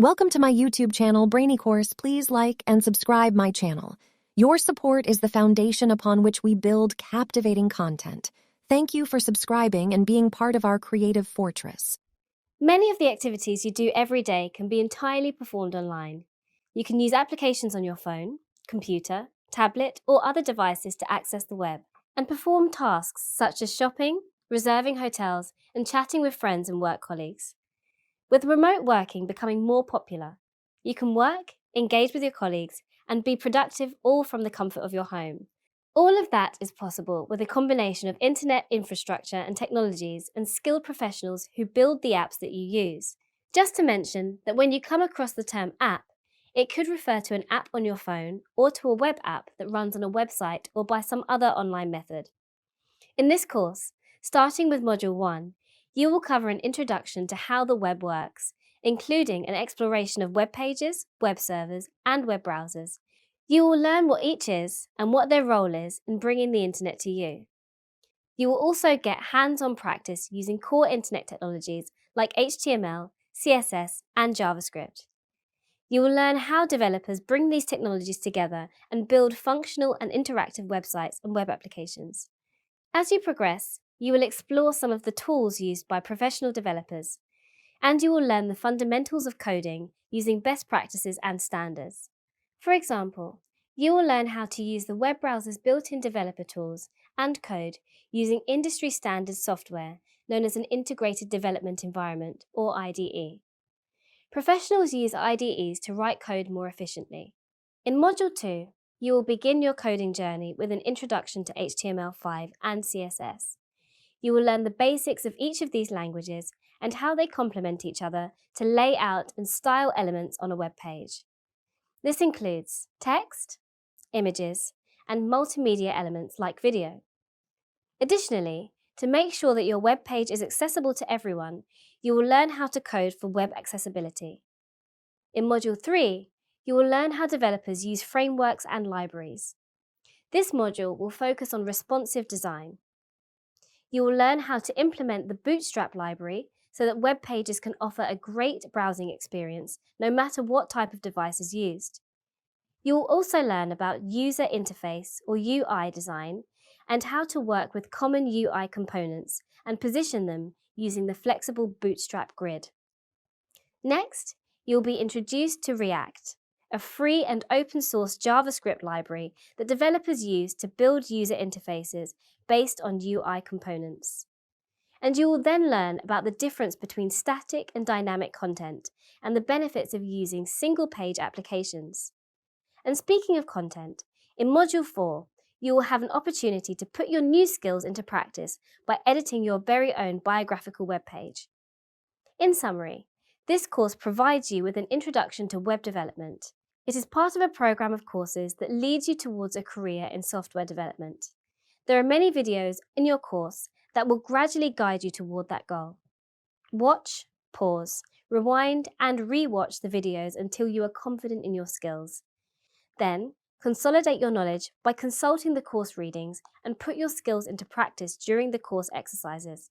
Welcome to my YouTube channel, Brainy Course. Please like and subscribe my channel. Your support is the foundation upon which we build captivating content. Thank you for subscribing and being part of our creative fortress. Many of the activities you do every day can be entirely performed online. You can use applications on your phone, computer, tablet, or other devices to access the web and perform tasks such as shopping, reserving hotels, and chatting with friends and work colleagues. With remote working becoming more popular, you can work, engage with your colleagues, and be productive all from the comfort of your home. All of that is possible with a combination of internet infrastructure and technologies and skilled professionals who build the apps that you use. Just to mention that when you come across the term app, it could refer to an app on your phone or to a web app that runs on a website or by some other online method. In this course, starting with Module 1, you will cover an introduction to how the web works, including an exploration of web pages, web servers, and web browsers. You will learn what each is and what their role is in bringing the internet to you. You will also get hands-on practice using core internet technologies like HTML, CSS, and JavaScript. You will learn how developers bring these technologies together and build functional and interactive websites and web applications. As you progress, you will explore some of the tools used by professional developers, and you will learn the fundamentals of coding using best practices and standards. For example, you will learn how to use the web browser's built-in developer tools and code using industry standard software known as an Integrated Development Environment, or IDE. Professionals use IDEs to write code more efficiently. In Module 2, you will begin your coding journey with an introduction to HTML5 and CSS. You will learn the basics of each of these languages and how they complement each other to lay out and style elements on a web page. This includes text, images, and multimedia elements like video. Additionally, to make sure that your web page is accessible to everyone, you will learn how to code for web accessibility. In Module 3, you will learn how developers use frameworks and libraries. This module will focus on responsive design. You will learn how to implement the Bootstrap library so that web pages can offer a great browsing experience no matter what type of device is used. You will also learn about user interface or UI design and how to work with common UI components and position them using the flexible Bootstrap Grid. Next, you'll be introduced to React, a free and open source JavaScript library that developers use to build user interfaces based on UI components. And you will then learn about the difference between static and dynamic content and the benefits of using single-page applications. And speaking of content, in Module 4, you will have an opportunity to put your new skills into practice by editing your very own biographical web page. In summary, this course provides you with an introduction to web development. It is part of a program of courses that leads you towards a career in software development. There are many videos in your course that will gradually guide you toward that goal. Watch, pause, rewind, and re-watch the videos until you are confident in your skills. Then, consolidate your knowledge by consulting the course readings and put your skills into practice during the course exercises.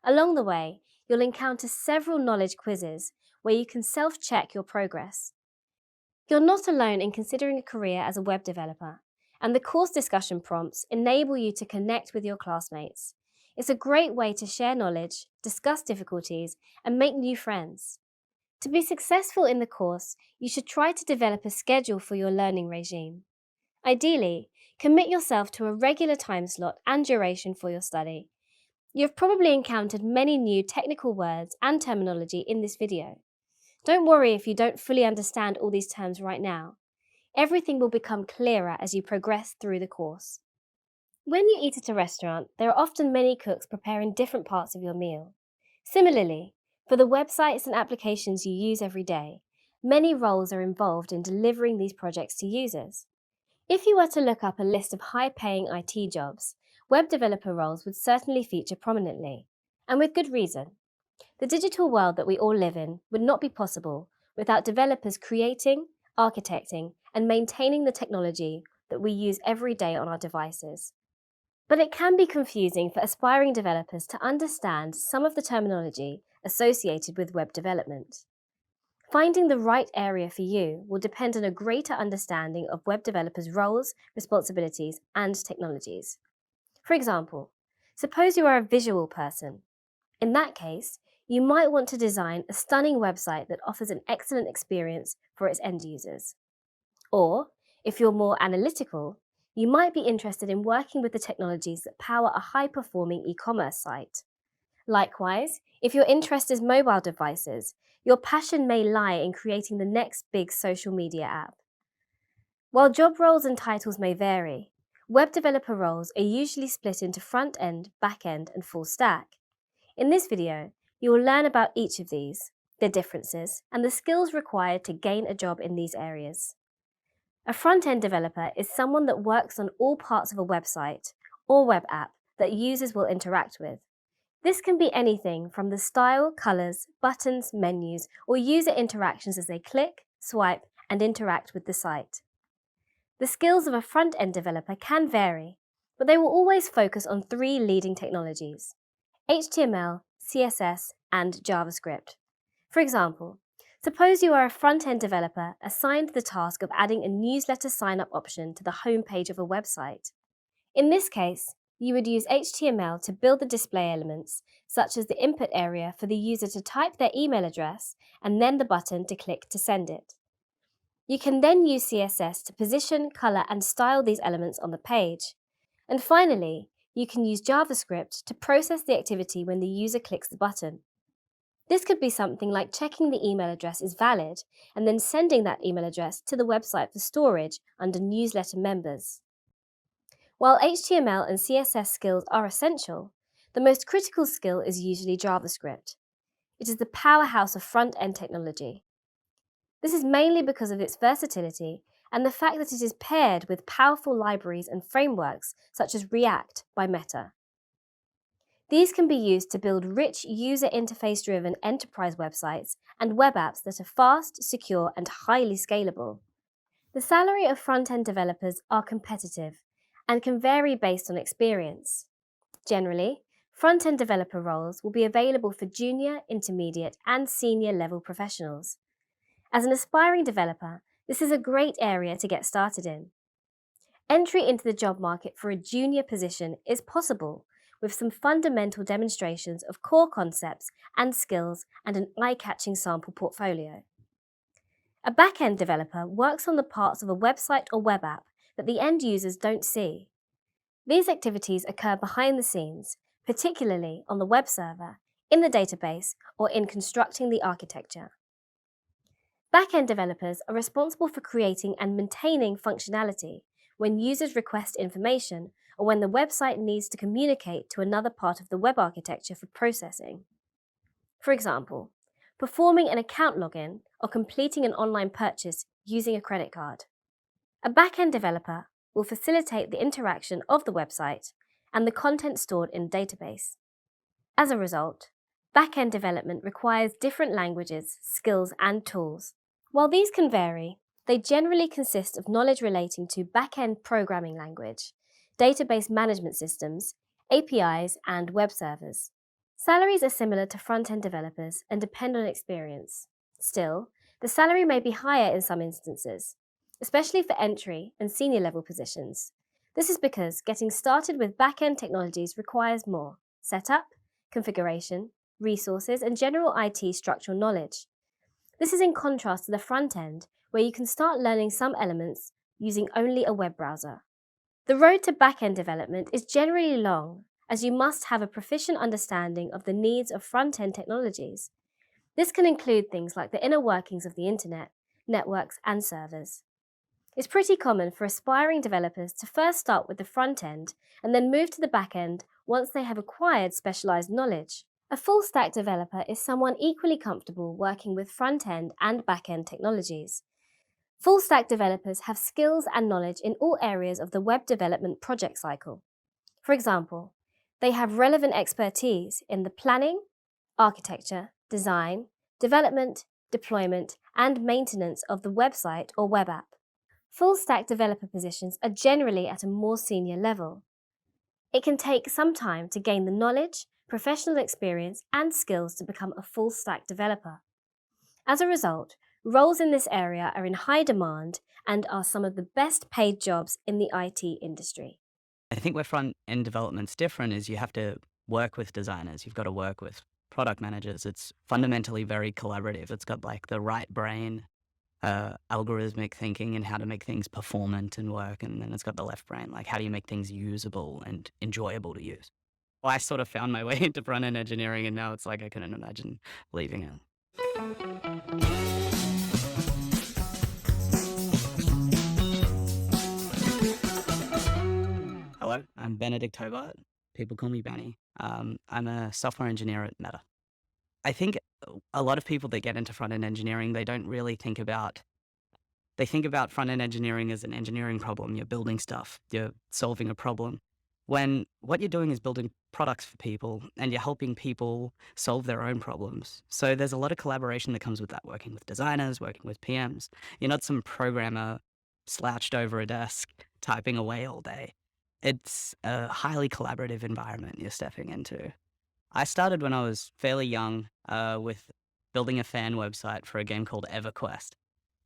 Along the way, you'll encounter several knowledge quizzes where you can self-check your progress. You're not alone in considering a career as a web developer, and the course discussion prompts enable you to connect with your classmates. It's a great way to share knowledge, discuss difficulties, and make new friends. To be successful in the course, you should try to develop a schedule for your learning regime. Ideally, commit yourself to a regular time slot and duration for your study. You've probably encountered many new technical words and terminology in this video. Don't worry if you don't fully understand all these terms right now. Everything will become clearer as you progress through the course. When you eat at a restaurant, there are often many cooks preparing different parts of your meal. Similarly, for the websites and applications you use every day, many roles are involved in delivering these projects to users. If you were to look up a list of high-paying IT jobs, web developer roles would certainly feature prominently, and with good reason. The digital world that we all live in would not be possible without developers creating, architecting, and maintaining the technology that we use every day on our devices. But it can be confusing for aspiring developers to understand some of the terminology associated with web development. Finding the right area for you will depend on a greater understanding of web developers' roles, responsibilities, and technologies. For example, suppose you are a visual person. In that case, you might want to design a stunning website that offers an excellent experience for its end users. Or, if you're more analytical, you might be interested in working with the technologies that power a high-performing e-commerce site. Likewise, if your interest is mobile devices, your passion may lie in creating the next big social media app. While job roles and titles may vary, web developer roles are usually split into front-end, back-end, and full stack. In this video, you will learn about each of these, their differences, and the skills required to gain a job in these areas. A front-end developer is someone that works on all parts of a website or web app that users will interact with. This can be anything from the style, colors, buttons, menus, or user interactions as they click, swipe, and interact with the site. The skills of a front-end developer can vary, but they will always focus on three leading technologies: HTML, CSS, and JavaScript. For example, suppose you are a front-end developer assigned the task of adding a newsletter sign-up option to the homepage of a website. In this case, you would use HTML to build the display elements, such as the input area for the user to type their email address and then the button to click to send it. You can then use CSS to position, color, and style these elements on the page. And finally, you can use JavaScript to process the activity when the user clicks the button. This could be something like checking the email address is valid and then sending that email address to the website for storage under newsletter members. While HTML and CSS skills are essential, the most critical skill is usually JavaScript. It is the powerhouse of front-end technology. This is mainly because of its versatility and the fact that it is paired with powerful libraries and frameworks such as React by Meta. These can be used to build rich user interface-driven enterprise websites and web apps that are fast, secure, and highly scalable. The salary of front-end developers are competitive and can vary based on experience. Generally, front-end developer roles will be available for junior, intermediate, and senior level professionals. As an aspiring developer, this is a great area to get started in. Entry into the job market for a junior position is possible with some fundamental demonstrations of core concepts and skills and an eye-catching sample portfolio. A back-end developer works on the parts of a website or web app that the end users don't see. These activities occur behind the scenes, particularly on the web server, in the database, or in constructing the architecture. Back-end developers are responsible for creating and maintaining functionality when users request information or when the website needs to communicate to another part of the web architecture for processing. For example, performing an account login or completing an online purchase using a credit card. A back-end developer will facilitate the interaction of the website and the content stored in a database. As a result, back-end development requires different languages, skills, and tools. While these can vary, they generally consist of knowledge relating to back-end programming language, database management systems, APIs, and web servers. Salaries are similar to front-end developers and depend on experience. Still, the salary may be higher in some instances, especially for entry and senior level positions. This is because getting started with back-end technologies requires more setup, configuration, resources, and general IT structural knowledge. This is in contrast to the front end, where you can start learning some elements using only a web browser. The road to back-end development is generally long, as you must have a proficient understanding of the needs of front-end technologies. This can include things like the inner workings of the internet, networks, and servers. It's pretty common for aspiring developers to first start with the front end and then move to the back end once they have acquired specialized knowledge. A full-stack developer is someone equally comfortable working with front-end and back-end technologies. Full-stack developers have skills and knowledge in all areas of the web development project cycle. For example, they have relevant expertise in the planning, architecture, design, development, deployment, and maintenance of the website or web app. Full-stack developer positions are generally at a more senior level. It can take some time to gain the knowledge, professional experience, and skills to become a full-stack developer. As a result, roles in this area are in high demand and are some of the best paid jobs in the IT industry. I think where front-end development's different is you have to work with designers. You've got to work with product managers. It's fundamentally very collaborative. It's got like the right brain, algorithmic thinking and how to make things performant and work. And then it's got the left brain, like how do you make things usable and enjoyable to use? Well, I sort of found my way into front-end engineering, and now it's like I couldn't imagine leaving it. Hello, I'm Benedict Hobart. People call me Benny. I'm a software engineer at Meta. I think a lot of people that get into front-end engineering, they don't really think about, they think about front-end engineering as an engineering problem. You're building stuff, you're solving a problem. When what you're doing is building products for people and you're helping people solve their own problems. So there's a lot of collaboration that comes with that, working with designers, working with PMs. You're not some programmer slouched over a desk, typing away all day. It's a highly collaborative environment you're stepping into. I started when I was fairly young with building a fan website for a game called EverQuest.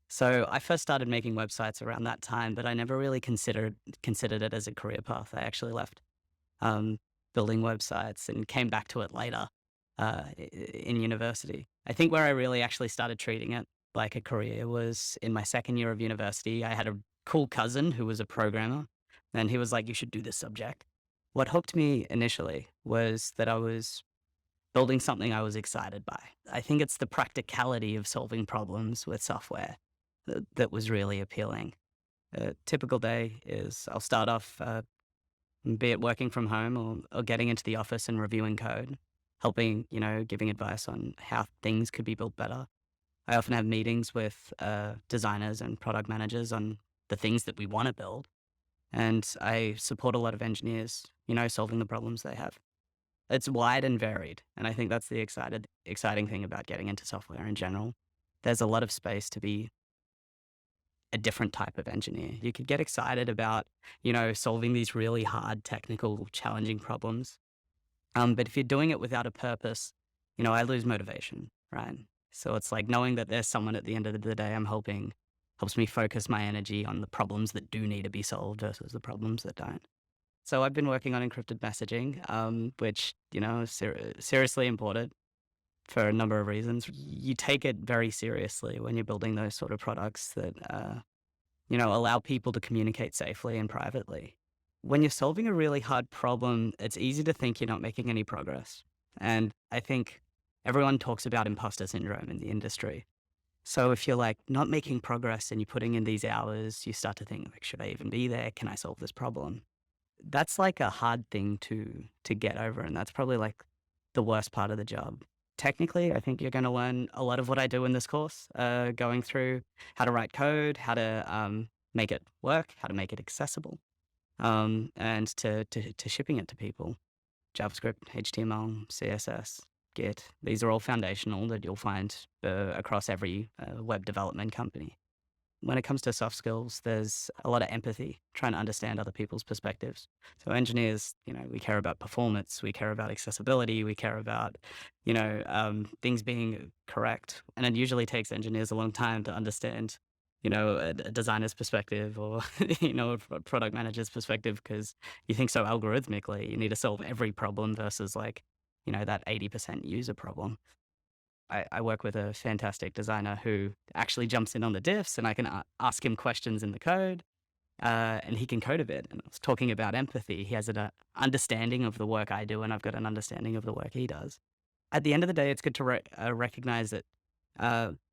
So I first started making websites around that time, but I never really considered it as a career path. I actually left um, building websites and came back to it later in university. I think where I really actually started treating it like a career was in my second year of university. I had a cool cousin who was a programmer, and he was like, "You should do this subject." What hooked me initially was that I was building something I was excited by. I think it's the practicality of solving problems with software that was really appealing. A typical day is I'll start off, be it working from home or getting into the office and reviewing code, helping, giving advice on how things could be built better. I often have meetings with designers and product managers on the things that we want to build. And I support a lot of engineers, solving the problems they have. It's wide and varied, and I think that's the exciting thing about getting into software in general. There's a lot of space to be a different type of engineer. You could get excited about, solving these really hard, technical, challenging problems. But if you're doing it without a purpose, I lose motivation, right? So it's like knowing that there's someone at the end of the day I'm helping helps me focus my energy on the problems that do need to be solved versus the problems that don't. So I've been working on encrypted messaging, which, is seriously important for a number of reasons. You take it very seriously when you're building those sort of products that, allow people to communicate safely and privately. When you're solving a really hard problem, it's easy to think you're not making any progress. And I think everyone talks about imposter syndrome in the industry. So if you're like not making progress and you're putting in these hours, you start to think like, should I even be there? Can I solve this problem? That's like a hard thing to get over, and that's probably like the worst part of the job. Technically, I think you're going to learn a lot of what I do in this course, going through how to write code, how to make it work, how to make it accessible, and to shipping it to people. JavaScript, HTML, CSS, Git. These are all foundational that you'll find across every web development company. When it comes to soft skills, there's a lot of empathy, trying to understand other people's perspectives. So engineers, we care about performance, we care about accessibility, we care about, things being correct. And it usually takes engineers a long time to understand, a designer's perspective or, a product manager's perspective, because you think so algorithmically. You need to solve every problem versus like, that 80% user problem. I work with a fantastic designer who actually jumps in on the diffs, and I can ask him questions in the code, and he can code a bit. And I was talking about empathy. He has an understanding of the work I do, and I've got an understanding of the work he does. At the end of the day, it's good to recognize that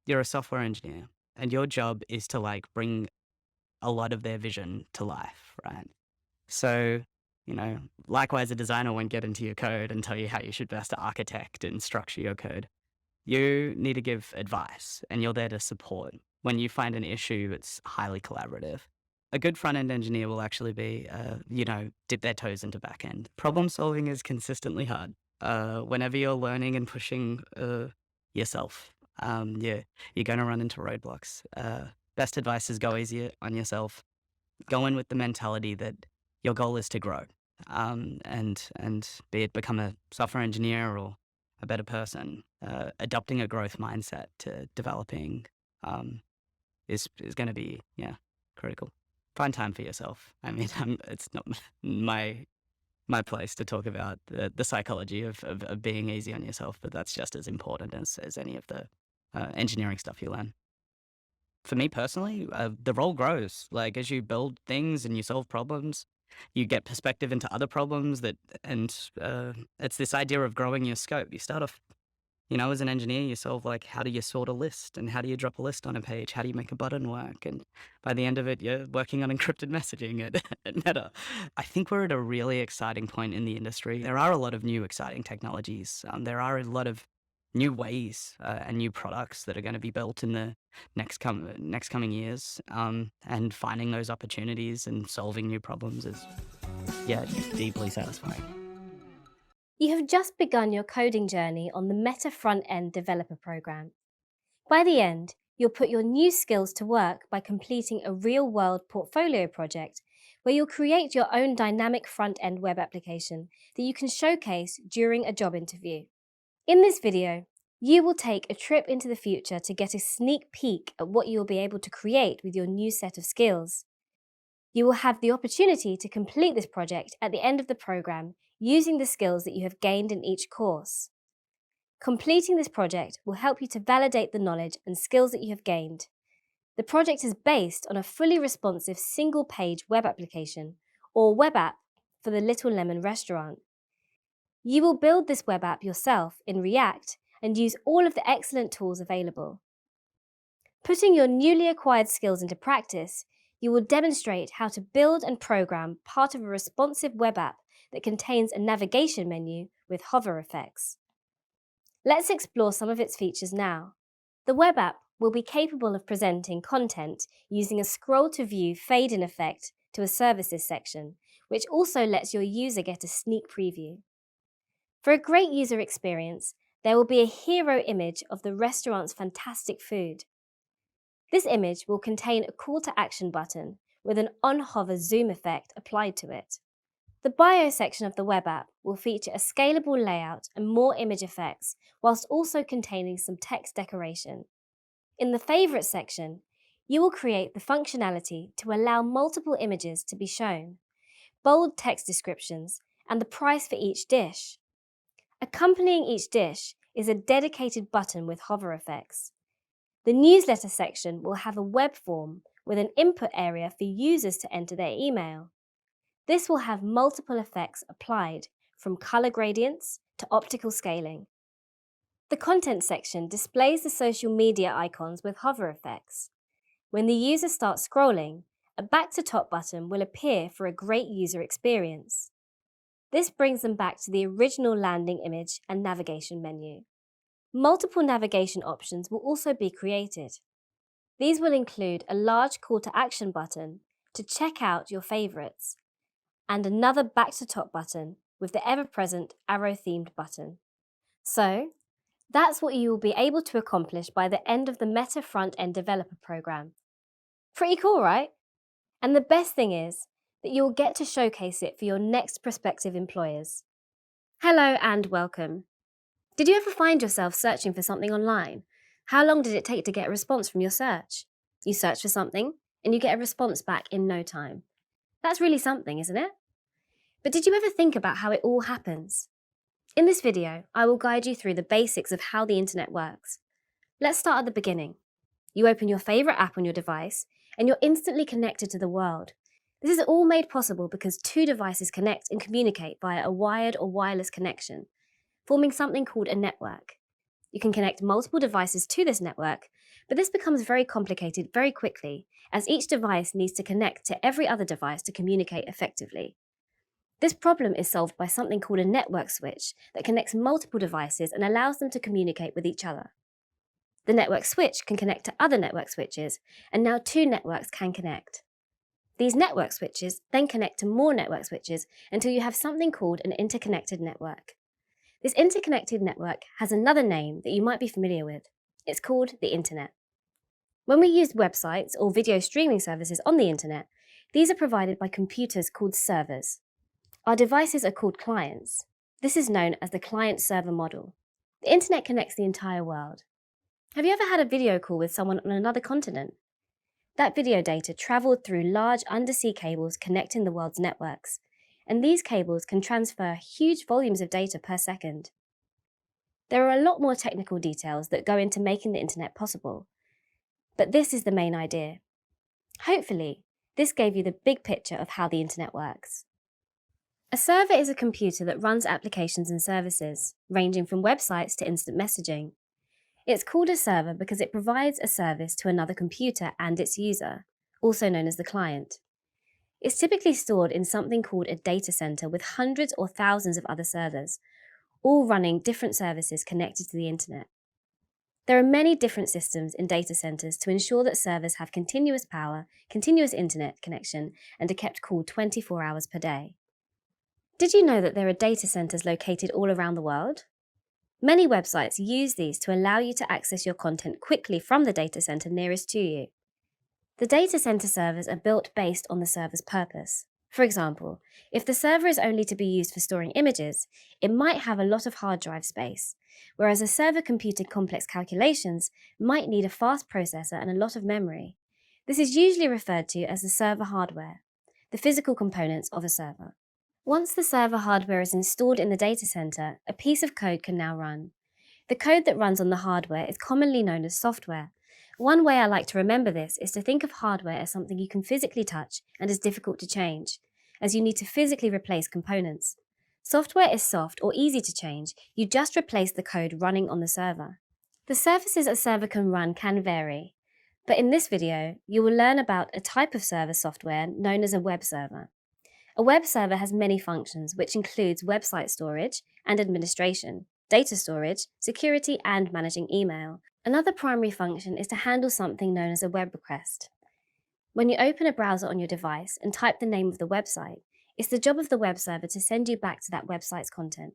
you're a software engineer, and your job is to like bring a lot of their vision to life, right? So, likewise, a designer won't get into your code and tell you how you should best architect and structure your code. You need to give advice, and you're there to support. When you find an issue, it's highly collaborative. A good front-end engineer will actually be, dip their toes into back-end. Problem solving is consistently hard. Whenever you're learning and pushing yourself, you're going to run into roadblocks. Best advice is go easy on yourself. Go in with the mentality that your goal is to grow, and be it become a software engineer or a better person. Adopting a growth mindset to developing is going to be critical. Find time for yourself. I mean, it's not my place to talk about the psychology of being easy on yourself, but that's just as important as any of the engineering stuff you learn. For me personally, the role grows. Like, as you build things and you solve problems, you get perspective into other problems and it's this idea of growing your scope. You start off, as an engineer, you solve like, how do you sort a list and how do you drop a list on a page? How do you make a button work? And by the end of it, you're working on encrypted messaging at Meta. I think we're at a really exciting point in the industry. There are a lot of new exciting technologies. There are a lot of new ways and new products that are going to be built in the next coming years. And finding those opportunities and solving new problems is, deeply satisfying. You have just begun your coding journey on the Meta Front-End Developer Program. By the end, you'll put your new skills to work by completing a real-world portfolio project where you'll create your own dynamic front-end web application that you can showcase during a job interview. In this video, you will take a trip into the future to get a sneak peek at what you will be able to create with your new set of skills. You will have the opportunity to complete this project at the end of the program using the skills that you have gained in each course. Completing this project will help you to validate the knowledge and skills that you have gained. The project is based on a fully responsive single-page web application, or web app for the Little Lemon restaurant. You will build this web app yourself in React and use all of the excellent tools available. Putting your newly acquired skills into practice, you will demonstrate how to build and program part of a responsive web app that contains a navigation menu with hover effects. Let's explore some of its features now. The web app will be capable of presenting content using a scroll-to-view fade-in effect to a services section, which also lets your user get a sneak preview. For a great user experience, there will be a hero image of the restaurant's fantastic food. This image will contain a call-to-action button with an on-hover zoom effect applied to it. The bio section of the web app will feature a scalable layout and more image effects, whilst also containing some text decoration. In the Favorites section, you will create the functionality to allow multiple images to be shown, bold text descriptions, and the price for each dish. Accompanying each dish is a dedicated button with hover effects. The newsletter section will have a web form with an input area for users to enter their email. This will have multiple effects applied, from color gradients to optical scaling. The content section displays the social media icons with hover effects. When the user starts scrolling, a back to top button will appear for a great user experience. This brings them back to the original landing image and navigation menu. Multiple navigation options will also be created. These will include a large call to action button to check out your favorites, and another back to top button with the ever-present arrow-themed button. So, that's what you will be able to accomplish by the end of the Meta Front-End Developer Program. Pretty cool, right? And the best thing is that you'll get to showcase it for your next prospective employers. Hello and welcome. Did you ever find yourself searching for something online? How long did it take to get a response from your search? You search for something and you get a response back in no time. That's really something, isn't it? But did you ever think about how it all happens? In this video, I will guide you through the basics of how the internet works. Let's start at the beginning. You open your favorite app on your device and you're instantly connected to the world. This is all made possible because two devices connect and communicate via a wired or wireless connection, forming something called a network. You can connect multiple devices to this network, but this becomes very complicated very quickly, as each device needs to connect to every other device to communicate effectively. This problem is solved by something called a network switch that connects multiple devices and allows them to communicate with each other. The network switch can connect to other network switches, and now two networks can connect. These network switches then connect to more network switches until you have something called an interconnected network. This interconnected network has another name that you might be familiar with. It's called the internet. When we use websites or video streaming services on the internet, these are provided by computers called servers. Our devices are called clients. This is known as the client-server model. The internet connects the entire world. Have you ever had a video call with someone on another continent? That video data travelled through large undersea cables connecting the world's networks, and these cables can transfer huge volumes of data per second. There are a lot more technical details that go into making the internet possible, but this is the main idea. Hopefully, this gave you the big picture of how the internet works. A server is a computer that runs applications and services, ranging from websites to instant messaging. It's called a server because it provides a service to another computer and its user, also known as the client. It's typically stored in something called a data center with hundreds or thousands of other servers, all running different services connected to the internet. There are many different systems in data centers to ensure that servers have continuous power, continuous internet connection, and are kept cool 24 hours per day. Did you know that there are data centers located all around the world? Many websites use these to allow you to access your content quickly from the data center nearest to you. The data center servers are built based on the server's purpose. For example, if the server is only to be used for storing images, it might have a lot of hard drive space, whereas a server computing complex calculations might need a fast processor and a lot of memory. This is usually referred to as the server hardware, the physical components of a server. Once the server hardware is installed in the data center, a piece of code can now run. The code that runs on the hardware is commonly known as software. One way I like to remember this is to think of hardware as something you can physically touch and is difficult to change, as you need to physically replace components. Software is soft or easy to change, you just replace the code running on the server. The services a server can run can vary, but in this video, you will learn about a type of server software known as a web server. A web server has many functions, which includes website storage and administration, data storage, security, and managing email. Another primary function is to handle something known as a web request. When you open a browser on your device and type the name of the website, it's the job of the web server to send you back to that website's content.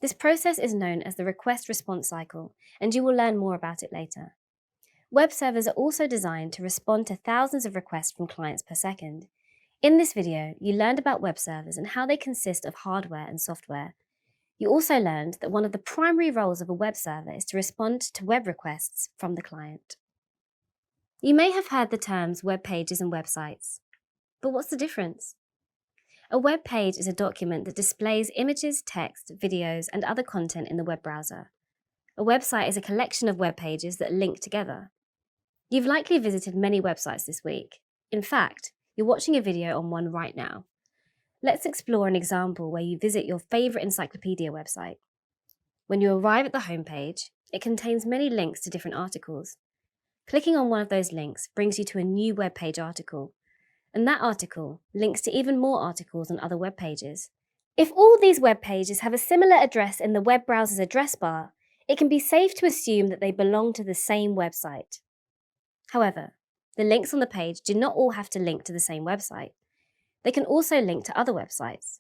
This process is known as the request-response cycle, and you will learn more about it later. Web servers are also designed to respond to thousands of requests from clients per second. In this video, you learned about web servers and how they consist of hardware and software. You also learned that one of the primary roles of a web server is to respond to web requests from the client. You may have heard the terms web pages and websites, but what's the difference? A web page is a document that displays images, text, videos, and other content in the web browser. A website is a collection of web pages that link together. You've likely visited many websites this week. In fact, you're watching a video on one right now. Let's explore an example where you visit your favorite encyclopedia website. When you arrive at the homepage, it contains many links to different articles. Clicking on one of those links brings you to a new web page article, and that article links to even more articles on other web pages. If all these web pages have a similar address in the web browser's address bar, it can be safe to assume that they belong to the same website. However, the links on the page do not all have to link to the same website. They can also link to other websites.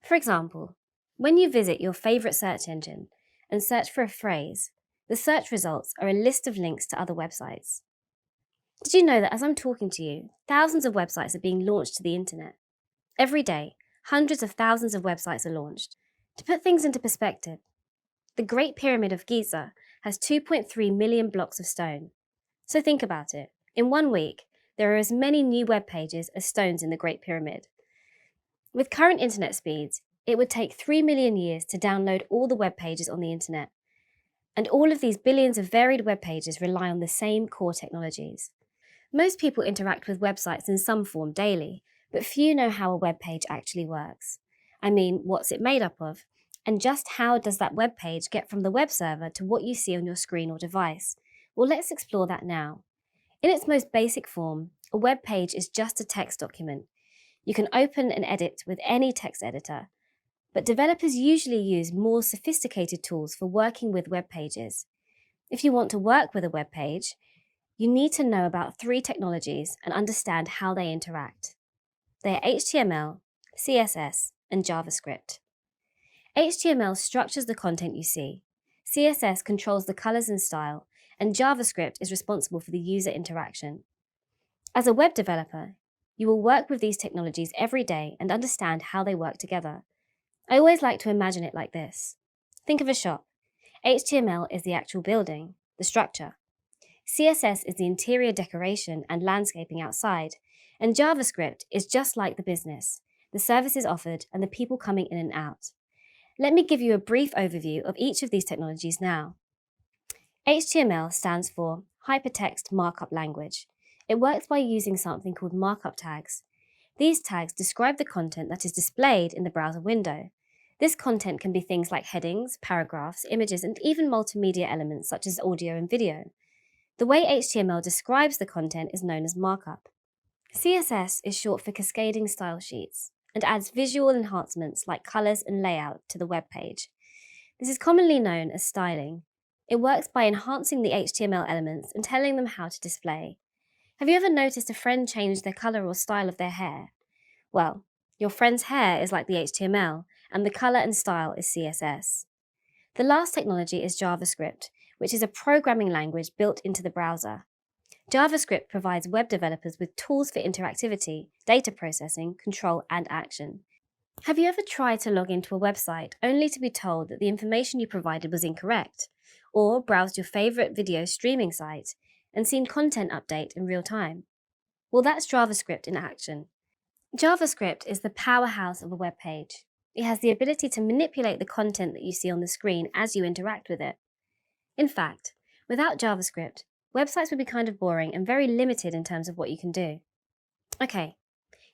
For example, when you visit your favorite search engine and search for a phrase, the search results are a list of links to other websites. Did you know that as I'm talking to you, thousands of websites are being launched to the internet? Every day, hundreds of thousands of websites are launched. To put things into perspective, the Great Pyramid of Giza has 2.3 million blocks of stone. So think about it. In 1 week, there are as many new web pages as stones in the Great Pyramid. With current internet speeds, it would take 3 million years to download all the web pages on the internet. And all of these billions of varied web pages rely on the same core technologies. Most people interact with websites in some form daily, but few know how a web page actually works. I mean, what's it made up of? And just how does that web page get from the web server to what you see on your screen or device? Well, let's explore that now. In its most basic form, a web page is just a text document. You can open and edit with any text editor, but developers usually use more sophisticated tools for working with web pages. If you want to work with a web page, you need to know about 3 technologies and understand how they interact. They are HTML, CSS, and JavaScript. HTML structures the content you see, CSS controls the colors and style, and JavaScript is responsible for the user interaction. As a web developer, you will work with these technologies every day and understand how they work together. I always like to imagine it like this. Think of a shop. HTML is the actual building, the structure. CSS is the interior decoration and landscaping outside, and JavaScript is just like the business, the services offered, and the people coming in and out. Let me give you a brief overview of each of these technologies now. HTML stands for Hypertext Markup Language. It works by using something called markup tags. These tags describe the content that is displayed in the browser window. This content can be things like headings, paragraphs, images, and even multimedia elements such as audio and video. The way HTML describes the content is known as markup. CSS is short for cascading style sheets and adds visual enhancements like colors and layout to the web page. This is commonly known as styling. It works by enhancing the HTML elements and telling them how to display. Have you ever noticed a friend change the color or style of their hair? Well, your friend's hair is like the HTML, and the color and style is CSS. The last technology is JavaScript, which is a programming language built into the browser. JavaScript provides web developers with tools for interactivity, data processing, control, and action. Have you ever tried to log into a website only to be told that the information you provided was incorrect? Or browsed your favorite video streaming site and seen content update in real time? Well, that's JavaScript in action. JavaScript is the powerhouse of a web page. It has the ability to manipulate the content that you see on the screen as you interact with it. In fact, without JavaScript, websites would be kind of boring and very limited in terms of what you can do. Okay,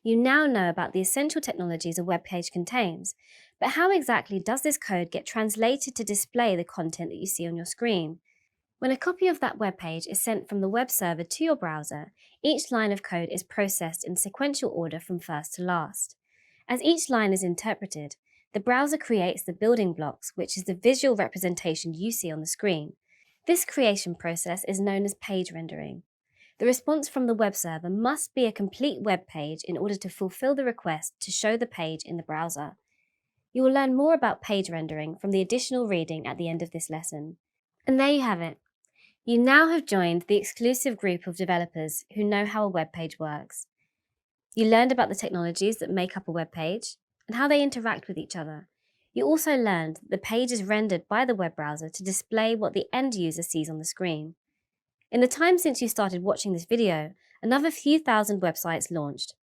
you now know about the essential technologies a web page contains, but how exactly does this code get translated to display the content that you see on your screen? When a copy of that web page is sent from the web server to your browser, each line of code is processed in sequential order from first to last. As each line is interpreted, the browser creates the building blocks, which is the visual representation you see on the screen. This creation process is known as page rendering. The response from the web server must be a complete web page in order to fulfill the request to show the page in the browser. You will learn more about page rendering from the additional reading at the end of this lesson. And there you have it. You now have joined the exclusive group of developers who know how a web page works. You learned about the technologies that make up a web page and how they interact with each other. You also learned that the page is rendered by the web browser to display what the end user sees on the screen. In the time since you started watching this video, another few thousand websites launched.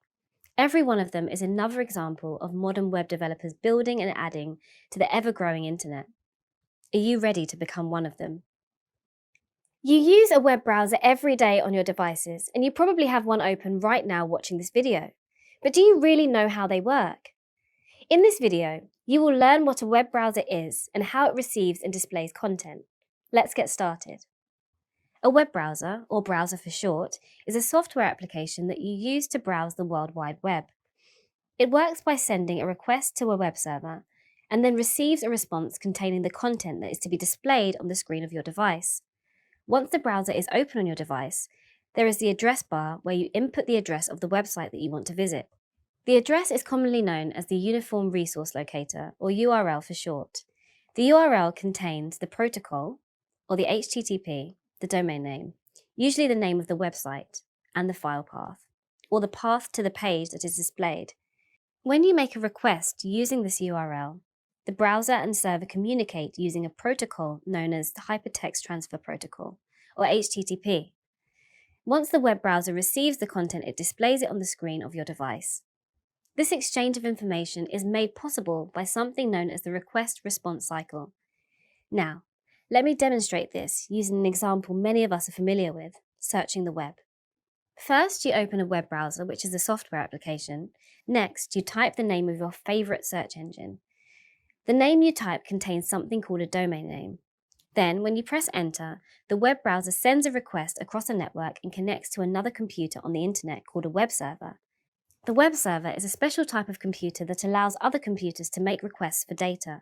Every one of them is another example of modern web developers building and adding to the ever-growing internet. Are you ready to become one of them? You use a web browser every day on your devices, and you probably have one open right now watching this video. But do you really know how they work? In this video, you will learn what a web browser is and how it receives and displays content. Let's get started. A web browser, or browser for short, is a software application that you use to browse the World Wide Web. It works by sending a request to a web server and then receives a response containing the content that is to be displayed on the screen of your device. Once the browser is open on your device, there is the address bar where you input the address of the website that you want to visit. The address is commonly known as the Uniform Resource Locator, or URL for short. The URL contains the protocol, or the HTTP, the domain name, usually the name of the website, and the file path, or the path to the page that is displayed. When you make a request using this URL, the browser and server communicate using a protocol known as the Hypertext Transfer Protocol, or HTTP. Once the web browser receives the content, it displays it on the screen of your device. This exchange of information is made possible by something known as the request-response cycle. Now, let me demonstrate this using an example many of us are familiar with, searching the web. First, you open a web browser, which is a software application. Next, you type the name of your favorite search engine. The name you type contains something called a domain name. Then, when you press enter, the web browser sends a request across a network and connects to another computer on the internet called a web server. The web server is a special type of computer that allows other computers to make requests for data.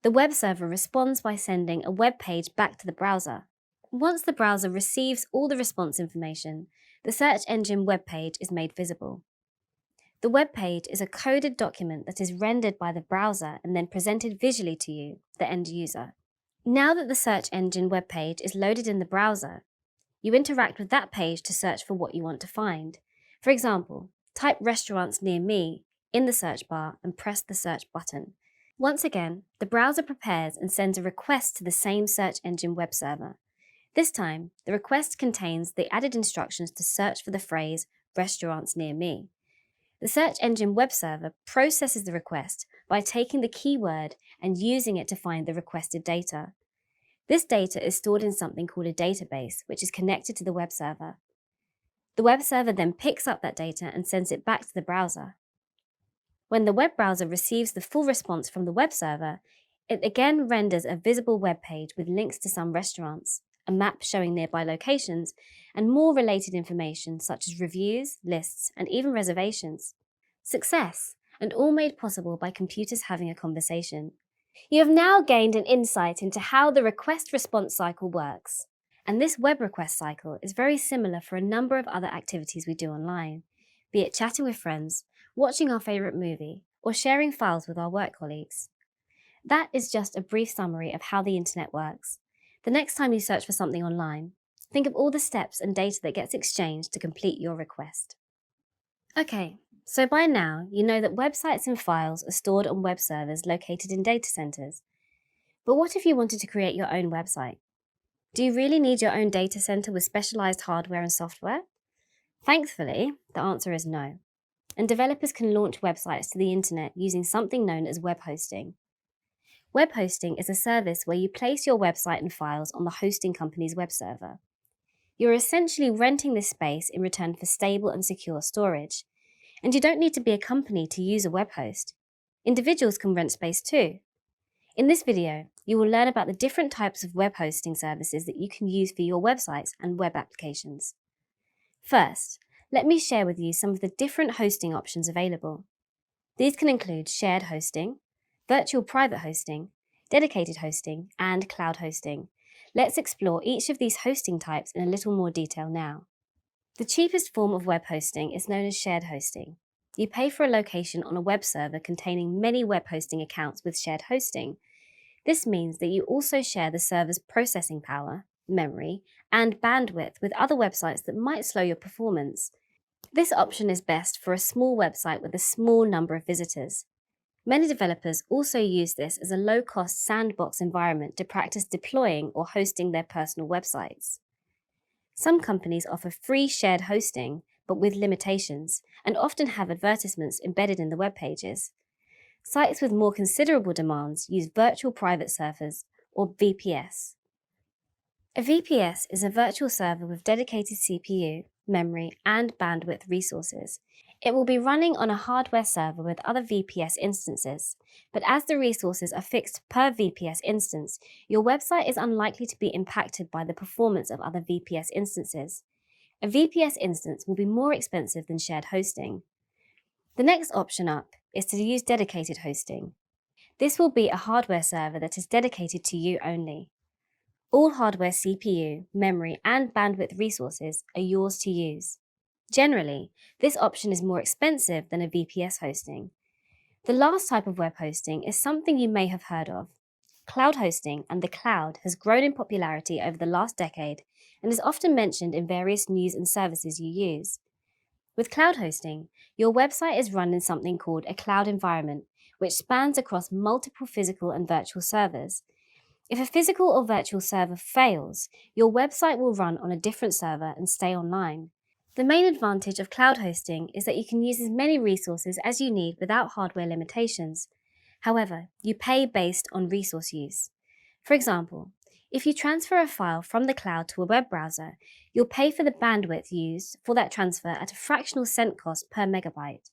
The web server responds by sending a web page back to the browser. Once the browser receives all the response information, the search engine web page is made visible. The web page is a coded document that is rendered by the browser and then presented visually to you, the end user. Now that the search engine web page is loaded in the browser, you interact with that page to search for what you want to find. For example, type restaurants near me in the search bar and press the search button. Once again, the browser prepares and sends a request to the same search engine web server. This time, the request contains the added instructions to search for the phrase restaurants near me. The search engine web server processes the request by taking the keyword and using it to find the requested data. This data is stored in something called a database, which is connected to the web server. The web server then picks up that data and sends it back to the browser. When the web browser receives the full response from the web server, it again renders a visible web page with links to some restaurants, a map showing nearby locations, and more related information such as reviews, lists, and even reservations. Success, and all made possible by computers having a conversation. You have now gained an insight into how the request-response cycle works. And this web request cycle is very similar for a number of other activities we do online, be it chatting with friends, watching our favourite movie, or sharing files with our work colleagues. That is just a brief summary of how the internet works. The next time you search for something online, think of all the steps and data that gets exchanged to complete your request. Okay, so by now you know that websites and files are stored on web servers located in data centers. But what if you wanted to create your own website? Do you really need your own data center with specialized hardware and software? Thankfully, the answer is no. And developers can launch websites to the internet using something known as web hosting. Web hosting is a service where you place your website and files on the hosting company's web server. You're essentially renting this space in return for stable and secure storage. And you don't need to be a company to use a web host. Individuals can rent space too. In this video, you will learn about the different types of web hosting services that you can use for your websites and web applications. First, let me share with you some of the different hosting options available. These can include shared hosting, virtual private hosting, dedicated hosting, and cloud hosting. Let's explore each of these hosting types in a little more detail now. The cheapest form of web hosting is known as shared hosting. You pay for a location on a web server containing many web hosting accounts with shared hosting. This means that you also share the server's processing power, memory, and bandwidth with other websites that might slow your performance. This option is best for a small website with a small number of visitors. Many developers also use this as a low-cost sandbox environment to practice deploying or hosting their personal websites. Some companies offer free shared hosting, but with limitations, and often have advertisements embedded in the web pages. Sites with more considerable demands use virtual private servers, or VPS. A VPS is a virtual server with dedicated CPU, memory, and bandwidth resources. It will be running on a hardware server with other VPS instances, but as the resources are fixed per VPS instance, your website is unlikely to be impacted by the performance of other VPS instances. A VPS instance will be more expensive than shared hosting. The next option up is to use dedicated hosting. This will be a hardware server that is dedicated to you only. All hardware CPU, memory, and bandwidth resources are yours to use. Generally, this option is more expensive than a VPS hosting. The last type of web hosting is something you may have heard of. Cloud hosting and the cloud has grown in popularity over the last decade and is often mentioned in various news and services you use. With cloud hosting, your website is run in something called a cloud environment, which spans across multiple physical and virtual servers. If a physical or virtual server fails, your website will run on a different server and stay online. The main advantage of cloud hosting is that you can use as many resources as you need without hardware limitations. However, you pay based on resource use. For example, if you transfer a file from the cloud to a web browser, you'll pay for the bandwidth used for that transfer at a fractional cent cost per megabyte.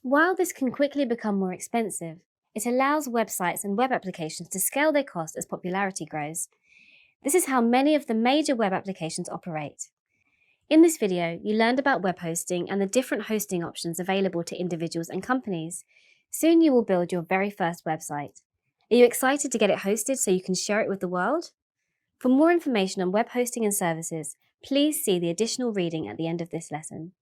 While this can quickly become more expensive, it allows websites and web applications to scale their cost as popularity grows. This is how many of the major web applications operate. In this video, you learned about web hosting and the different hosting options available to individuals and companies. Soon you will build your very first website. Are you excited to get it hosted so you can share it with the world? For more information on web hosting and services, please see the additional reading at the end of this lesson.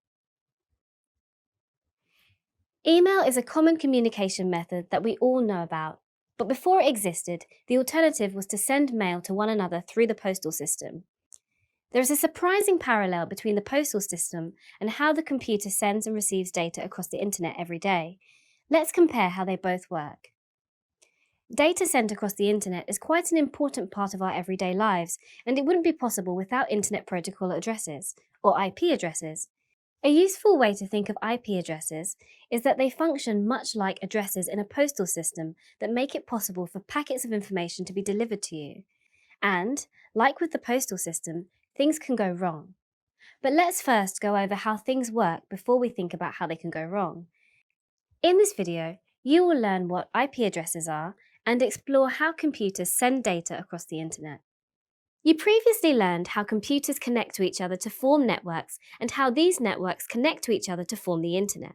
Email is a common communication method that we all know about, but before it existed, the alternative was to send mail to one another through the postal system. There is a surprising parallel between the postal system and how the computer sends and receives data across the internet every day. Let's compare how they both work. Data sent across the internet is quite an important part of our everyday lives, and it wouldn't be possible without Internet Protocol addresses, or IP addresses. A useful way to think of IP addresses is that they function much like addresses in a postal system that make it possible for packets of information to be delivered to you. And, like with the postal system, things can go wrong. But let's first go over how things work before we think about how they can go wrong. In this video, you will learn what IP addresses are and explore how computers send data across the internet. You previously learned how computers connect to each other to form networks and how these networks connect to each other to form the internet.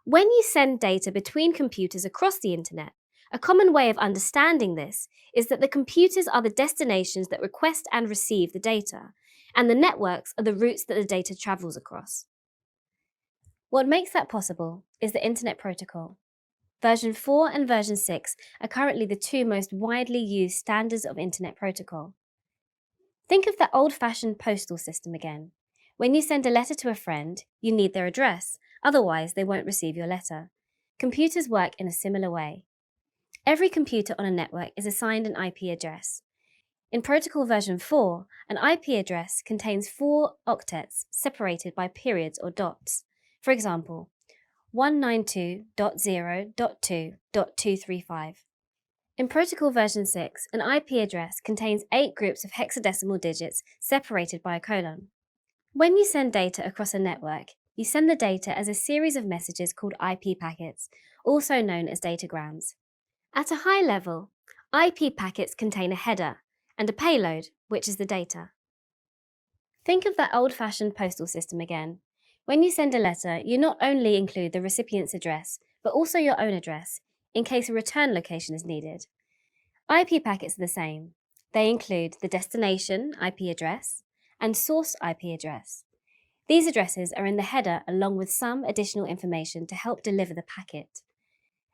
When you send data between computers across the internet, a common way of understanding this is that the computers are the destinations that request and receive the data, and the networks are the routes that the data travels across. What makes that possible is the Internet Protocol. Version 4 and version 6 are currently the two most widely used standards of Internet Protocol. Think of that old-fashioned postal system again. When you send a letter to a friend, you need their address, otherwise they won't receive your letter. Computers work in a similar way. Every computer on a network is assigned an IP address. In Protocol version 4, an IP address contains 4 octets separated by periods or dots. For example, 192.0.2.235. In Protocol version 6, an IP address contains 8 groups of hexadecimal digits separated by a colon. When you send data across a network, you send the data as a series of messages called IP packets, also known as datagrams. At a high level, IP packets contain a header and a payload, which is the data. Think of that old-fashioned postal system again. When you send a letter, you not only include the recipient's address, but also your own address, in case a return location is needed. IP packets are the same. They include the destination IP address and source IP address. These addresses are in the header along with some additional information to help deliver the packet.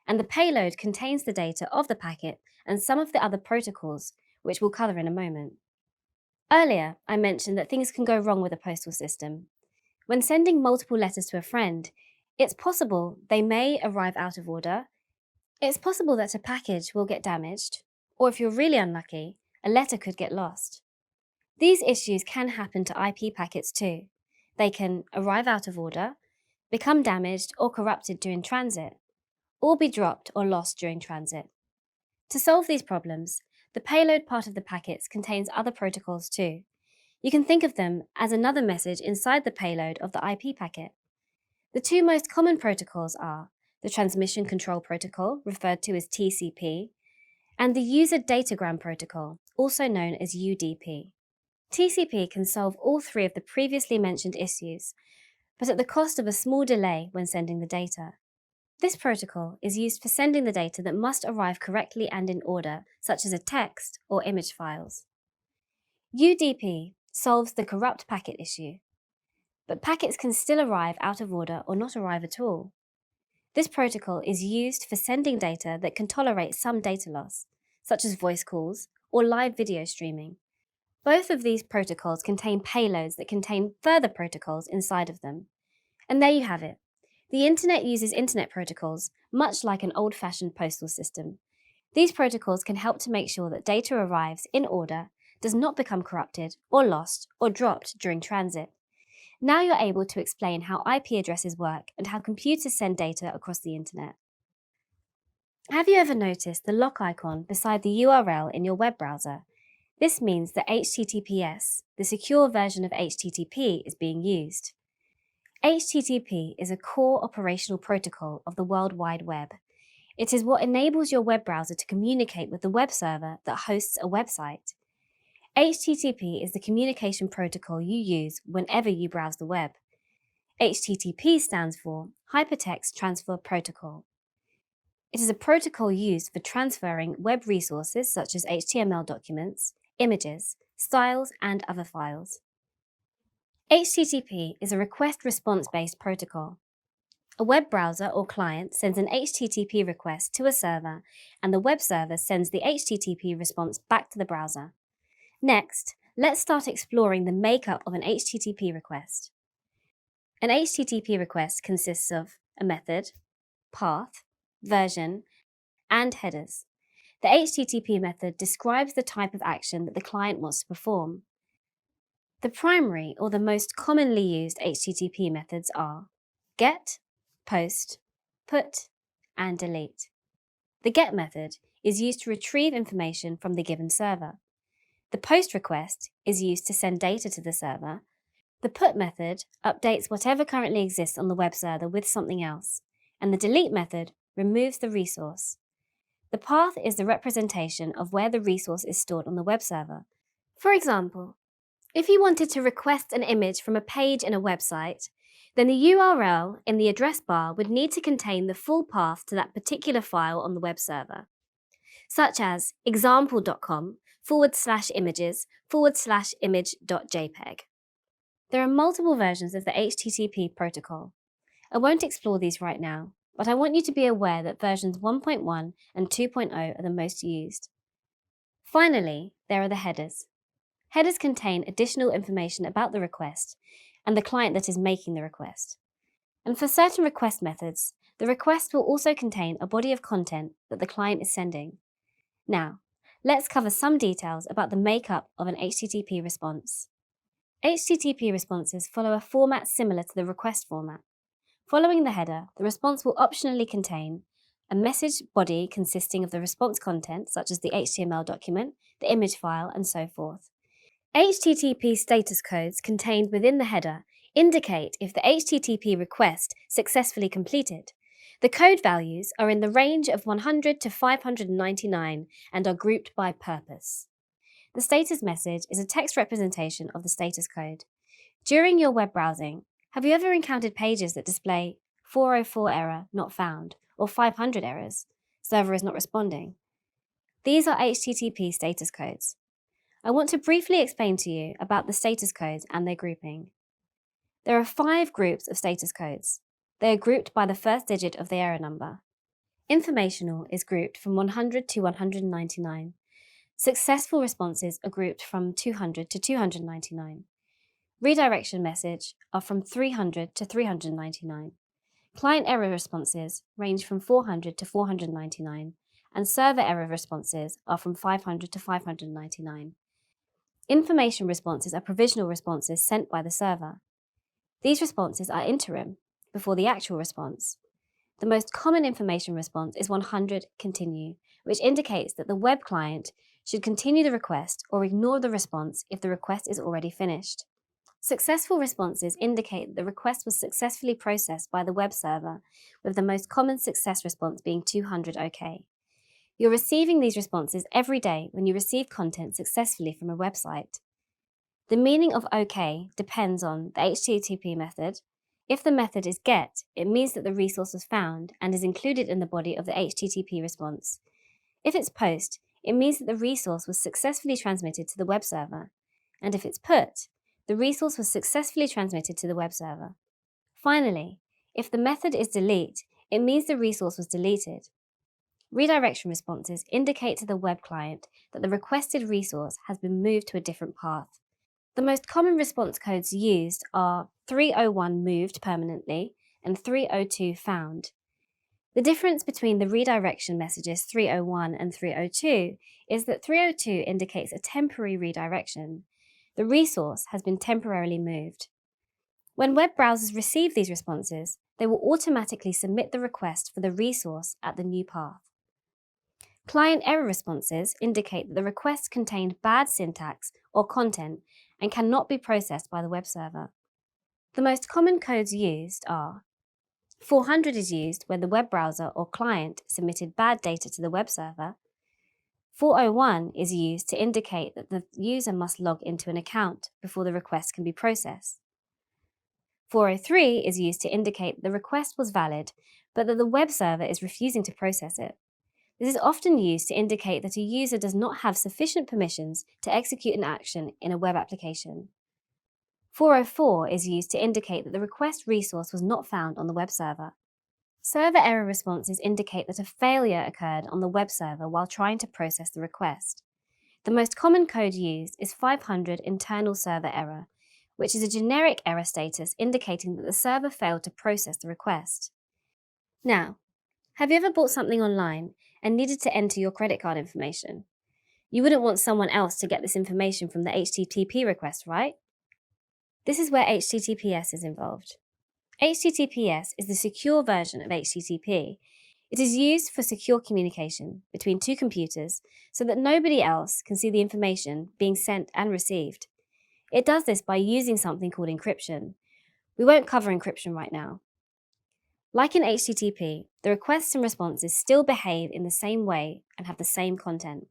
And the payload contains the data of the packet and some of the other protocols, which we'll cover in a moment. Earlier, I mentioned that things can go wrong with a postal system. When sending multiple letters to a friend, it's possible they may arrive out of order. It's possible that a package will get damaged, or if you're really unlucky, a letter could get lost. These issues can happen to IP packets too. They can arrive out of order, become damaged or corrupted during transit, or be dropped or lost during transit. To solve these problems, the payload part of the packets contains other protocols too. You can think of them as another message inside the payload of the IP packet. The two most common protocols are the Transmission Control Protocol, referred to as TCP, and the User Datagram Protocol, also known as UDP. TCP can solve all three of the previously mentioned issues, but at the cost of a small delay when sending the data. This protocol is used for sending the data that must arrive correctly and in order, such as a text or image files. UDP solves the corrupt packet issue, but packets can still arrive out of order or not arrive at all. This protocol is used for sending data that can tolerate some data loss, such as voice calls or live video streaming. Both of these protocols contain payloads that contain further protocols inside of them. And there you have it. The internet uses internet protocols, much like an old-fashioned postal system. These protocols can help to make sure that data arrives in order, does not become corrupted or lost or dropped during transit. Now you're able to explain how IP addresses work and how computers send data across the internet. Have you ever noticed the lock icon beside the URL in your web browser? This means that HTTPS, the secure version of HTTP, is being used. HTTP is a core operational protocol of the World Wide Web. It is what enables your web browser to communicate with the web server that hosts a website. HTTP is the communication protocol you use whenever you browse the web. HTTP stands for Hypertext Transfer Protocol. It is a protocol used for transferring web resources such as HTML documents, images, styles, and other files. HTTP is a request-response-based protocol. A web browser or client sends an HTTP request to a server, and the web server sends the HTTP response back to the browser. Next, let's start exploring the makeup of an HTTP request. An HTTP request consists of a method, path, version, and headers. The HTTP method describes the type of action that the client wants to perform. The primary or the most commonly used HTTP methods are get, post, put, and delete. The get method is used to retrieve information from the given server. The post request is used to send data to the server. The put method updates whatever currently exists on the web server with something else, and the delete method removes the resource. The path is the representation of where the resource is stored on the web server. For example, if you wanted to request an image from a page in a website, then the URL in the address bar would need to contain the full path to that particular file on the web server, such as example.com/images/image.jpg. There are multiple versions of the HTTP protocol. I won't explore these right now, but I want you to be aware that versions 1.1 and 2.0 are the most used. Finally, there are the headers. Headers contain additional information about the request and the client that is making the request. And for certain request methods, the request will also contain a body of content that the client is sending. Now, let's cover some details about the makeup of an HTTP response. HTTP responses follow a format similar to the request format. Following the header, the response will optionally contain a message body consisting of the response content, such as the HTML document, the image file, and so forth. HTTP status codes contained within the header indicate if the HTTP request successfully completed. The code values are in the range of 100 to 599 and are grouped by purpose. The status message is a text representation of the status code. During your web browsing, have you ever encountered pages that display 404 error not found or 500 errors, server is not responding? These are HTTP status codes. I want to briefly explain to you about the status codes and their grouping. There are 5 groups of status codes. They are grouped by the first digit of the error number. Informational is grouped from 100 to 199. Successful responses are grouped from 200 to 299. Redirection message are from 300 to 399. Client error responses range from 400 to 499, and server error responses are from 500 to 599. Information responses are provisional responses sent by the server. These responses are interim, before the actual response. The most common information response is 100 continue, which indicates that the web client should continue the request or ignore the response if the request is already finished. Successful responses indicate that the request was successfully processed by the web server, with the most common success response being 200 OK. You're receiving these responses every day when you receive content successfully from a website. The meaning of OK depends on the HTTP method. If the method is GET, it means that the resource was found and is included in the body of the HTTP response. If it's POST, it means that the resource was successfully transmitted to the web server. And if it's PUT, the resource was successfully transmitted to the web server. Finally, if the method is DELETE, it means the resource was deleted. Redirection responses indicate to the web client that the requested resource has been moved to a different path. The most common response codes used are 301 moved permanently and 302 found. The difference between the redirection messages 301 and 302 is that 302 indicates a temporary redirection. The resource has been temporarily moved. When web browsers receive these responses, they will automatically submit the request for the resource at the new path. Client error responses indicate that the request contained bad syntax or content and cannot be processed by the web server. The most common codes used are 400 is used when the web browser or client submitted bad data to the web server. 401 is used to indicate that the user must log into an account before the request can be processed. 403 is used to indicate that the request was valid, but that the web server is refusing to process it. This is often used to indicate that a user does not have sufficient permissions to execute an action in a web application. 404 is used to indicate that the request resource was not found on the web server. Server error responses indicate that a failure occurred on the web server while trying to process the request. The most common code used is 500 internal server error, which is a generic error status indicating that the server failed to process the request. Now, have you ever bought something online and needed to enter your credit card information. You wouldn't want someone else to get this information from the HTTP request, right? This is where HTTPS is involved. HTTPS is the secure version of HTTP. It is used for secure communication between two computers so that nobody else can see the information being sent and received. It does this by using something called encryption. We won't cover encryption right now. Like in HTTP, the requests and responses still behave in the same way and have the same content.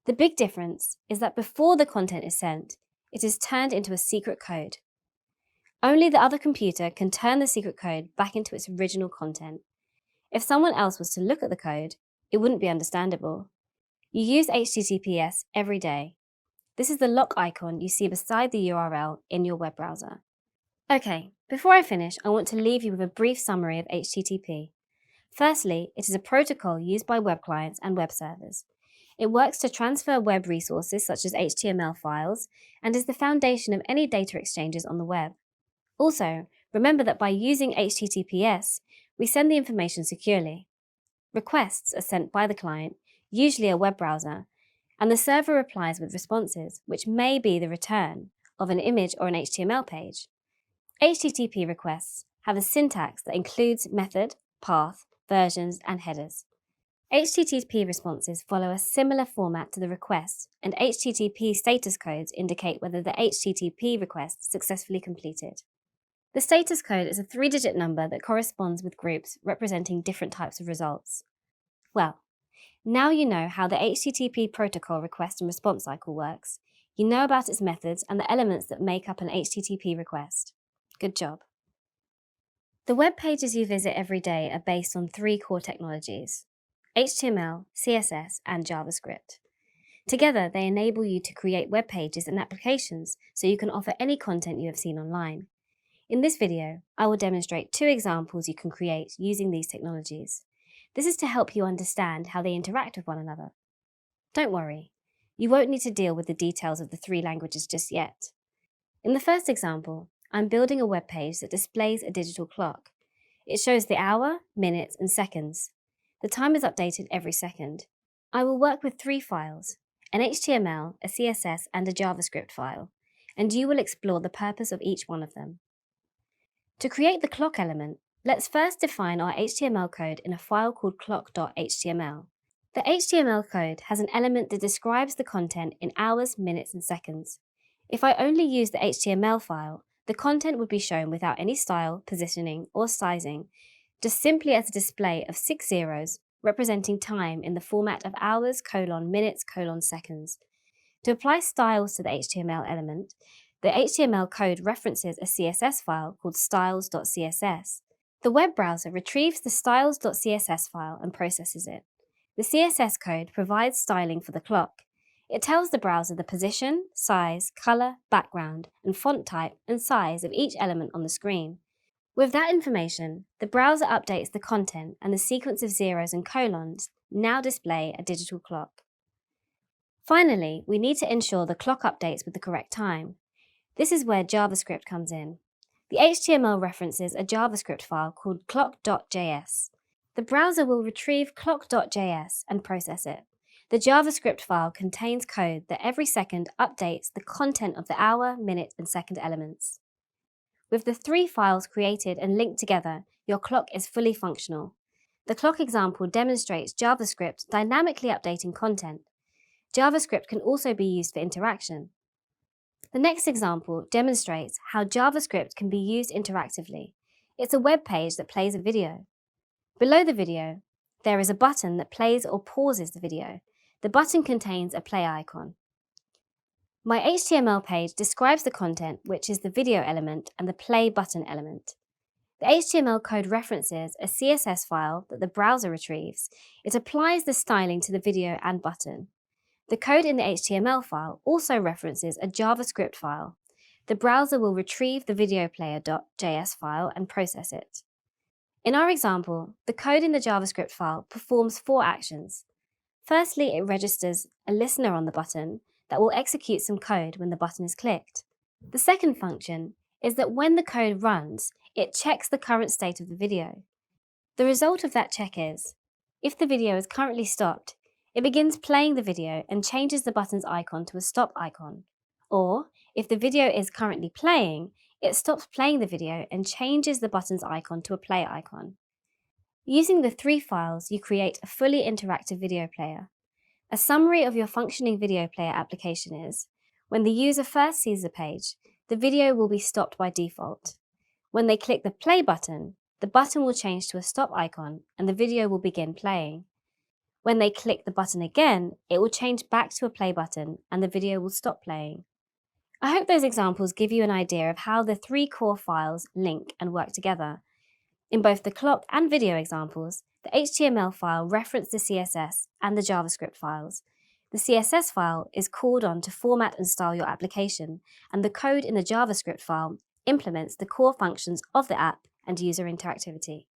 The big difference is that before the content is sent, it is turned into a secret code. Only the other computer can turn the secret code back into its original content. If someone else was to look at the code, it wouldn't be understandable. You use HTTPS every day. This is the lock icon you see beside the URL in your web browser. Okay, before I finish, I want to leave you with a brief summary of HTTP. Firstly, it is a protocol used by web clients and web servers. It works to transfer web resources such as HTML files and is the foundation of any data exchanges on the web. Also, remember that by using HTTPS, we send the information securely. Requests are sent by the client, usually a web browser, and the server replies with responses, which may be the return of an image or an HTML page. HTTP requests have a syntax that includes method, path, versions, and headers. HTTP responses follow a similar format to the request, and HTTP status codes indicate whether the HTTP request successfully completed. The status code is a 3-digit number that corresponds with groups representing different types of results. Well, now you know how the HTTP protocol request and response cycle works. You know about its methods and the elements that make up an HTTP request. Good job. The web pages you visit every day are based on 3 core technologies: HTML, CSS, and JavaScript. Together, they enable you to create web pages and applications so you can offer any content you have seen online. In this video, I will demonstrate 2 examples you can create using these technologies. This is to help you understand how they interact with one another. Don't worry, you won't need to deal with the details of the 3 languages just yet. In the first example, I'm building a web page that displays a digital clock. It shows the hour, minutes, and seconds. The time is updated every second. I will work with 3 files, an HTML, a CSS, and a JavaScript file, and you will explore the purpose of each one of them. To create the clock element, let's first define our HTML code in a file called clock.html. The HTML code has an element that describes the content in hours, minutes, and seconds. If I only use the HTML file, the content would be shown without any style, positioning, or sizing, just simply as a display of 6 zeros representing time in the format of hours, minutes, seconds. To apply styles to the HTML element, the HTML code references a CSS file called styles.css. The web browser retrieves the styles.css file and processes it. The CSS code provides styling for the clock. It tells the browser the position, size, color, background, and font type and size of each element on the screen. With that information, the browser updates the content, and the sequence of zeros and colons now display a digital clock. Finally, we need to ensure the clock updates with the correct time. This is where JavaScript comes in. The HTML references a JavaScript file called clock.js. The browser will retrieve clock.js and process it. The JavaScript file contains code that every second updates the content of the hour, minute, and second elements. With the 3 files created and linked together, your clock is fully functional. The clock example demonstrates JavaScript dynamically updating content. JavaScript can also be used for interaction. The next example demonstrates how JavaScript can be used interactively. It's a web page that plays a video. Below the video, there is a button that plays or pauses the video. The button contains a play icon. My HTML page describes the content, which is the video element and the play button element. The HTML code references a CSS file that the browser retrieves. It applies the styling to the video and button. The code in the HTML file also references a JavaScript file. The browser will retrieve the videoplayer.js file and process it. In our example, the code in the JavaScript file performs 4 actions. Firstly, it registers a listener on the button that will execute some code when the button is clicked. The second function is that when the code runs, it checks the current state of the video. The result of that check is, If the video is currently stopped, it begins playing the video and changes the button's icon to a stop icon. Or, if the video is currently playing, it stops playing the video and changes the button's icon to a play icon. Using the 3 files, you create a fully interactive video player. A summary of your functioning video player application is, when the user first sees the page, the video will be stopped by default. When they click the play button, the button will change to a stop icon and the video will begin playing. When they click the button again, it will change back to a play button and the video will stop playing. I hope those examples give you an idea of how the 3 core files link and work together. In both the clock and video examples, the HTML file referenced the CSS and the JavaScript files. The CSS file is called on to format and style your application, and the code in the JavaScript file implements the core functions of the app and user interactivity.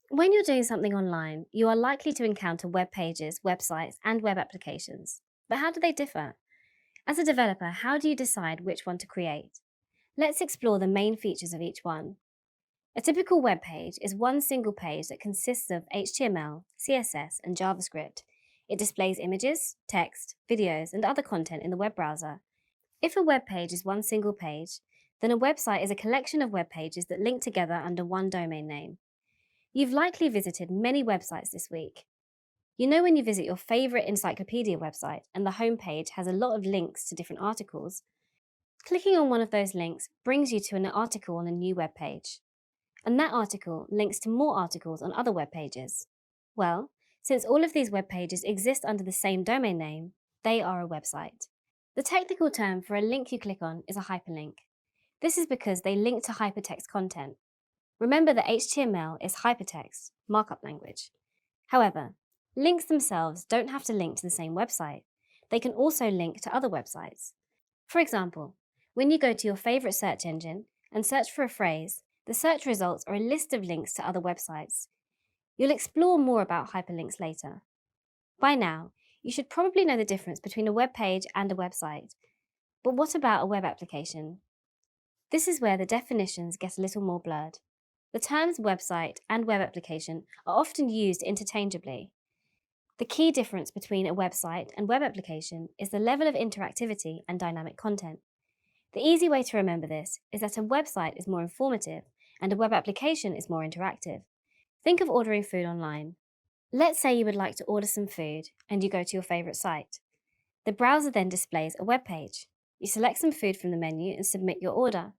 When you're doing something online, you are likely to encounter web pages, websites, and web applications. But how do they differ? As a developer, how do you decide which one to create? Let's explore the main features of each one. A typical web page is one single page that consists of HTML, CSS, and JavaScript. It displays images, text, videos, and other content in the web browser. If a web page is one single page, then a website is a collection of web pages that link together under one domain name. You've likely visited many websites this week. You know when you visit your favorite encyclopedia website and the homepage has a lot of links to different articles? Clicking on one of those links brings you to an article on a new web page. And that article links to more articles on other web pages. Well, since all of these web pages exist under the same domain name, they are a website. The technical term for a link you click on is a hyperlink. This is because they link to hypertext content. Remember that HTML is hypertext, markup language. However, links themselves don't have to link to the same website. They can also link to other websites. For example, when you go to your favorite search engine and search for a phrase, the search results are a list of links to other websites. You'll explore more about hyperlinks later. By now, you should probably know the difference between a web page and a website. But what about a web application? This is where the definitions get a little more blurred. The terms website and web application are often used interchangeably. The key difference between a website and web application is the level of interactivity and dynamic content. The easy way to remember this is that a website is more informative and a web application is more interactive. Think of ordering food online. Let's say you would like to order some food and you go to your favorite site. The browser then displays a web page. You select some food from the menu and submit your order.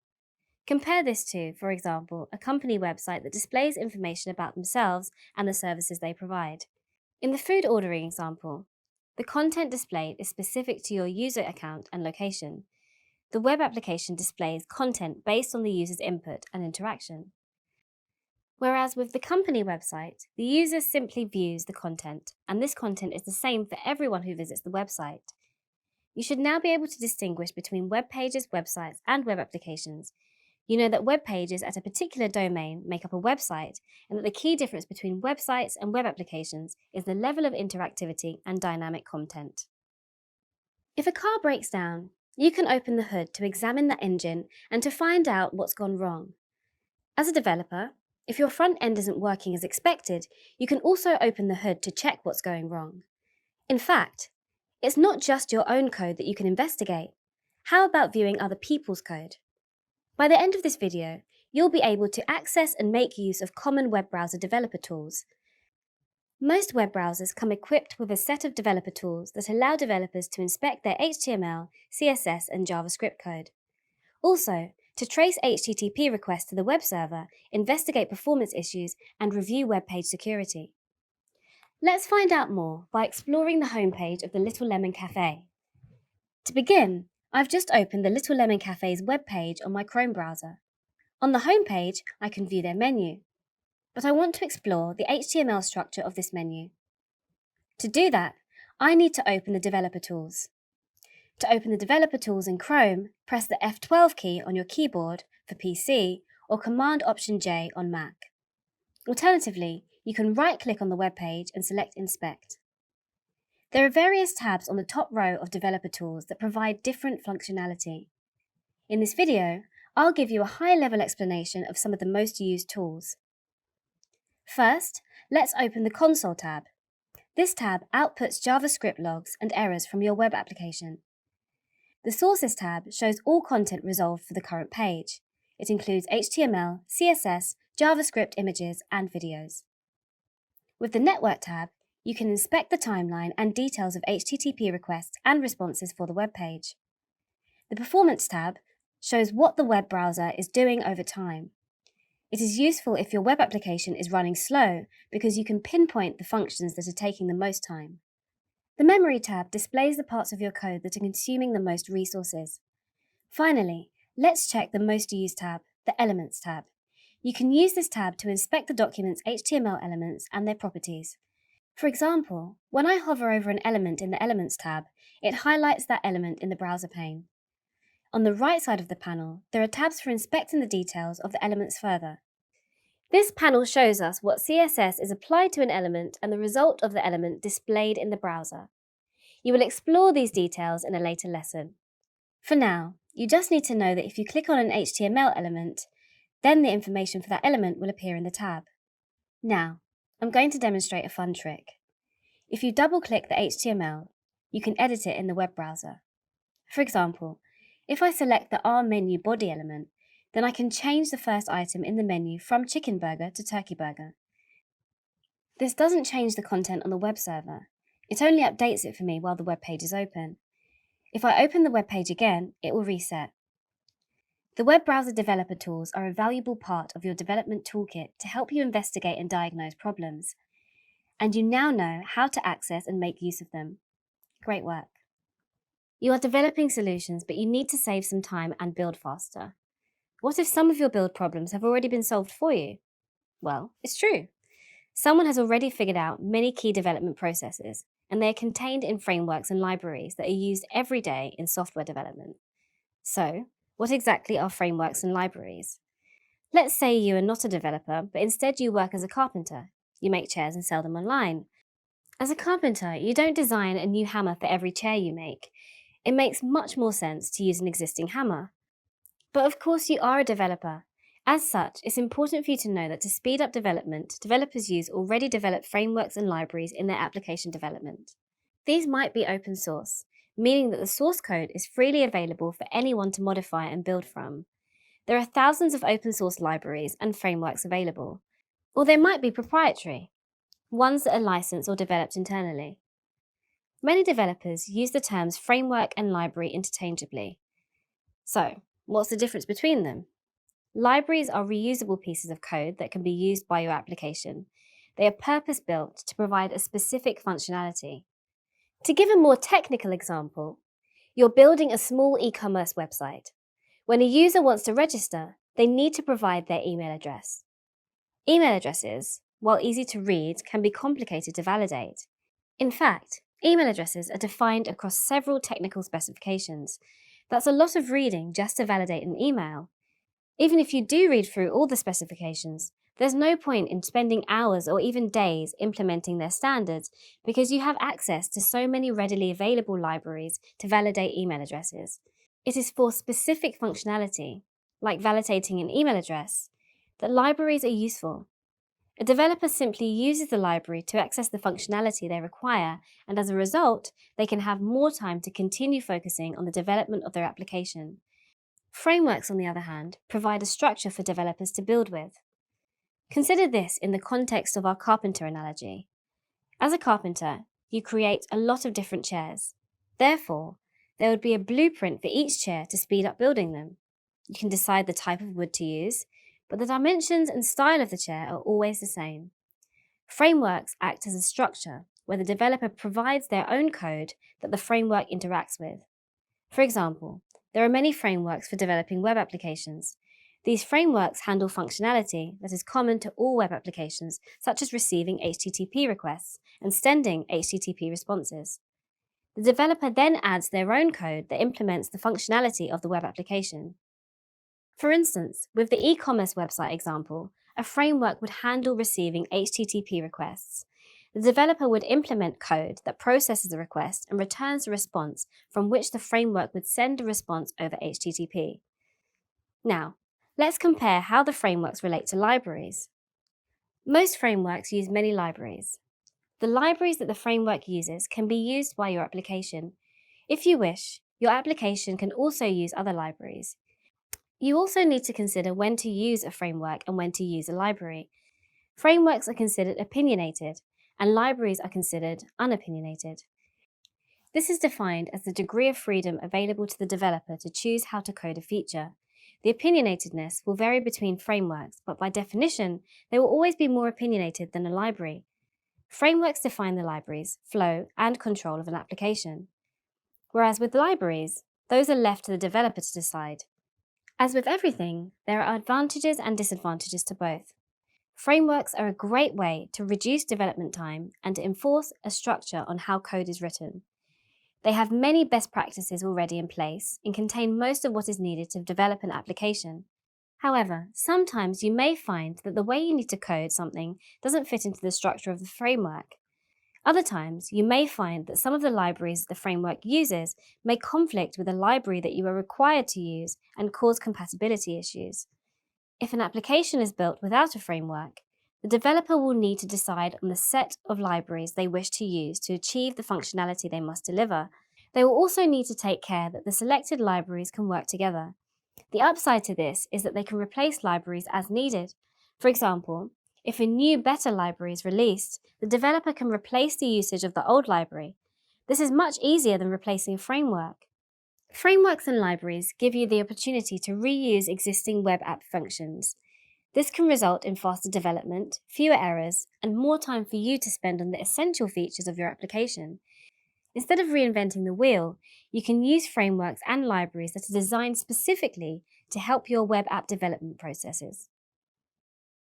Compare this to, for example, a company website that displays information about themselves and the services they provide. In the food ordering example, the content displayed is specific to your user account and location. The web application displays content based on the user's input and interaction. Whereas with the company website, the user simply views the content, and this content is the same for everyone who visits the website. You should now be able to distinguish between web pages, websites, and web applications. You know that web pages at a particular domain make up a website, and that the key difference between websites and web applications is the level of interactivity and dynamic content. If a car breaks down, you can open the hood to examine the engine and to find out what's gone wrong. As a developer, if your front end isn't working as expected, you can also open the hood to check what's going wrong. In fact, it's not just your own code that you can investigate. How about viewing other people's code? By the end of this video, you'll be able to access and make use of common web browser developer tools. Most web browsers come equipped with a set of developer tools that allow developers to inspect their HTML, CSS, and JavaScript code. Also, to trace HTTP requests to the web server, investigate performance issues, and review web page security. Let's find out more by exploring the homepage of the Little Lemon Cafe. To begin, I've just opened the Little Lemon Cafe's web page on my Chrome browser. On the homepage, I can view their menu, but I want to explore the HTML structure of this menu. To do that, I need to open the developer tools. To open the developer tools in Chrome, press the F12 key on your keyboard for PC or Command-Option-J on Mac. Alternatively, you can right-click on the web page and select Inspect. There are various tabs on the top row of developer tools that provide different functionality. In this video, I'll give you a high-level explanation of some of the most used tools. First, let's open the Console tab. This tab outputs JavaScript logs and errors from your web application. The Sources tab shows all content resolved for the current page. It includes HTML, CSS, JavaScript images, and videos. With the Network tab, you can inspect the timeline and details of HTTP requests and responses for the web page. The Performance tab shows what the web browser is doing over time. It is useful if your web application is running slow because you can pinpoint the functions that are taking the most time. The Memory tab displays the parts of your code that are consuming the most resources. Finally, let's check the Most Used tab, the Elements tab. You can use this tab to inspect the document's HTML elements and their properties. For example, when I hover over an element in the Elements tab, it highlights that element in the browser pane. On the right side of the panel, there are tabs for inspecting the details of the elements further. This panel shows us what CSS is applied to an element and the result of the element displayed in the browser. You will explore these details in a later lesson. For now, you just need to know that if you click on an HTML element, then the information for that element will appear in the tab. Now, I'm going to demonstrate a fun trick. If you double-click the HTML, you can edit it in the web browser. For example, if I select the R menu body element, then I can change the first item in the menu from chicken burger to turkey burger. This doesn't change the content on the web server. It only updates it for me while the web page is open. If I open the web page again, it will reset. The web browser developer tools are a valuable part of your development toolkit to help you investigate and diagnose problems. And you now know how to access and make use of them. Great work. You are developing solutions, but you need to save some time and build faster. What if some of your build problems have already been solved for you? Well, it's true. Someone has already figured out many key development processes, and they are contained in frameworks and libraries that are used every day in software development. So, what exactly are frameworks and libraries? Let's say you are not a developer, but instead you work as a carpenter. You make chairs and sell them online. As a carpenter, you don't design a new hammer for every chair you make. It makes much more sense to use an existing hammer. But of course you are a developer. As such, it's important for you to know that to speed up development, developers use already developed frameworks and libraries in their application development. These might be open source, meaning that the source code is freely available for anyone to modify and build from. There are thousands of open source libraries and frameworks available, or they might be proprietary, ones that are licensed or developed internally. Many developers use the terms framework and library interchangeably. So, what's the difference between them? Libraries are reusable pieces of code that can be used by your application. They are purpose-built to provide a specific functionality. To give a more technical example, you're building a small e-commerce website. When a user wants to register, they need to provide their email address. Email addresses, while easy to read, can be complicated to validate. In fact, email addresses are defined across several technical specifications. That's a lot of reading just to validate an email. Even if you do read through all the specifications, there's no point in spending hours or even days implementing their standards because you have access to so many readily available libraries to validate email addresses. It is for specific functionality, like validating an email address, that libraries are useful. A developer simply uses the library to access the functionality they require, and as a result, they can have more time to continue focusing on the development of their application. Frameworks, on the other hand, provide a structure for developers to build with. Consider this in the context of our carpenter analogy. As a carpenter, you create a lot of different chairs. Therefore, there would be a blueprint for each chair to speed up building them. You can decide the type of wood to use, but the dimensions and style of the chair are always the same. Frameworks act as a structure where the developer provides their own code that the framework interacts with. For example, there are many frameworks for developing web applications. These frameworks handle functionality that is common to all web applications, such as receiving HTTP requests and sending HTTP responses. The developer then adds their own code that implements the functionality of the web application. For instance, with the e-commerce website example, a framework would handle receiving HTTP requests. The developer would implement code that processes the request and returns a response from which the framework would send a response over HTTP. Now, let's compare how the frameworks relate to libraries. Most frameworks use many libraries. The libraries that the framework uses can be used by your application. If you wish, your application can also use other libraries. You also need to consider when to use a framework and when to use a library. Frameworks are considered opinionated, and libraries are considered unopinionated. This is defined as the degree of freedom available to the developer to choose how to code a feature. The opinionatedness will vary between frameworks, but by definition, they will always be more opinionated than a library. Frameworks define the libraries, flow, and control of an application. Whereas with libraries, those are left to the developer to decide. As with everything, there are advantages and disadvantages to both. Frameworks are a great way to reduce development time and to enforce a structure on how code is written. They have many best practices already in place and contain most of what is needed to develop an application. However, sometimes you may find that the way you need to code something doesn't fit into the structure of the framework. Other times, you may find that some of the libraries the framework uses may conflict with a library that you are required to use and cause compatibility issues. If an application is built without a framework, the developer will need to decide on the set of libraries they wish to use to achieve the functionality they must deliver. They will also need to take care that the selected libraries can work together. The upside to this is that they can replace libraries as needed. For example, if a new, better library is released, the developer can replace the usage of the old library. This is much easier than replacing a framework. Frameworks and libraries give you the opportunity to reuse existing web app functions. This can result in faster development, fewer errors, and more time for you to spend on the essential features of your application. Instead of reinventing the wheel, you can use frameworks and libraries that are designed specifically to help your web app development processes.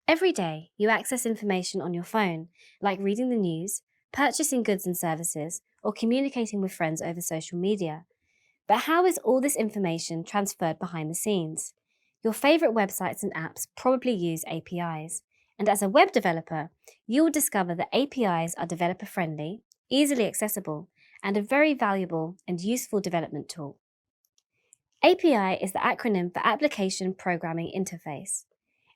Every day, you access information on your phone, like reading the news, purchasing goods and services, or communicating with friends over social media. But how is all this information transferred behind the scenes? Your favorite websites and apps probably use APIs, and as a web developer, you will discover that APIs are developer-friendly, easily accessible, and a very valuable and useful development tool. API is the acronym for Application Programming Interface.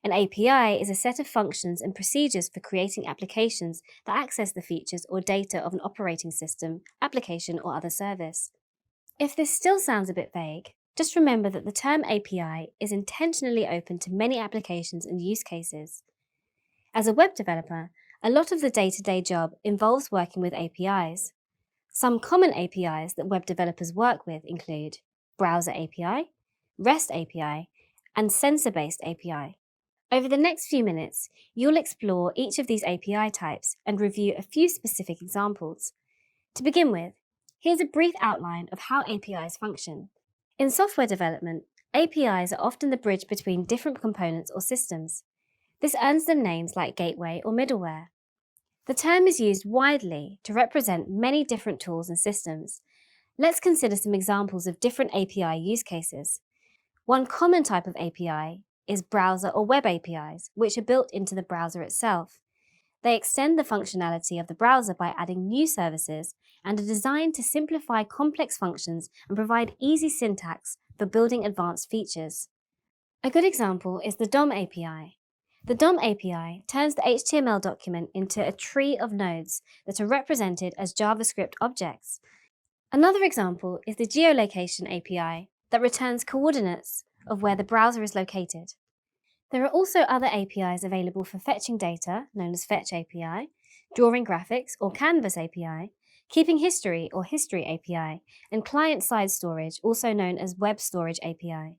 An API is a set of functions and procedures for creating applications that access the features or data of an operating system, application, or other service. If this still sounds a bit vague, just remember that the term API is intentionally open to many applications and use cases. As a web developer, a lot of the day-to-day job involves working with APIs. Some common APIs that web developers work with include Browser API, REST API, and Sensor-based API. Over the next few minutes, you'll explore each of these API types and review a few specific examples. To begin with, here's a brief outline of how APIs function. In software development, APIs are often the bridge between different components or systems. This earns them names like gateway or middleware. The term is used widely to represent many different tools and systems. Let's consider some examples of different API use cases. One common type of API is browser or web APIs, which are built into the browser itself. They extend the functionality of the browser by adding new services and are designed to simplify complex functions and provide easy syntax for building advanced features. A good example is the DOM API. The DOM API turns the HTML document into a tree of nodes that are represented as JavaScript objects. Another example is the geolocation API that returns coordinates of where the browser is located. There are also other APIs available for fetching data, known as Fetch API, drawing graphics or Canvas API, keeping history or History API, and client-side storage, also known as Web Storage API.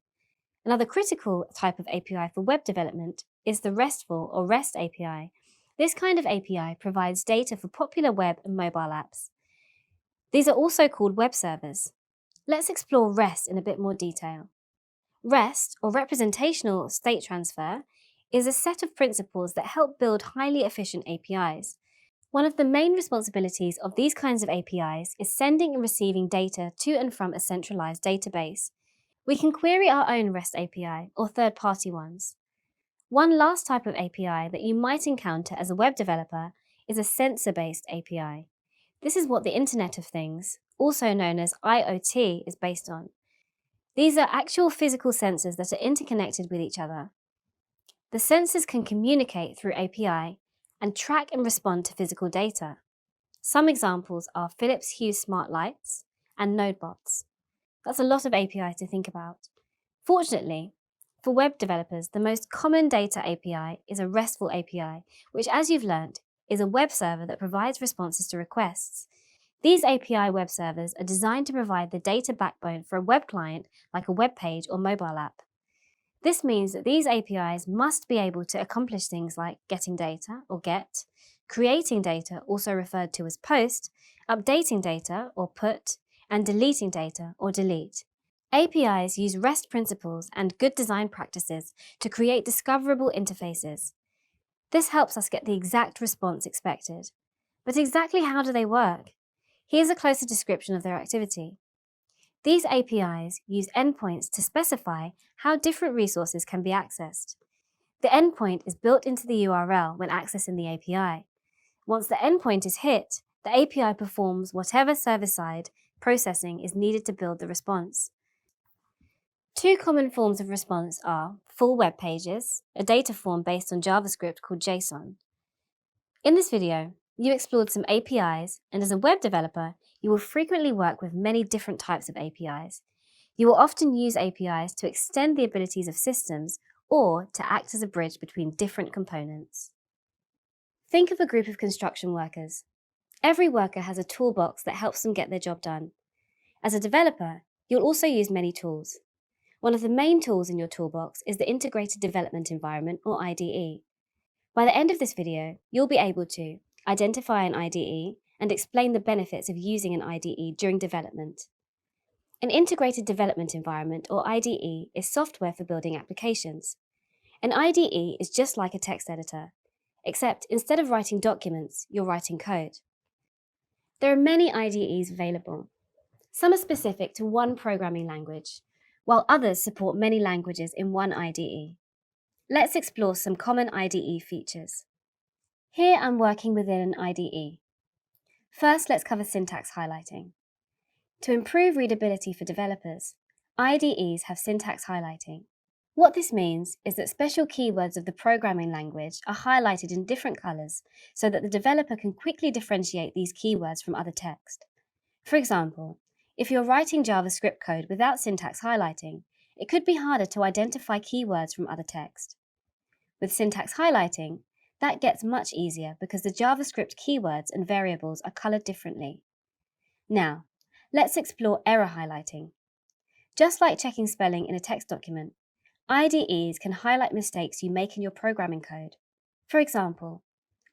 Another critical type of API for web development is the RESTful or REST API. This kind of API provides data for popular web and mobile apps. These are also called web servers. Let's explore REST in a bit more detail. REST, or Representational State Transfer, is a set of principles that help build highly efficient APIs. One of the main responsibilities of these kinds of APIs is sending and receiving data to and from a centralized database. We can query our own REST API or third-party ones. One last type of API that you might encounter as a web developer is a sensor-based API. This is what the Internet of Things, also known as IoT, is based on. These are actual physical sensors that are interconnected with each other. The sensors can communicate through API, and track and respond to physical data. Some examples are Philips Hue smart lights and NodeBots. That's a lot of APIs to think about. Fortunately, for web developers, the most common data API is a RESTful API, which, as you've learned, is a web server that provides responses to requests. These API web servers are designed to provide the data backbone for a web client like a web page or mobile app. This means that these APIs must be able to accomplish things like getting data, or get, creating data, also referred to as post, updating data, or put, and deleting data, or delete. APIs use REST principles and good design practices to create discoverable interfaces. This helps us get the exact response expected. But exactly how do they work? Here's a closer description of their activity. These APIs use endpoints to specify how different resources can be accessed. The endpoint is built into the URL when accessing the API. Once the endpoint is hit, the API performs whatever server-side processing is needed to build the response. Two common forms of response are full web pages, a data form based on JavaScript called JSON. In this video, you explored some APIs, and as a web developer, you will frequently work with many different types of APIs. You will often use APIs to extend the abilities of systems or to act as a bridge between different components. Think of a group of construction workers. Every worker has a toolbox that helps them get their job done. As a developer, you'll also use many tools. One of the main tools in your toolbox is the Integrated Development Environment, or IDE. By the end of this video, you'll be able to identify an IDE and explain the benefits of using an IDE during development. An Integrated Development Environment, or IDE, is software for building applications. An IDE is just like a text editor, except instead of writing documents, you're writing code. There are many IDEs available. Some are specific to one programming language, while others support many languages in one IDE. Let's explore some common IDE features. Here I'm working within an IDE. First, let's cover syntax highlighting. To improve readability for developers, IDEs have syntax highlighting. What this means is that special keywords of the programming language are highlighted in different colors so that the developer can quickly differentiate these keywords from other text. For example, if you're writing JavaScript code without syntax highlighting, it could be harder to identify keywords from other text. With syntax highlighting, that gets much easier because the JavaScript keywords and variables are colored differently. Now, let's explore error highlighting. Just like checking spelling in a text document, IDEs can highlight mistakes you make in your programming code. For example,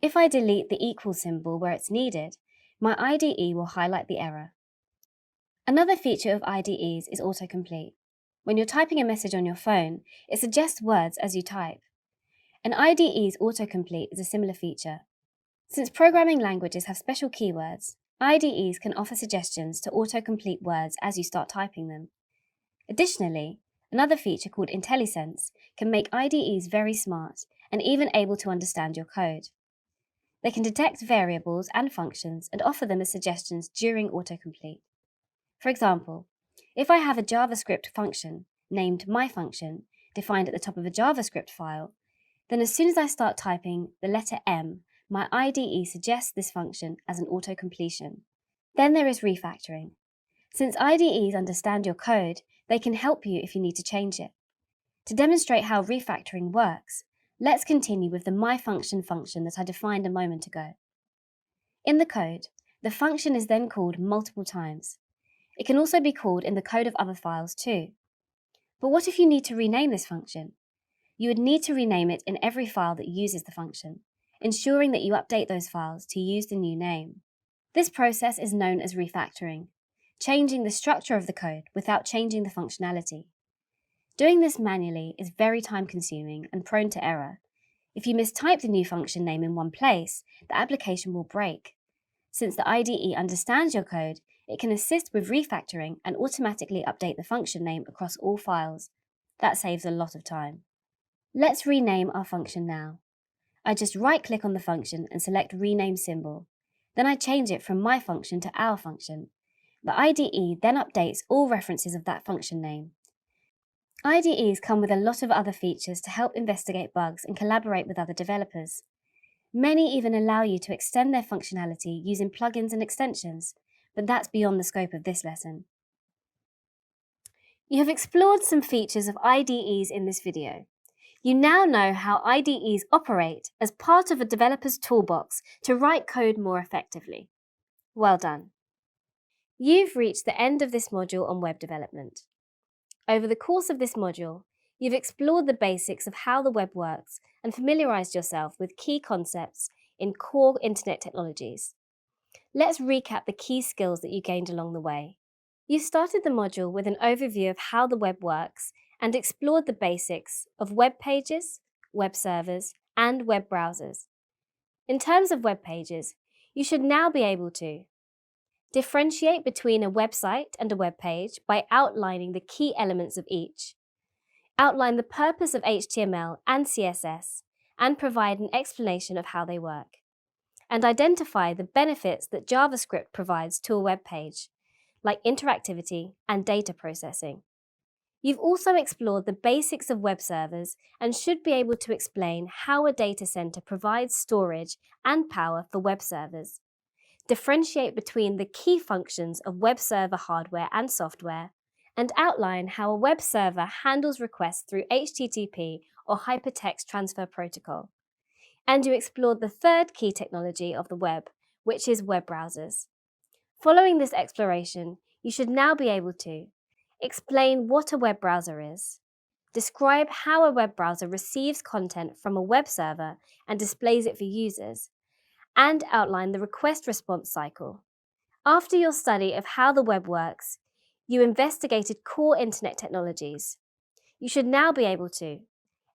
if I delete the equal symbol where it's needed, my IDE will highlight the error. Another feature of IDEs is autocomplete. When you're typing a message on your phone, it suggests words as you type. An IDE's autocomplete is a similar feature. Since programming languages have special keywords, IDEs can offer suggestions to autocomplete words as you start typing them. Additionally, another feature called IntelliSense can make IDEs very smart and even able to understand your code. They can detect variables and functions and offer them as suggestions during autocomplete. For example, if I have a JavaScript function named myFunction defined at the top of a JavaScript file, then as soon as I start typing the letter M, my IDE suggests this function as an autocompletion. Then there is refactoring. Since IDEs understand your code, they can help you if you need to change it. To demonstrate how refactoring works, let's continue with the myFunction function that I defined a moment ago. In the code, the function is then called multiple times. It can also be called in the code of other files too. But what if you need to rename this function? You would need to rename it in every file that uses the function, ensuring that you update those files to use the new name. This process is known as refactoring, changing the structure of the code without changing the functionality. Doing this manually is very time-consuming and prone to error. If you mistype the new function name in one place, the application will break. Since the IDE understands your code, it can assist with refactoring and automatically update the function name across all files. That saves a lot of time. Let's rename our function now. I just right-click on the function and select Rename Symbol. Then I change it from my function to our function. The IDE then updates all references of that function name. IDEs come with a lot of other features to help investigate bugs and collaborate with other developers. Many even allow you to extend their functionality using plugins and extensions, but that's beyond the scope of this lesson. You have explored some features of IDEs in this video. You now know how IDEs operate as part of a developer's toolbox to write code more effectively. Well done. You've reached the end of this module on web development. Over the course of this module, you've explored the basics of how the web works and familiarized yourself with key concepts in core internet technologies. Let's recap the key skills that you gained along the way. You started the module with an overview of how the web works and explored the basics of web pages, web servers, and web browsers. In terms of web pages, you should now be able to differentiate between a website and a web page by outlining the key elements of each, outline the purpose of HTML and CSS, and provide an explanation of how they work, and identify the benefits that JavaScript provides to a web page, like interactivity and data processing. You've also explored the basics of web servers and should be able to explain how a data center provides storage and power for web servers, differentiate between the key functions of web server hardware and software, and outline how a web server handles requests through HTTP or Hypertext Transfer Protocol. And you explored the third key technology of the web, which is web browsers. Following this exploration, you should now be able to explain what a web browser is, describe how a web browser receives content from a web server and displays it for users, and outline the request-response cycle. After your study of how the web works, you investigated core internet technologies. You should now be able to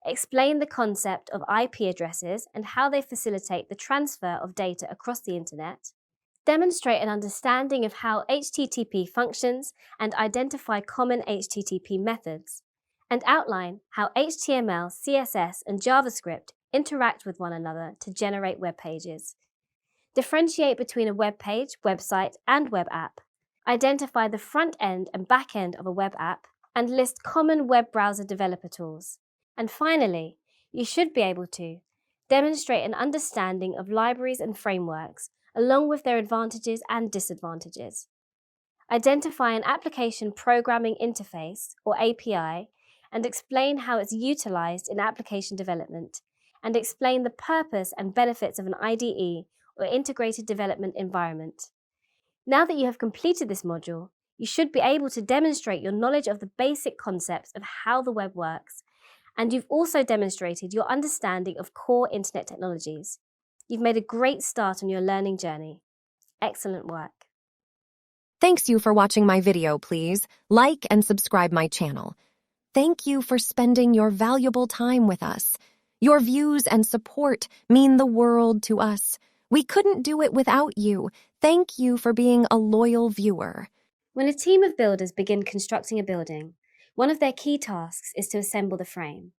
explain the concept of IP addresses and how they facilitate the transfer of data across the internet, demonstrate an understanding of how HTTP functions and identify common HTTP methods, and outline how HTML, CSS, and JavaScript interact with one another to generate web pages. Differentiate between a web page, website, and web app. Identify the front end and back end of a web app, and list common web browser developer tools. And finally, you should be able to demonstrate an understanding of libraries and frameworks, along with their advantages and disadvantages. Identify an application programming interface, or API, and explain how it's utilized in application development, and explain the purpose and benefits of an IDE, or integrated development environment. Now that you have completed this module, you should be able to demonstrate your knowledge of the basic concepts of how the web works, and you've also demonstrated your understanding of core internet technologies. You've made a great start on your learning journey. Excellent work. Thanks you for watching my video, please. Like and subscribe my channel. Thank you for spending your valuable time with us. Your views and support mean the world to us. We couldn't do it without you. Thank you for being a loyal viewer. When a team of builders begin constructing a building, one of their key tasks is to assemble the frame.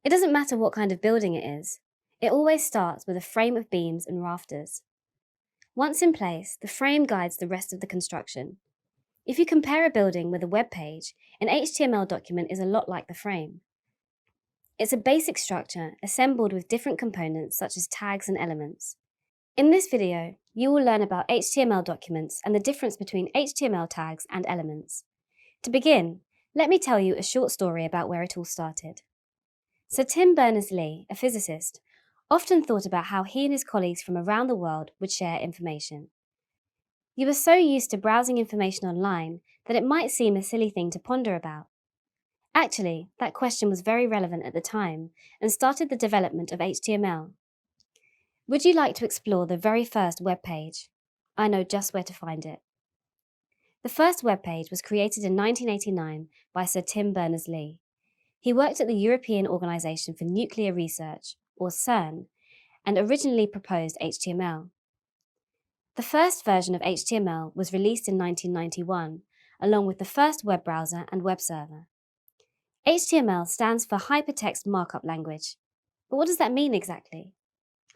It doesn't matter what kind of building it is. It always starts with a frame of beams and rafters. Once in place, the frame guides the rest of the construction. If you compare a building with a web page, an HTML document is a lot like the frame. It's a basic structure assembled with different components such as tags and elements. In this video, you will learn about HTML documents and the difference between HTML tags and elements. To begin, let me tell you a short story about where it all started. Sir Tim Berners-Lee, a physicist, often thought about how he and his colleagues from around the world would share information. You are so used to browsing information online that it might seem a silly thing to ponder about. Actually, that question was very relevant at the time and started the development of HTML. Would you like to explore the very first web page? I know just where to find it. The first web page was created in 1989 by Sir Tim Berners-Lee. He worked at the European Organisation for Nuclear Research, or CERN, and originally proposed HTML. The first version of HTML was released in 1991, along with the first web browser and web server. HTML stands for Hypertext Markup Language. But what does that mean exactly?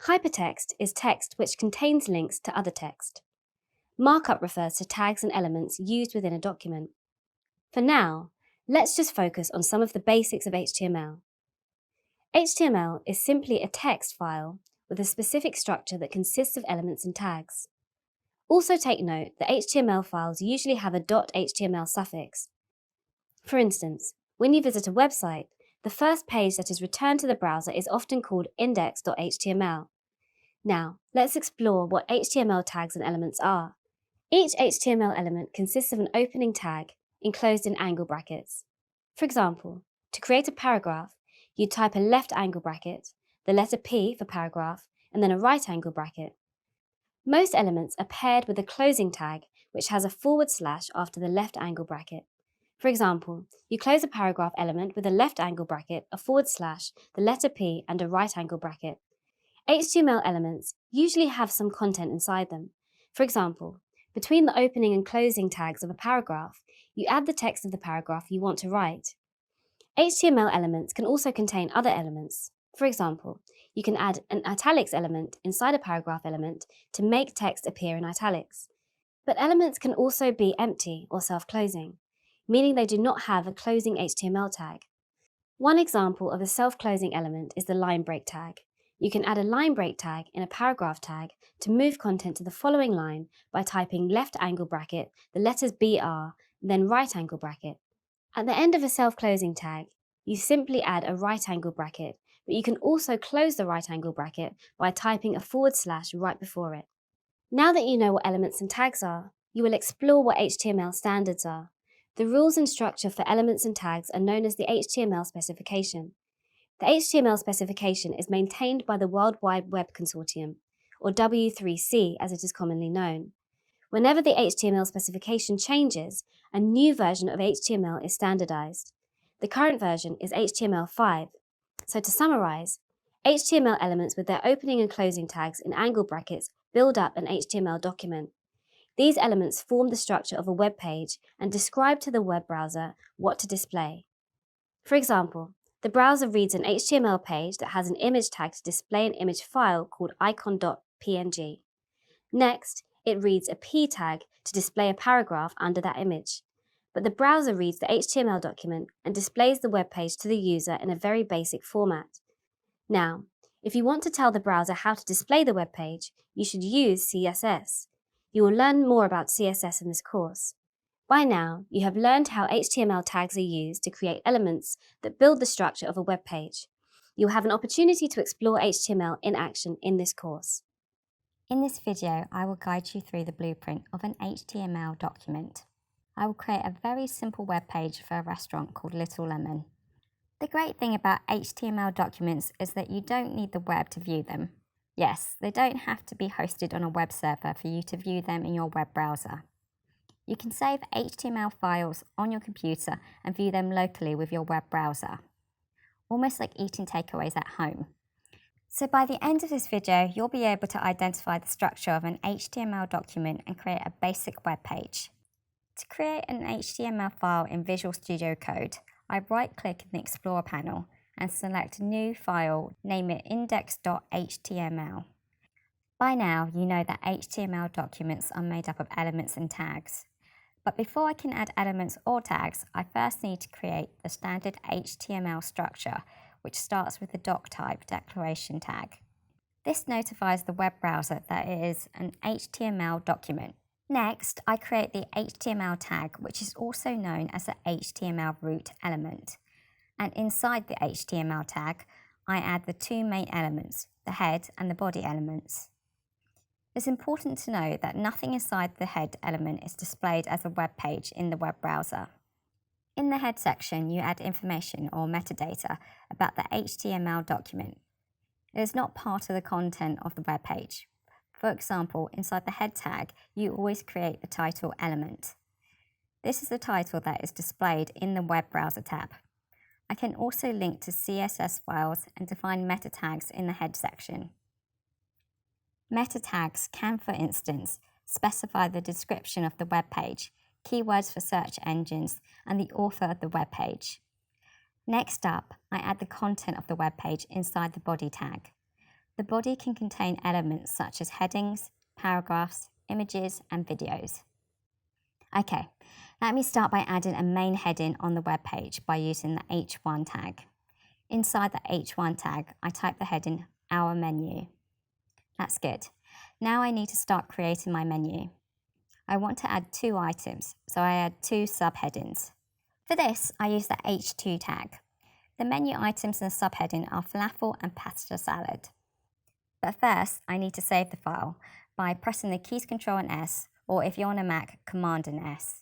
Hypertext is text which contains links to other text. Markup refers to tags and elements used within a document. For now, let's just focus on some of the basics of HTML. HTML is simply a text file with a specific structure that consists of elements and tags. Also take note that HTML files usually have a .html suffix. For instance, when you visit a website, the first page that is returned to the browser is often called index.html. Now, let's explore what HTML tags and elements are. Each HTML element consists of an opening tag enclosed in angle brackets. For example, to create a paragraph, you type a left angle bracket, the letter P for paragraph, and then a right angle bracket. Most elements are paired with a closing tag, which has a / after the left angle bracket. For example, you close a paragraph element with a left angle bracket, a /, the letter P, and a right angle bracket. HTML elements usually have some content inside them. For example, between the opening and closing tags of a paragraph, you add the text of the paragraph you want to write. HTML elements can also contain other elements. For example, you can add an italics element inside a paragraph element to make text appear in italics. But elements can also be empty or self-closing, meaning they do not have a closing HTML tag. One example of a self-closing element is the line break tag. You can add a line break tag in a paragraph tag to move content to the following line by typing left angle bracket, the letters BR, then right angle bracket. At the end of a self-closing tag, you simply add a right angle bracket, but you can also close the right angle bracket by typing a / right before it. Now that you know what elements and tags are, you will explore what HTML standards are. The rules and structure for elements and tags are known as the HTML specification. The HTML specification is maintained by the World Wide Web Consortium, or W3C as it is commonly known. Whenever the HTML specification changes, a new version of HTML is standardized. The current version is HTML5. So to summarize, HTML elements with their opening and closing tags in angle brackets build up an HTML document. These elements form the structure of a web page and describe to the web browser what to display. For example, the browser reads an HTML page that has an image tag to display an image file called icon.png. Next, it reads a P tag to display a paragraph under that image. But the browser reads the HTML document and displays the web page to the user in a very basic format. Now, if you want to tell the browser how to display the web page, you should use CSS. You will learn more about CSS in this course. By now, you have learned how HTML tags are used to create elements that build the structure of a web page. You will have an opportunity to explore HTML in action in this course. In this video, I will guide you through the blueprint of an HTML document. I will create a very simple web page for a restaurant called Little Lemon. The great thing about HTML documents is that you don't need the web to view them. Yes, they don't have to be hosted on a web server for you to view them in your web browser. You can save HTML files on your computer and view them locally with your web browser, almost like eating takeaways at home. So by the end of this video, you'll be able to identify the structure of an HTML document and create a basic web page. To create an HTML file in Visual Studio Code, I right-click in the Explorer panel and select New File, name it index.html. By now, you know that HTML documents are made up of elements and tags. But before I can add elements or tags, I first need to create the standard HTML structure, which starts with the doc type declaration tag. This notifies the web browser that it is an HTML document. Next, I create the HTML tag, which is also known as the HTML root element. And inside the HTML tag, I add the two main elements, the head and the body elements. It's important to know that nothing inside the head element is displayed as a web page in the web browser. In the head section, you add information or metadata about the HTML document. It is not part of the content of the web page. For example, inside the head tag, you always create the title element. This is the title that is displayed in the web browser tab. I can also link to CSS files and define meta tags in the head section. Meta tags can, for instance, specify the description of the web page, keywords for search engines, and the author of the web page. Next up, I add the content of the web page inside the body tag. The body can contain elements such as headings, paragraphs, images, and videos. Okay, let me start by adding a main heading on the web page by using the H1 tag. Inside the H1 tag, I type the heading Our Menu. That's good. Now I need to start creating my menu. I want to add 2 items, so I add 2 subheadings. For this, I use the H2 tag. The menu items in the subheading are falafel and pasta salad. But first, I need to save the file by pressing the keys Ctrl and S, or if you're on a Mac, Command and S.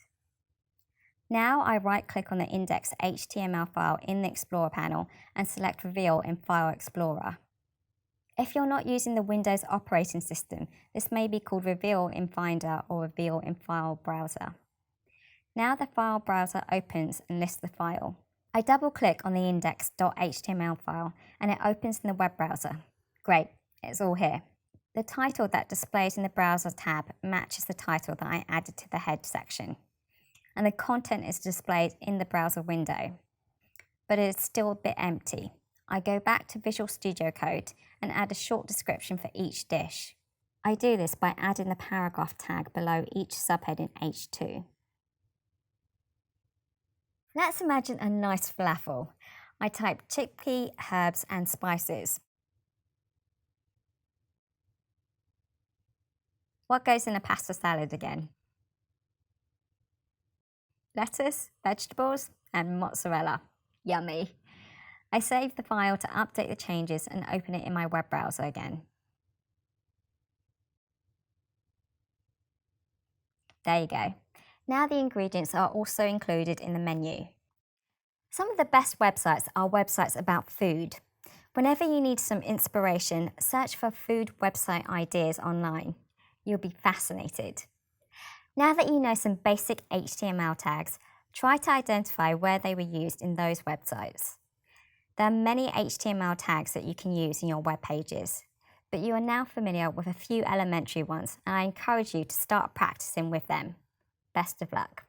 Now I right-click on the index HTML file in the Explorer panel and select Reveal in File Explorer. If you're not using the Windows operating system, this may be called Reveal in Finder or Reveal in File Browser. Now the file browser opens and lists the file. I double-click on the index.html file and it opens in the web browser. Great, it's all here. The title that displays in the Browser tab matches the title that I added to the head section. And the content is displayed in the browser window, but it's still a bit empty. I go back to Visual Studio Code and add a short description for each dish. I do this by adding the paragraph tag below each subheading H2. Let's imagine a nice falafel. I type chickpea, herbs and spices. What goes in a pasta salad again? Lettuce, vegetables and mozzarella. Yummy. I save the file to update the changes and open it in my web browser again. There you go. Now the ingredients are also included in the menu. Some of the best websites are websites about food. Whenever you need some inspiration, search for food website ideas online. You'll be fascinated. Now that you know some basic HTML tags, try to identify where they were used in those websites. There are many HTML tags that you can use in your web pages, but you are now familiar with a few elementary ones, and I encourage you to start practicing with them. Best of luck.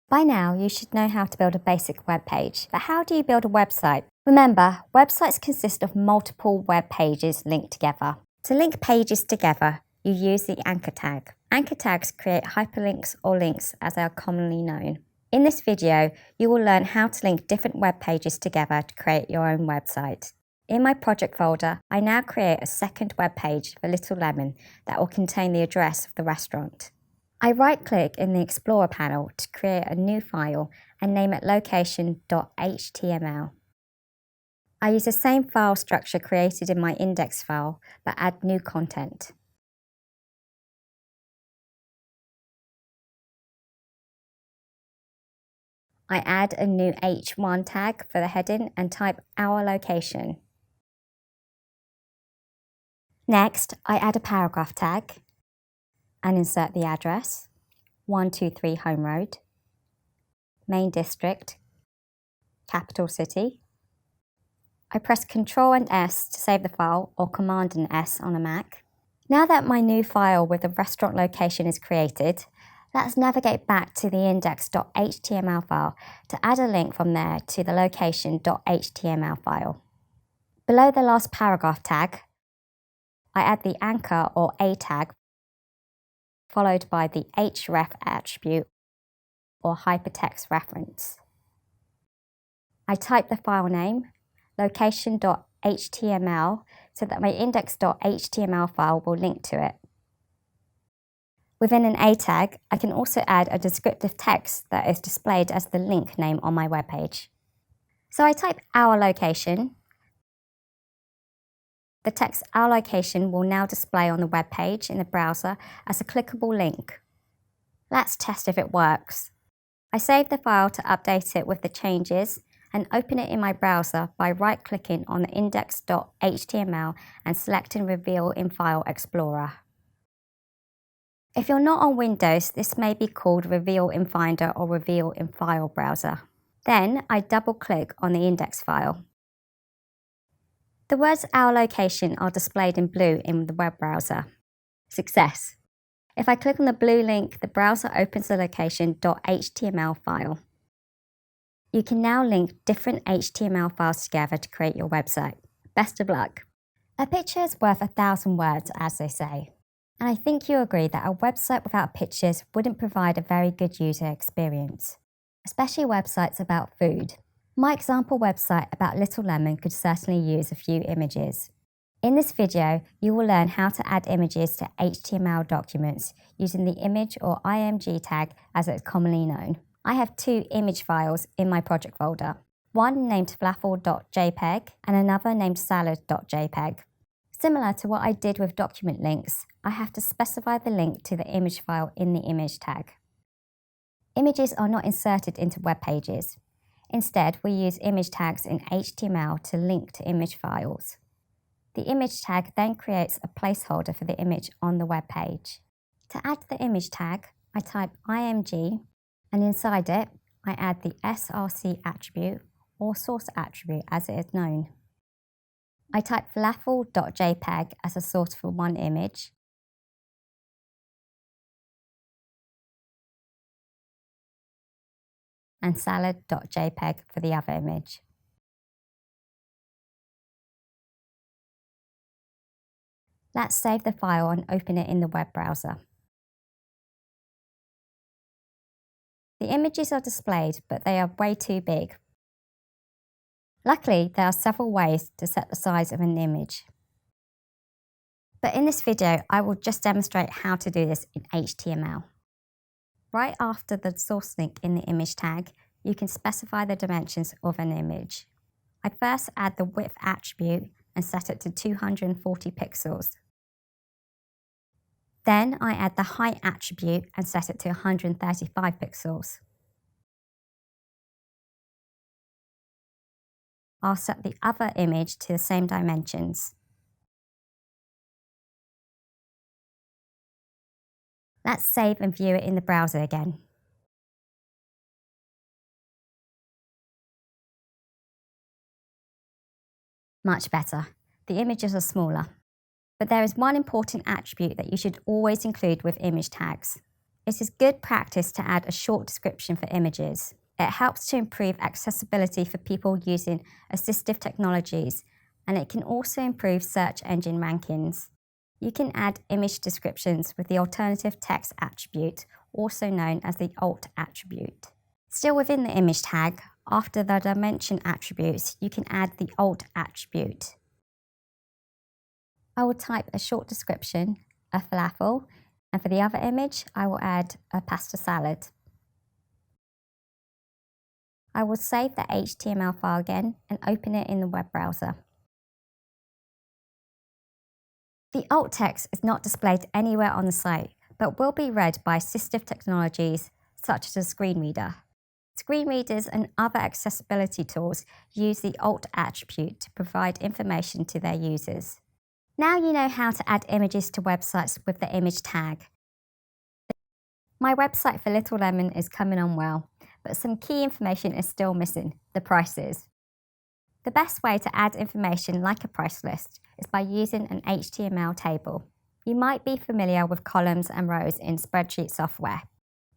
By now, you should know how to build a basic web page, but how do you build a website? Remember, websites consist of multiple web pages linked together. To link pages together, you use the anchor tag. Anchor tags create hyperlinks or links as they are commonly known. In this video, you will learn how to link different web pages together to create your own website. In my project folder, I now create a second web page for Little Lemon that will contain the address of the restaurant. I right-click in the Explorer panel to create a new file and name it location.html. I use the same file structure created in my index file, but add new content. I add a new H1 tag for the heading and type our location. Next, I add a paragraph tag and insert the address, 123 Home Road, Main District, Capital City. I press Ctrl and S to save the file or Command and S on a Mac. Now that my new file with the restaurant location is created, let's navigate back to the index.html file to add a link from there to the location.html file. Below the last paragraph tag, I add the anchor or A tag, followed by the href attribute or hypertext reference. I type the file name, location.html, so that my index.html file will link to it. Within an A tag, I can also add a descriptive text that is displayed as the link name on my webpage. So I type our location. The text our location will now display on the web page in the browser as a clickable link. Let's test if it works. I save the file to update it with the changes and open it in my browser by right-clicking on the index.html and selecting Reveal in File Explorer. If you're not on Windows, this may be called Reveal in Finder or Reveal in File Browser. Then I double-click on the index file. The words our location are displayed in blue in the web browser. Success! If I click on the blue link, the browser opens the location.html file. You can now link different HTML files together to create your website. Best of luck! A picture is worth 1,000 words, as they say. And I think you agree that a website without pictures wouldn't provide a very good user experience, especially websites about food. My example website about Little Lemon could certainly use a few images. In this video, you will learn how to add images to HTML documents using the image or img tag as it's commonly known. I have two image files in my project folder, one named falafel.jpg and another named salad.jpg. Similar to what I did with document links, I have to specify the link to the image file in the image tag. Images are not inserted into web pages. Instead, we use image tags in HTML to link to image files. The image tag then creates a placeholder for the image on the web page. To add the image tag, I type img, and inside it, I add the src attribute or source attribute as it is known. I type falafel.jpg as a source for one image, and salad.jpg for the other image. Let's save the file and open it in the web browser. The images are displayed, but they are way too big. Luckily, there are several ways to set the size of an image. But in this video, I will just demonstrate how to do this in HTML. Right after the source link in the image tag, you can specify the dimensions of an image. I first add the width attribute and set it to 240 pixels. Then I add the height attribute and set it to 135 pixels. I'll set the other image to the same dimensions. Let's save and view it in the browser again. Much better. The images are smaller. But there is one important attribute that you should always include with image tags. It is good practice to add a short description for images. It helps to improve accessibility for people using assistive technologies, and it can also improve search engine rankings. You can add image descriptions with the alternative text attribute, also known as the alt attribute. Still within the image tag, after the dimension attributes, you can add the alt attribute. I will type a short description, a falafel, and for the other image, I will add a pasta salad. I will save the HTML file again and open it in the web browser. The alt text is not displayed anywhere on the site, but will be read by assistive technologies such as a screen reader. Screen readers and other accessibility tools use the alt attribute to provide information to their users. Now you know how to add images to websites with the image tag. My website for Little Lemon is coming on well, but some key information is still missing: the prices. The best way to add information like a price list is by using an HTML table. You might be familiar with columns and rows in spreadsheet software.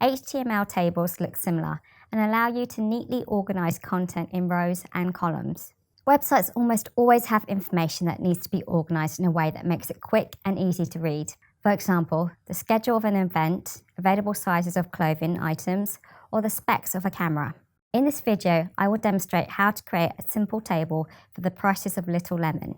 HTML tables look similar and allow you to neatly organize content in rows and columns. Websites almost always have information that needs to be organized in a way that makes it quick and easy to read. For example, the schedule of an event, available sizes of clothing items, or the specs of a camera. In this video, I will demonstrate how to create a simple table for the prices of Little Lemon.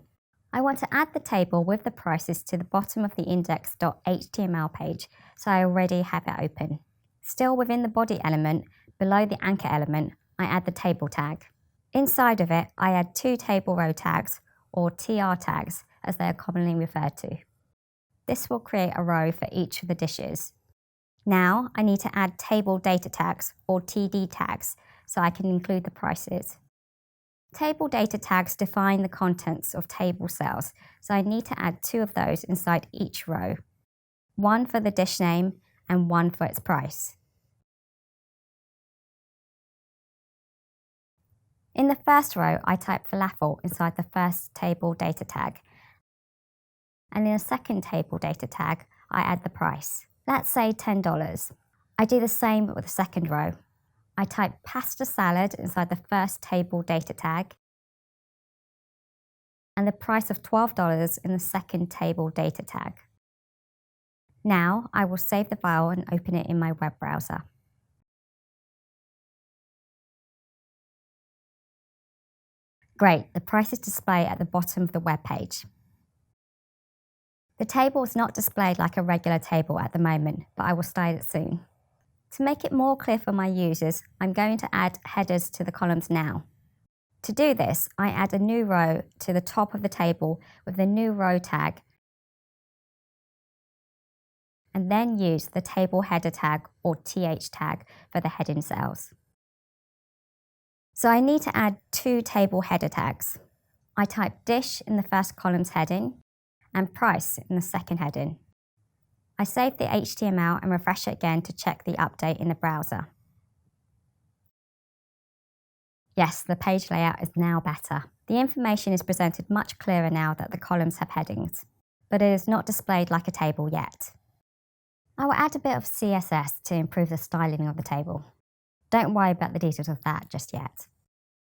I want to add the table with the prices to the bottom of the index.html page, so I already have it open. Still within the body element, below the anchor element, I add the table tag. Inside of it, I add two table row tags, or TR tags, as they are commonly referred to. This will create a row for each of the dishes. Now, I need to add table data tags, or TD tags, so I can include the prices. Table data tags define the contents of table cells, so I need to add two of those inside each row. One for the dish name and one for its price. In the first row, I type falafel inside the first table data tag. And in the second table data tag, I add the price. Let's say $10. I do the same with the second row. I type pasta salad inside the first table data tag and the price of $12 in the second table data tag. Now I will save the file and open it in my web browser. Great, the prices display at the bottom of the web page. The table is not displayed like a regular table at the moment, but I will style it soon. To make it more clear for my users, I'm going to add headers to the columns now. To do this, I add a new row to the top of the table with the new row tag, and then use the table header tag or TH tag for the heading cells. So I need to add 2 table header tags. I type dish in the first column's heading and price in the second heading. I save the HTML and refresh it again to check the update in the browser. Yes, the page layout is now better. The information is presented much clearer now that the columns have headings, but it is not displayed like a table yet. I will add a bit of CSS to improve the styling of the table. Don't worry about the details of that just yet.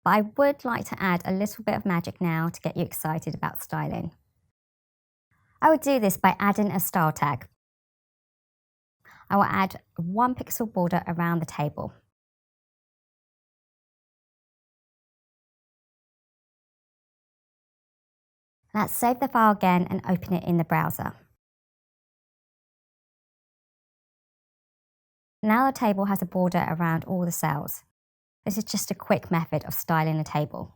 But I would like to add a little bit of magic now to get you excited about styling. I will do this by adding a style tag. I will add a 1 pixel border around the table. Let's save the file again and open it in the browser. Now the table has a border around all the cells. This is just a quick method of styling a table.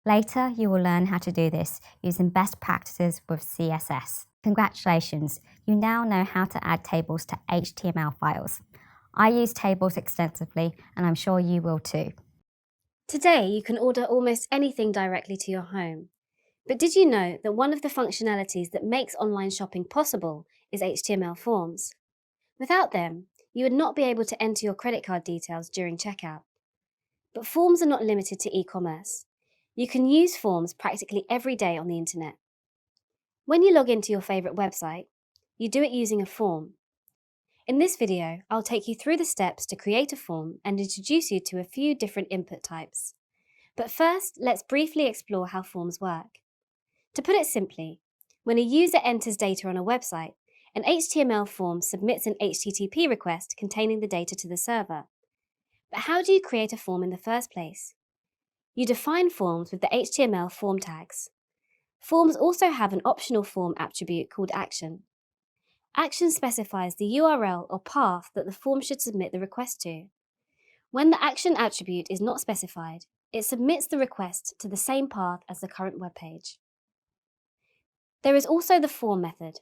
Later, you will learn how to do this using best practices with CSS. Congratulations, you now know how to add tables to HTML files. I use tables extensively, and I'm sure you will too. Today, you can order almost anything directly to your home. But did you know that one of the functionalities that makes online shopping possible is HTML forms? Without them, you would not be able to enter your credit card details during checkout. But forms are not limited to e-commerce. You can use forms practically every day on the internet. When you log into your favourite website, you do it using a form. In this video, I'll take you through the steps to create a form and introduce you to a few different input types. But first, let's briefly explore how forms work. To put it simply, when a user enters data on a website, an HTML form submits an HTTP request containing the data to the server. But how do you create a form in the first place? You define forms with the HTML form tags. Forms also have an optional form attribute called action. Action specifies the URL or path that the form should submit the request to. When the action attribute is not specified, it submits the request to the same path as the current web page. There is also the form method.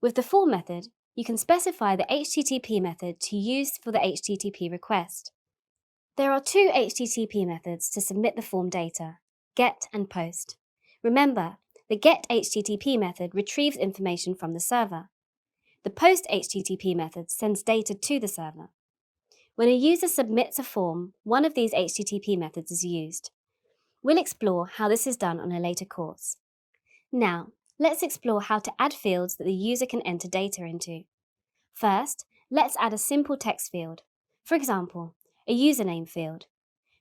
With the form method, you can specify the HTTP method to use for the HTTP request. There are 2 HTTP methods to submit the form data, get and post. Remember, the get HTTP method retrieves information from the server. The post HTTP method sends data to the server. When a user submits a form, one of these HTTP methods is used. We'll explore how this is done on a later course. Now, let's explore how to add fields that the user can enter data into. First, let's add a simple text field. For example, a username field.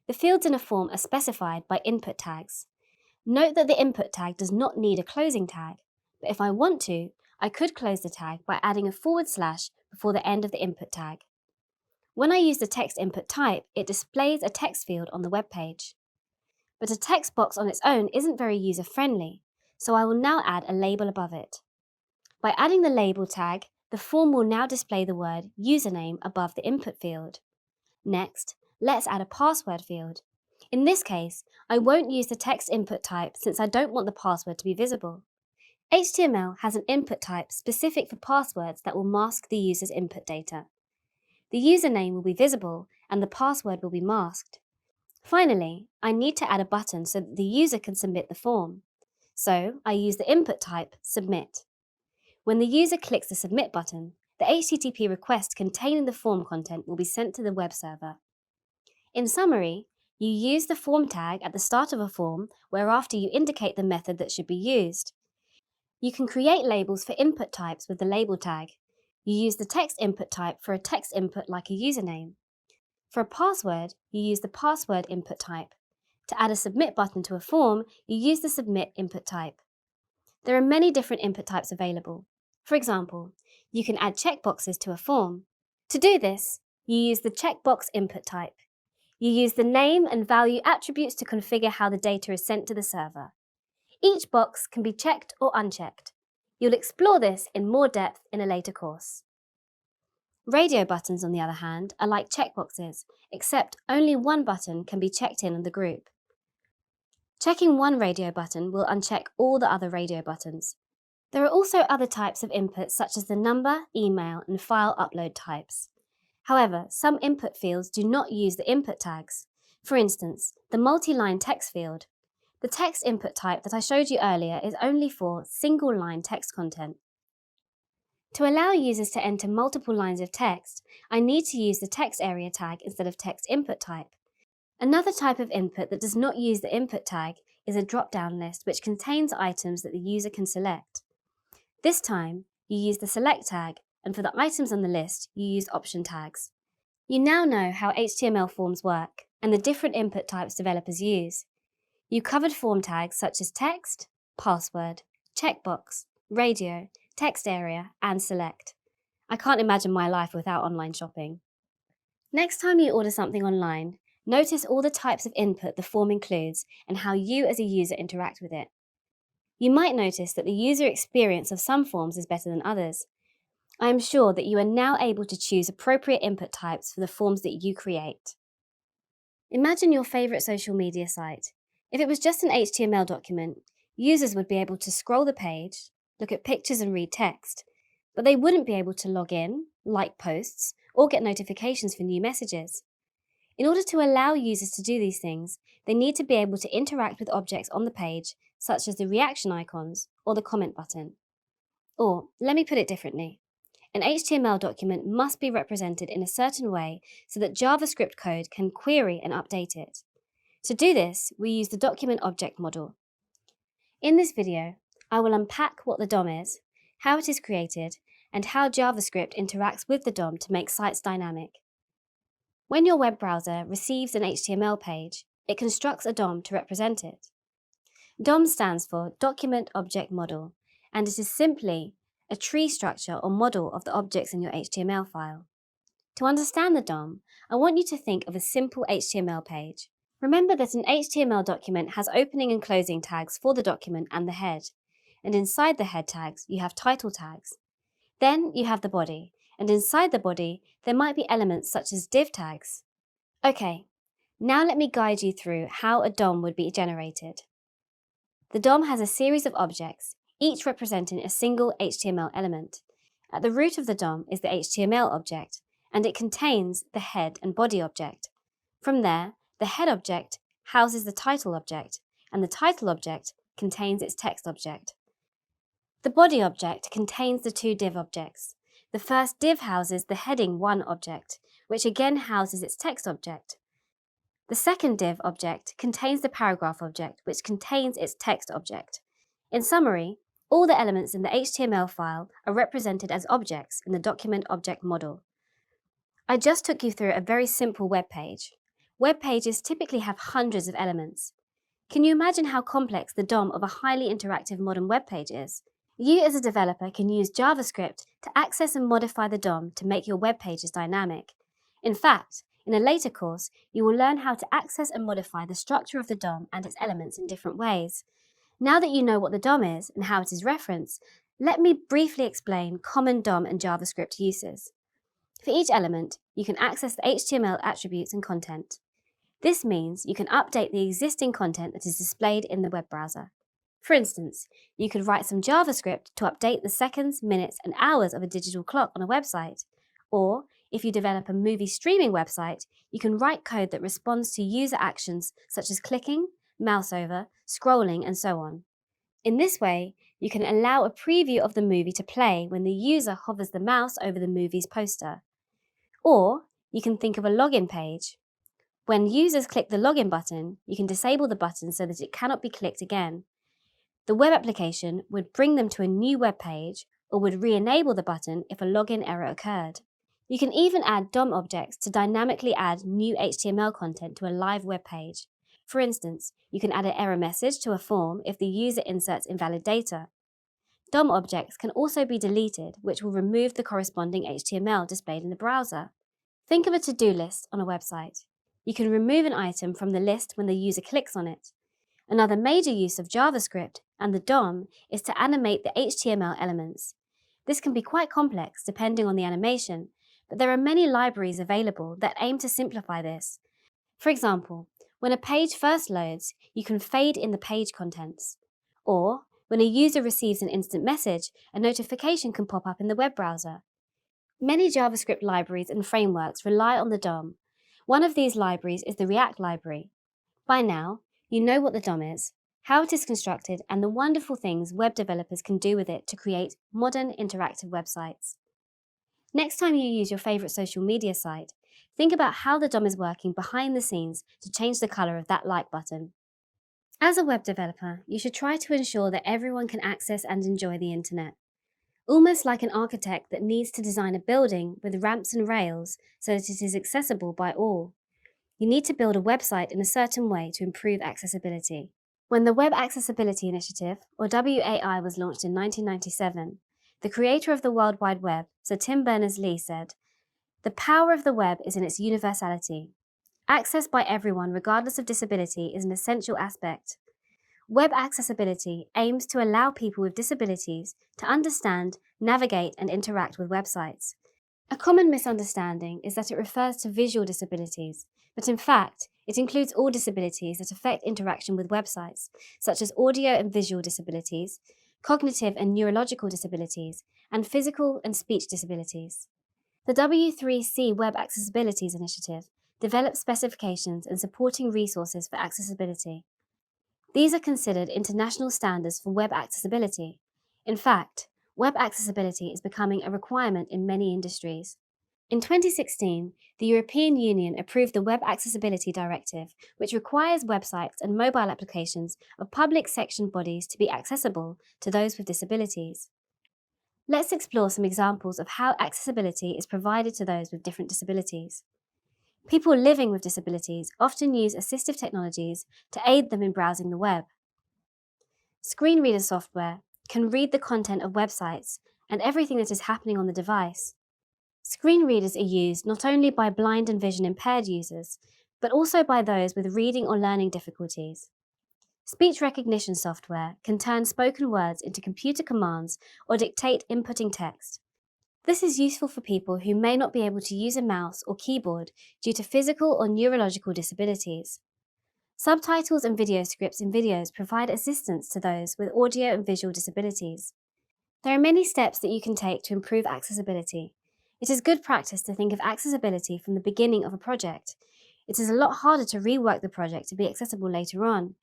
The fields in a form are specified by input tags. Note that the input tag does not need a closing tag, but if I want to, I could close the tag by adding a / before the end of the input tag. When I use the text input type, it displays a text field on the web page. But a text box on its own isn't very user-friendly, so I will now add a label above it. By adding the label tag, the form will now display the word username above the input field. Next, let's add a password field. In this case, I won't use the text input type since I don't want the password to be visible. HTML has an input type specific for passwords that will mask the user's input data. The username will be visible and the password will be masked. Finally, I need to add a button so that the user can submit the form. So I use the input type submit. When the user clicks the submit button, the HTTP request containing the form content will be sent to the web server. In summary, you use the form tag at the start of a form, whereafter you indicate the method that should be used. You can create labels for input types with the label tag. You use the text input type for a text input like a username. For a password, you use the password input type. To add a submit button to a form, you use the submit input type. There are many different input types available. For example, you can add checkboxes to a form. To do this, you use the checkbox input type. You use the name and value attributes to configure how the data is sent to the server. Each box can be checked or unchecked. You'll explore this in more depth in a later course. Radio buttons, on the other hand, are like checkboxes, except only one button can be checked in the group. Checking one radio button will uncheck all the other radio buttons. There are also other types of inputs such as the number, email, and file upload types. However, some input fields do not use the input tags. For instance, the multi-line text field. The text input type that I showed you earlier is only for single-line text content. To allow users to enter multiple lines of text, I need to use the text area tag instead of text input type. Another type of input that does not use the input tag is a drop-down list which contains items that the user can select. This time, you use the select tag, and for the items on the list, you use option tags. You now know how HTML forms work and the different input types developers use. You covered form tags such as text, password, checkbox, radio, text area, and select. I can't imagine my life without online shopping. Next time you order something online, notice all the types of input the form includes and how you as a user interact with it. You might notice that the user experience of some forms is better than others. I am sure that you are now able to choose appropriate input types for the forms that you create. Imagine your favorite social media site. If it was just an HTML document, users would be able to scroll the page, look at pictures and read text, but they wouldn't be able to log in, like posts, or get notifications for new messages. In order to allow users to do these things, they need to be able to interact with objects on the page, such as the reaction icons or the comment button. Or, let me put it differently. An HTML document must be represented in a certain way so that JavaScript code can query and update it. To do this, we use the document object model. In this video, I will unpack what the DOM is, how it is created, and how JavaScript interacts with the DOM to make sites dynamic. When your web browser receives an HTML page, it constructs a DOM to represent it. DOM stands for Document Object Model, and it is simply a tree structure or model of the objects in your HTML file. To understand the DOM, I want you to think of a simple HTML page. Remember that an HTML document has opening and closing tags for the document and the head, and inside the head tags you have title tags. Then you have the body, and inside the body there might be elements such as div tags. Okay, now let me guide you through how a DOM would be generated. The DOM has a series of objects, each representing a single HTML element. At the root of the DOM is the HTML object, and it contains the head and body object. From there, the head object houses the title object, and the title object contains its text object. The body object contains the two div objects. The first div houses the heading 1 object, which again houses its text object. The second div object contains the paragraph object, which contains its text object. In summary, all the elements in the HTML file are represented as objects in the document object model. I just took you through a very simple web page. Web pages typically have hundreds of elements. Can you imagine how complex the DOM of a highly interactive modern web page is? You as a developer can use JavaScript to access and modify the DOM to make your web pages dynamic. In fact, in a later course, you will learn how to access and modify the structure of the DOM and its elements in different ways. Now that you know what the DOM is and how it is referenced, let me briefly explain common DOM and JavaScript uses. For each element, you can access the HTML attributes and content. This means you can update the existing content that is displayed in the web browser. For instance, you could write some JavaScript to update the seconds, minutes, and hours of a digital clock on a website. Or, if you develop a movie streaming website, you can write code that responds to user actions such as clicking, mouse over, scrolling, and so on. In this way, you can allow a preview of the movie to play when the user hovers the mouse over the movie's poster. Or, you can think of a login page. When users click the login button, you can disable the button so that it cannot be clicked again. The web application would bring them to a new web page or would re-enable the button if a login error occurred. You can even add DOM objects to dynamically add new HTML content to a live web page. For instance, you can add an error message to a form if the user inserts invalid data. DOM objects can also be deleted, which will remove the corresponding HTML displayed in the browser. Think of a to-do list on a website. You can remove an item from the list when the user clicks on it. Another major use of JavaScript and the DOM is to animate the HTML elements. This can be quite complex depending on the animation, but there are many libraries available that aim to simplify this. For example, when a page first loads, you can fade in the page contents. Or, when a user receives an instant message, a notification can pop up in the web browser. Many JavaScript libraries and frameworks rely on the DOM. One of these libraries is the React library. By now, you know what the DOM is, how it is constructed, and the wonderful things web developers can do with it to create modern interactive websites. Next time you use your favorite social media site, think about how the DOM is working behind the scenes to change the color of that like button. As a web developer, you should try to ensure that everyone can access and enjoy the internet. Almost like an architect that needs to design a building with ramps and rails so that it is accessible by all. You need to build a website in a certain way to improve accessibility. When the Web Accessibility Initiative, or WAI, was launched in 1997, the creator of the World Wide Web, Sir Tim Berners-Lee, said, "The power of the web is in its universality. Access by everyone, regardless of disability, is an essential aspect. Web accessibility aims to allow people with disabilities to understand, navigate, and interact with websites. A common misunderstanding is that it refers to visual disabilities, but in fact, it includes all disabilities that affect interaction with websites, such as audio and visual disabilities, cognitive and neurological disabilities, and physical and speech disabilities." The W3C Web Accessibilities Initiative develops specifications and supporting resources for accessibility. These are considered international standards for web accessibility. In fact, web accessibility is becoming a requirement in many industries. In 2016, the European Union approved the Web Accessibility Directive, which requires websites and mobile applications of public section bodies to be accessible to those with disabilities. Let's explore some examples of how accessibility is provided to those with different disabilities. People living with disabilities often use assistive technologies to aid them in browsing the web. Screen reader software can read the content of websites and everything that is happening on the device. Screen readers are used not only by blind and vision impaired users, but also by those with reading or learning difficulties. Speech recognition software can turn spoken words into computer commands or dictate inputting text. This is useful for people who may not be able to use a mouse or keyboard due to physical or neurological disabilities. Subtitles and video scripts in videos provide assistance to those with audio and visual disabilities. There are many steps that you can take to improve accessibility. It is good practice to think of accessibility from the beginning of a project. It is a lot harder to rework the project to be accessible later on.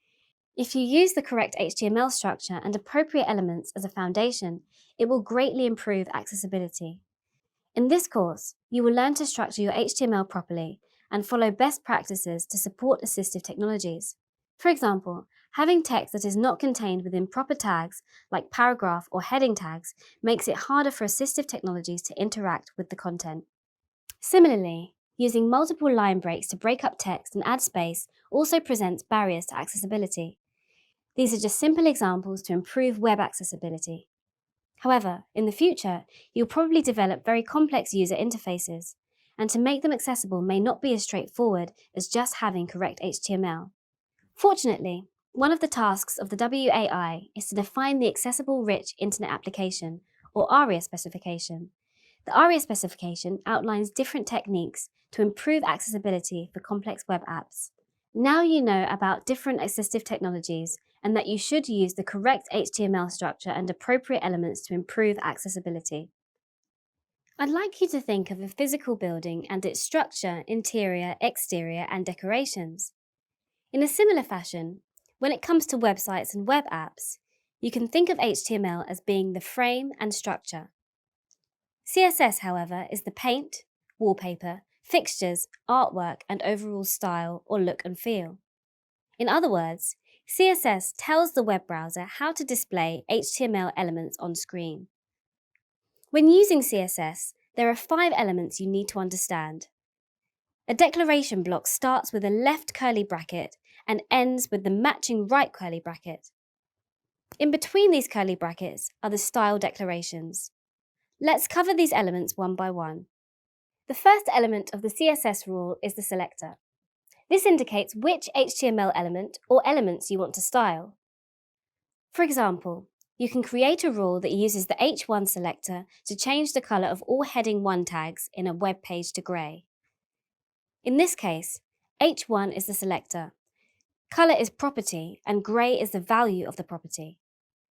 If you use the correct HTML structure and appropriate elements as a foundation, it will greatly improve accessibility. In this course, you will learn to structure your HTML properly and follow best practices to support assistive technologies. For example, having text that is not contained within proper tags, like paragraph or heading tags, makes it harder for assistive technologies to interact with the content. Similarly, using multiple line breaks to break up text and add space also presents barriers to accessibility. These are just simple examples to improve web accessibility. However, in the future, you'll probably develop very complex user interfaces, and to make them accessible may not be as straightforward as just having correct HTML. Fortunately, one of the tasks of the WAI is to define the Accessible Rich Internet Application, or ARIA specification. The ARIA specification outlines different techniques to improve accessibility for complex web apps. Now you know about different assistive technologies and that you should use the correct HTML structure and appropriate elements to improve accessibility. I'd like you to think of a physical building and its structure, interior, exterior, and decorations. In a similar fashion, when it comes to websites and web apps, you can think of HTML as being the frame and structure. CSS, however, is the paint, wallpaper, fixtures, artwork, and overall style or look and feel. In other words, CSS tells the web browser how to display HTML elements on screen. When using CSS, there are 5 elements you need to understand. A declaration block starts with a left curly bracket and ends with the matching right curly bracket. In between these curly brackets are the style declarations. Let's cover these elements one by one. The first element of the CSS rule is the selector. This indicates which HTML element or elements you want to style. For example, you can create a rule that uses the H1 selector to change the color of all heading 1 tags in a web page to grey. In this case, H1 is the selector, color is property, and grey is the value of the property.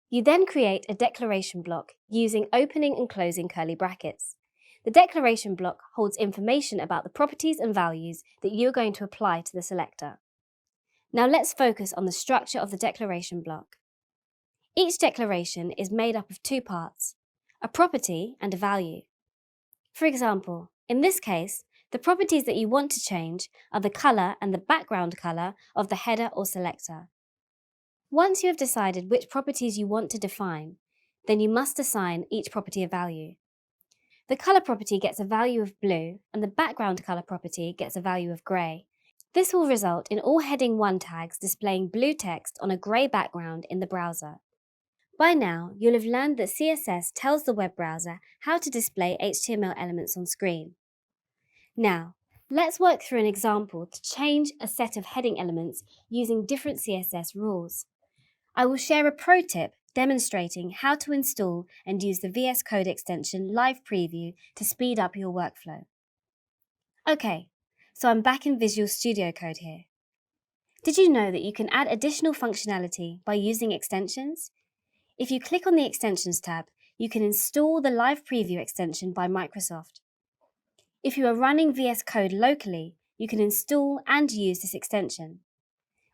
You then create a declaration block using opening and closing curly brackets. The declaration block holds information about the properties and values that you're going to apply to the selector. Now let's focus on the structure of the declaration block. Each declaration is made up of 2 parts, a property and a value. For example, in this case, the properties that you want to change are the color and the background color of the header or selector. Once you have decided which properties you want to define, then you must assign each property a value. The color property gets a value of blue and the background color property gets a value of grey. This will result in all heading 1 tags displaying blue text on a grey background in the browser. By now, you'll have learned that CSS tells the web browser how to display HTML elements on screen. Now, let's work through an example to change a set of heading elements using different CSS rules. I will share a pro tip demonstrating how to install and use the VS Code extension Live Preview to speed up your workflow. Okay, so I'm back in Visual Studio Code here. Did you know that you can add additional functionality by using extensions? If you click on the Extensions tab, you can install the Live Preview extension by Microsoft. If you are running VS Code locally, you can install and use this extension.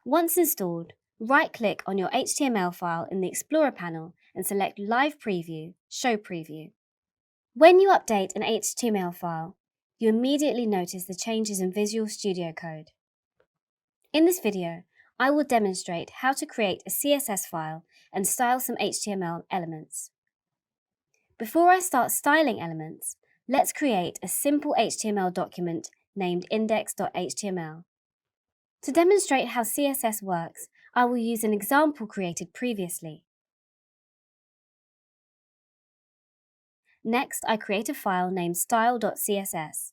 Once installed, right-click on your HTML file in the Explorer panel and select Live Preview, Show Preview. When you update an HTML file, you immediately notice the changes in Visual Studio Code. In this video, I will demonstrate how to create a CSS file and style some HTML elements. Before I start styling elements, let's create a simple HTML document named index.html. To demonstrate how CSS works, I will use an example created previously. Next, I create a file named style.css.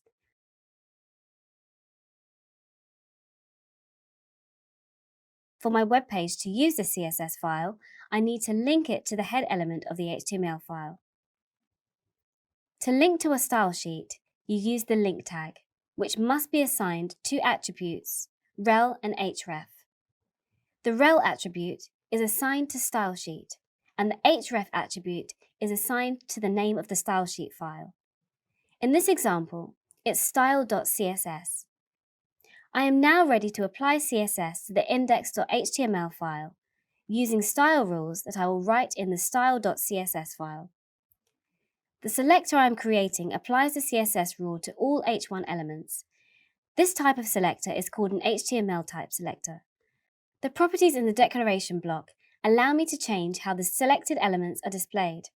For my web page to use the CSS file, I need to link it to the head element of the HTML file. To link to a style sheet, you use the link tag, which must be assigned 2 attributes, rel and href. The rel attribute is assigned to style sheet, and the href attribute is assigned to the name of the style sheet file. In this example, it's style.css. I am now ready to apply CSS to the index.html file, using style rules that I will write in the style.css file. The selector I am creating applies the CSS rule to all H1 elements. This type of selector is called an HTML type selector. The properties in the declaration block allow me to change how the selected elements are displayed.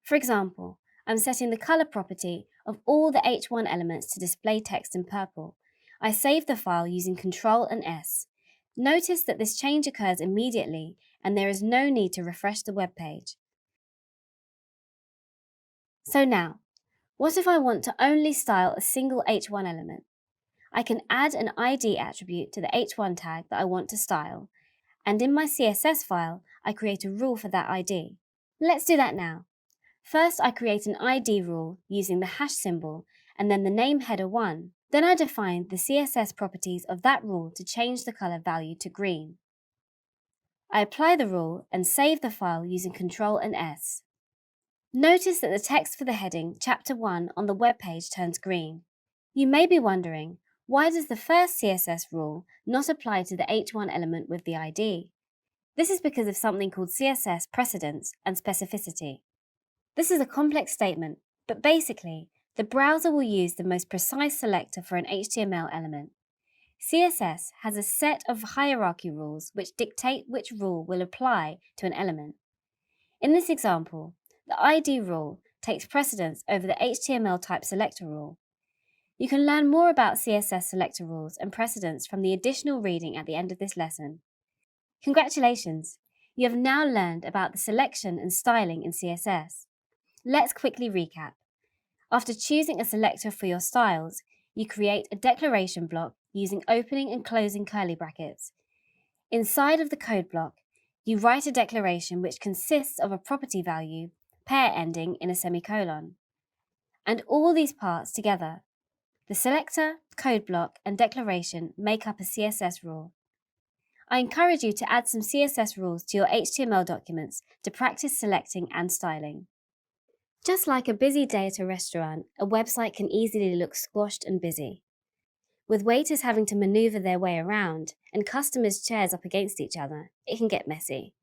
For example, I'm setting the color property of all the H1 elements to display text in purple. I save the file using Ctrl and S. Notice that this change occurs immediately and there is no need to refresh the web page. So now, what if I want to only style a single H1 element? I can add an ID attribute to the H1 tag that I want to style, and in my CSS file, I create a rule for that ID. Let's do that now. First, I create an ID rule using the hash symbol and then the name header 1. Then I define the CSS properties of that rule to change the color value to green. I apply the rule and save the file using Ctrl and S. Notice that the text for the heading Chapter 1 on the web page turns green. You may be wondering, why does the first CSS rule not apply to the H1 element with the ID? This is because of something called CSS precedence and specificity. This is a complex statement, but basically, the browser will use the most precise selector for an HTML element. CSS has a set of hierarchy rules which dictate which rule will apply to an element. In this example, the ID rule takes precedence over the HTML type selector rule. You can learn more about CSS selector rules and precedence from the additional reading at the end of this lesson. Congratulations! You have now learned about the selection and styling in CSS. Let's quickly recap. After choosing a selector for your styles, you create a declaration block using opening and closing curly brackets. Inside of the code block, You write a declaration which consists of a property value, pair ending in a semicolon. And all these parts together, the selector, code block, and declaration make up a CSS rule. I encourage you to add some CSS rules to your HTML documents to practice selecting and styling. Just like a busy day at a restaurant, a website can easily look squashed and busy. With waiters having to maneuver their way around and customers' chairs up against each other, it can get messy.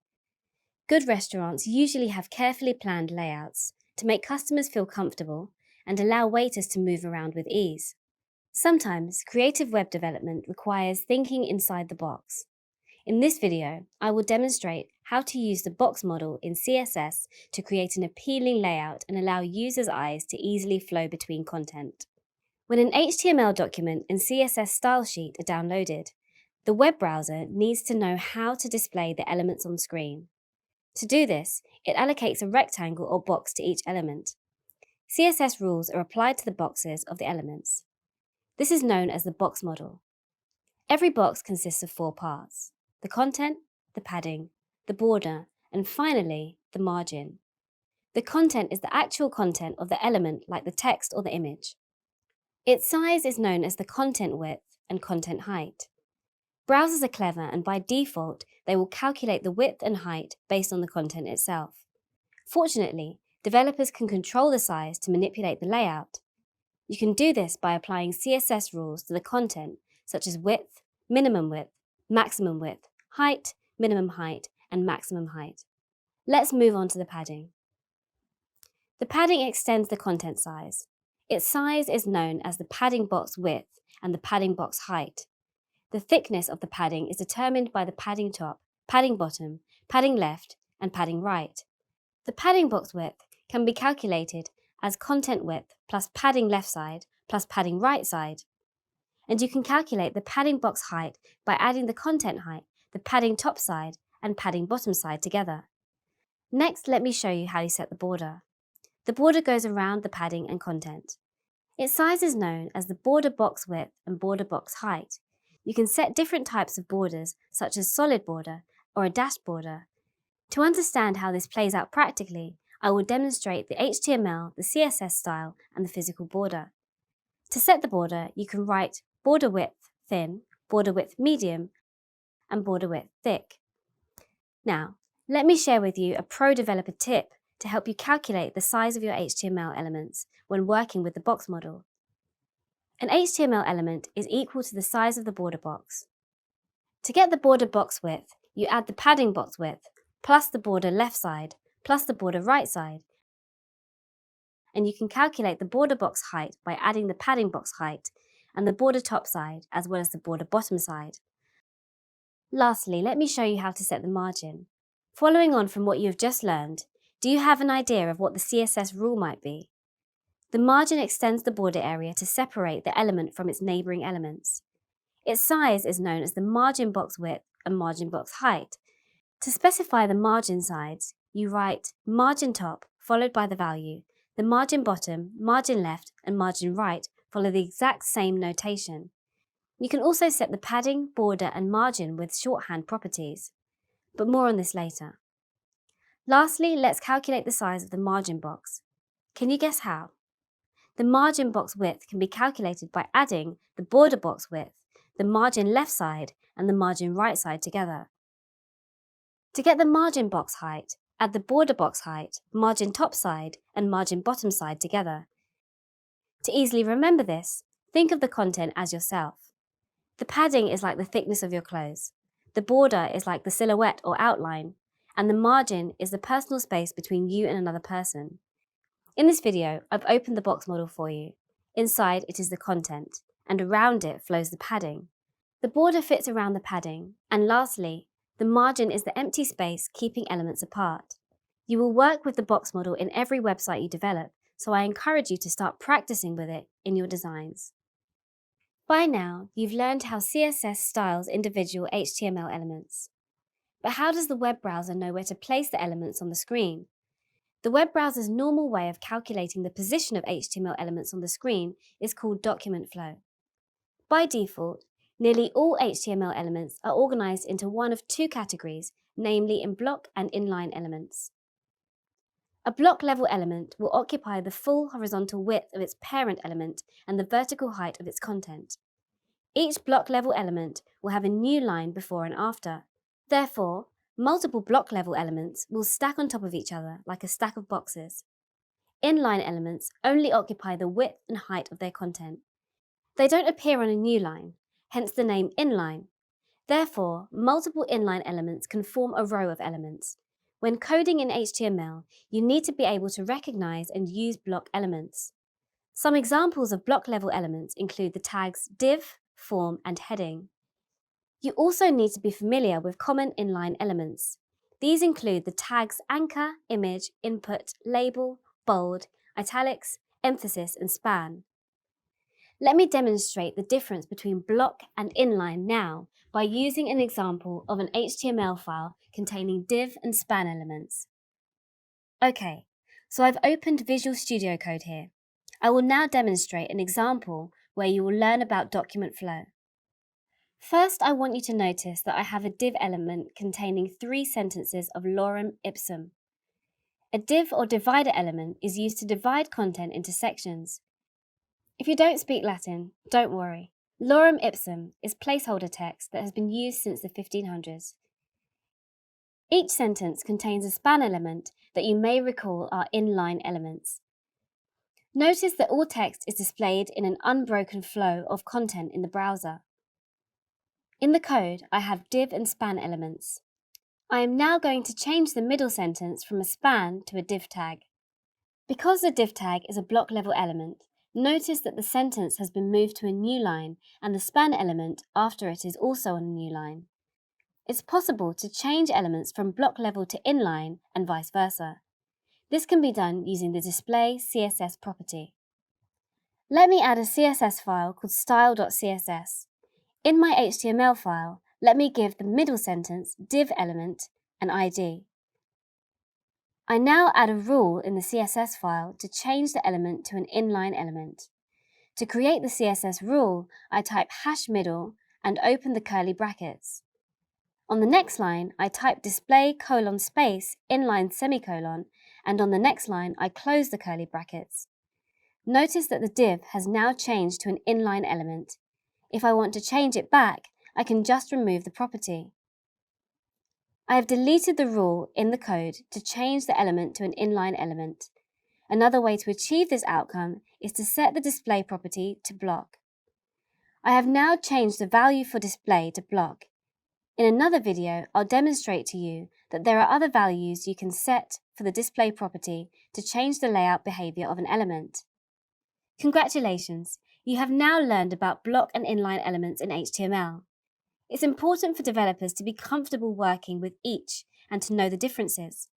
Good restaurants usually have carefully planned layouts to make customers feel comfortable and allow waiters to move around with ease. Sometimes, creative web development requires thinking inside the box. In this video, I will demonstrate how to use the box model in CSS to create an appealing layout and allow users' eyes to easily flow between content. When an HTML document and CSS style sheet are downloaded, the web browser needs to know how to display the elements on screen. To do this, it allocates a rectangle or box to each element. CSS rules are applied to the boxes of the elements. This is known as the box model. Every box consists of 4 parts: the content, the padding, the border, and finally, the margin. The content is the actual content of the element, like the text or the image. Its size is known as the content width and content height. Browsers are clever, and by default, they will calculate the width and height based on the content itself. Fortunately, developers can control the size to manipulate the layout. You can do this by applying CSS rules to the content, such as width, maximum width, height, minimum height, and maximum height. Let's move on to the padding. The padding extends the content size. Its size is known as the padding box width and the padding box height. The thickness of the padding is determined by the padding top, padding bottom, padding left, and padding right. The padding box width can be calculated as content width plus padding left side plus padding right side. And you can calculate the padding box height by adding the content height, the padding top side, and padding bottom side together. Next, let me show you how you set the border. The border goes around the padding and content. Its size is known as the border box width and border box height. You can set different types of borders, such as solid border or a dashed border. To understand how this plays out practically, I will demonstrate the HTML, the CSS style, and the physical border. To set the border, you can write border width thin, border width medium, and border width thick. Now, let me share with you a pro developer tip to help you calculate the size of your HTML elements when working with the box model. An HTML element is equal to the size of the border box. To get the border box width, you add the padding box width plus the border left side plus the border right side, and you can calculate the border box height by adding the padding box height and the border top side as well as the border bottom side. Lastly, let me show you how to set the margin. Following on from what you have just learned, do you have an idea of what the CSS rule might be? The margin extends the border area to separate the element from its neighbouring elements. Its size is known as the margin box width and margin box height. To specify the margin sides, you write margin top followed by the value. The margin bottom, margin left, and margin right follow the exact same notation. You can also set the padding, border, and margin with shorthand properties, but more on this later. Lastly, let's calculate the size of the margin box. Can you guess how? The margin box width can be calculated by adding the border box width, the margin left side, and the margin right side together. To get the margin box height, add the border box height, margin top side, and margin bottom side together. To easily remember this, think of the content as yourself. The padding is like the thickness of your clothes. The border is like the silhouette or outline, and the margin is the personal space between you and another person. In this video, I've opened the box model for you. Inside it is the content, and around it flows the padding. The border fits around the padding, and lastly, the margin is the empty space keeping elements apart. You will work with the box model in every website you develop, so I encourage you to start practicing with it in your designs. By now, you've learned how CSS styles individual HTML elements. But how does the web browser know where to place the elements on the screen? The web browser's normal way of calculating the position of HTML elements on the screen is called document flow. By default, nearly all HTML elements are organized into one of 2 categories namely in block and inline elements. A block level element will occupy the full horizontal width of its parent element and the vertical height of its content. Each block level element will have a new line before and after. Therefore, multiple block level elements will stack on top of each other like a stack of boxes. Inline elements only occupy the width and height of their content. They don't appear on a new line, hence the name inline. Therefore, multiple inline elements can form a row of elements. When coding in HTML, you need to be able to recognize and use block elements. Some examples of block level elements include the tags div, form, and heading. You also need to be familiar with common inline elements. These include the tags anchor, image, input, label, bold, italics, emphasis, and span. Let me demonstrate the difference between block and inline now by using an example of an HTML file containing div and span elements. Okay, so I've opened Visual Studio Code here. I will now demonstrate an example where you will learn about document flow. First, I want you to notice that I have a div element containing 3 sentences of lorem ipsum. A div or divider element is used to divide content into sections. If you don't speak Latin, don't worry. Lorem ipsum is placeholder text that has been used since the 1500s. Each sentence contains a span element that you may recall are inline elements. Notice that all text is displayed in an unbroken flow of content in the browser. In the code, I have div and span elements. I am now going to change the middle sentence from a span to a div tag. Because the div tag is a block level element, notice that the sentence has been moved to a new line and the span element after it is also on a new line. It's possible to change elements from block level to inline and vice versa. This can be done using the display CSS property. Let me add a CSS file called style.css. In my HTML file, let me give the middle sentence div element an ID. I now add a rule in the CSS file to change the element to an inline element. To create the CSS rule, I type #middle and open the curly brackets. On the next line, I type display : space inline semicolon, and on the next line, I close the curly brackets. Notice that the div has now changed to an inline element. If I want to change it back, I can just remove the property. I have deleted the rule in the code to change the element to an inline element. Another way to achieve this outcome is to set the display property to block. I have now changed the value for display to block. In another video, I'll demonstrate to you that there are other values you can set for the display property to change the layout behavior of an element. Congratulations! You have now learned about block and inline elements in HTML. It's important for developers to be comfortable working with each and to know the differences.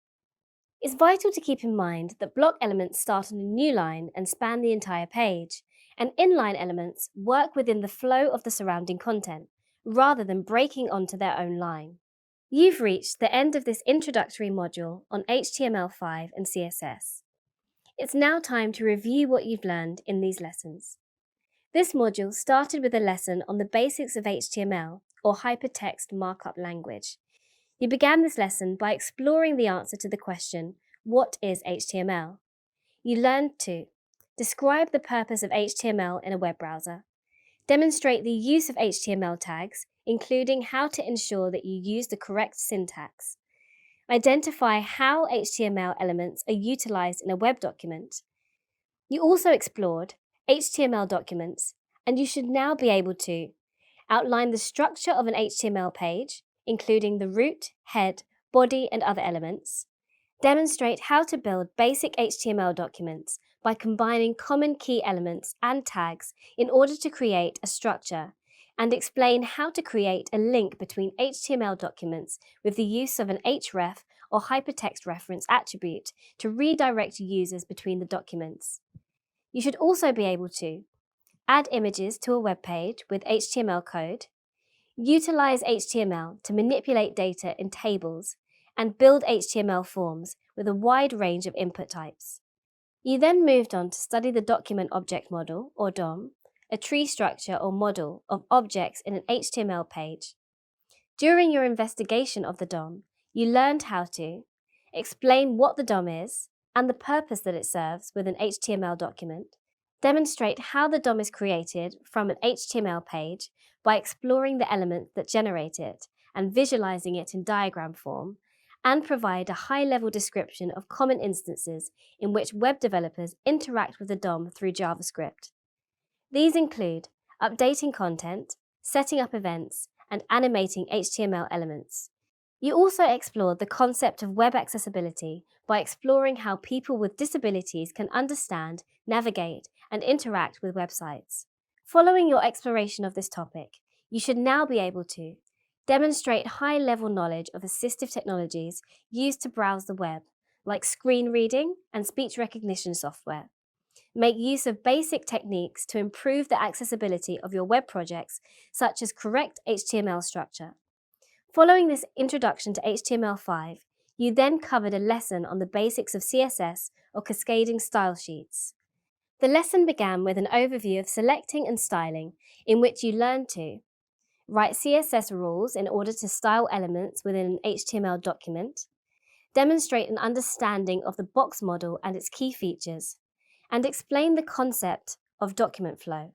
It's vital to keep in mind that block elements start on a new line and span the entire page, and inline elements work within the flow of the surrounding content, rather than breaking onto their own line. You've reached the end of this introductory module on HTML5 and CSS. It's now time to review what you've learned in these lessons. This module started with a lesson on the basics of HTML, or hypertext markup language. You began this lesson by exploring the answer to the question, what is HTML? You learned to describe the purpose of HTML in a web browser, demonstrate the use of HTML tags, including how to ensure that you use the correct syntax, identify how HTML elements are utilized in a web document. You also explored HTML documents, and you should now be able to outline the structure of an HTML page, including the root, head, body, and other elements, demonstrate how to build basic HTML documents by combining common key elements and tags in order to create a structure, and explain how to create a link between HTML documents with the use of an href or hypertext reference attribute to redirect users between the documents. You should also be able to add images to a web page with HTML code, utilize HTML to manipulate data in tables, and build HTML forms with a wide range of input types. You then moved on to study the document object model, or DOM, a tree structure or model of objects in an HTML page. During your investigation of the DOM, you learned how to explain what the DOM is and the purpose that it serves with an HTML document, demonstrate how the DOM is created from an HTML page by exploring the elements that generate it and visualizing it in diagram form, and provide a high-level description of common instances in which web developers interact with the DOM through JavaScript. These include updating content, setting up events, and animating HTML elements. You also explored the concept of web accessibility by exploring how people with disabilities can understand, navigate, and interact with websites. Following your exploration of this topic, you should now be able to demonstrate high-level knowledge of assistive technologies used to browse the web, like screen reading and speech recognition software. Make use of basic techniques to improve the accessibility of your web projects, such as correct HTML structure. Following this introduction to HTML5, you then covered a lesson on the basics of CSS or cascading style sheets. The lesson began with an overview of selecting and styling, in which you learned to write CSS rules in order to style elements within an HTML document, demonstrate an understanding of the box model and its key features, and explain the concept of document flow.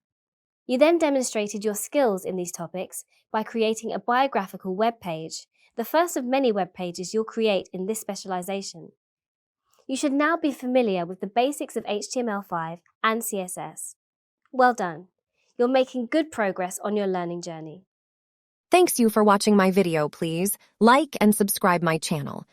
You then demonstrated your skills in these topics by creating a biographical web page, the first of many web pages you'll create in this specialization. You should now be familiar with the basics of HTML5 and CSS. Well done. You're making good progress on your learning journey. Thanks you for watching my video, please. Like and subscribe my channel.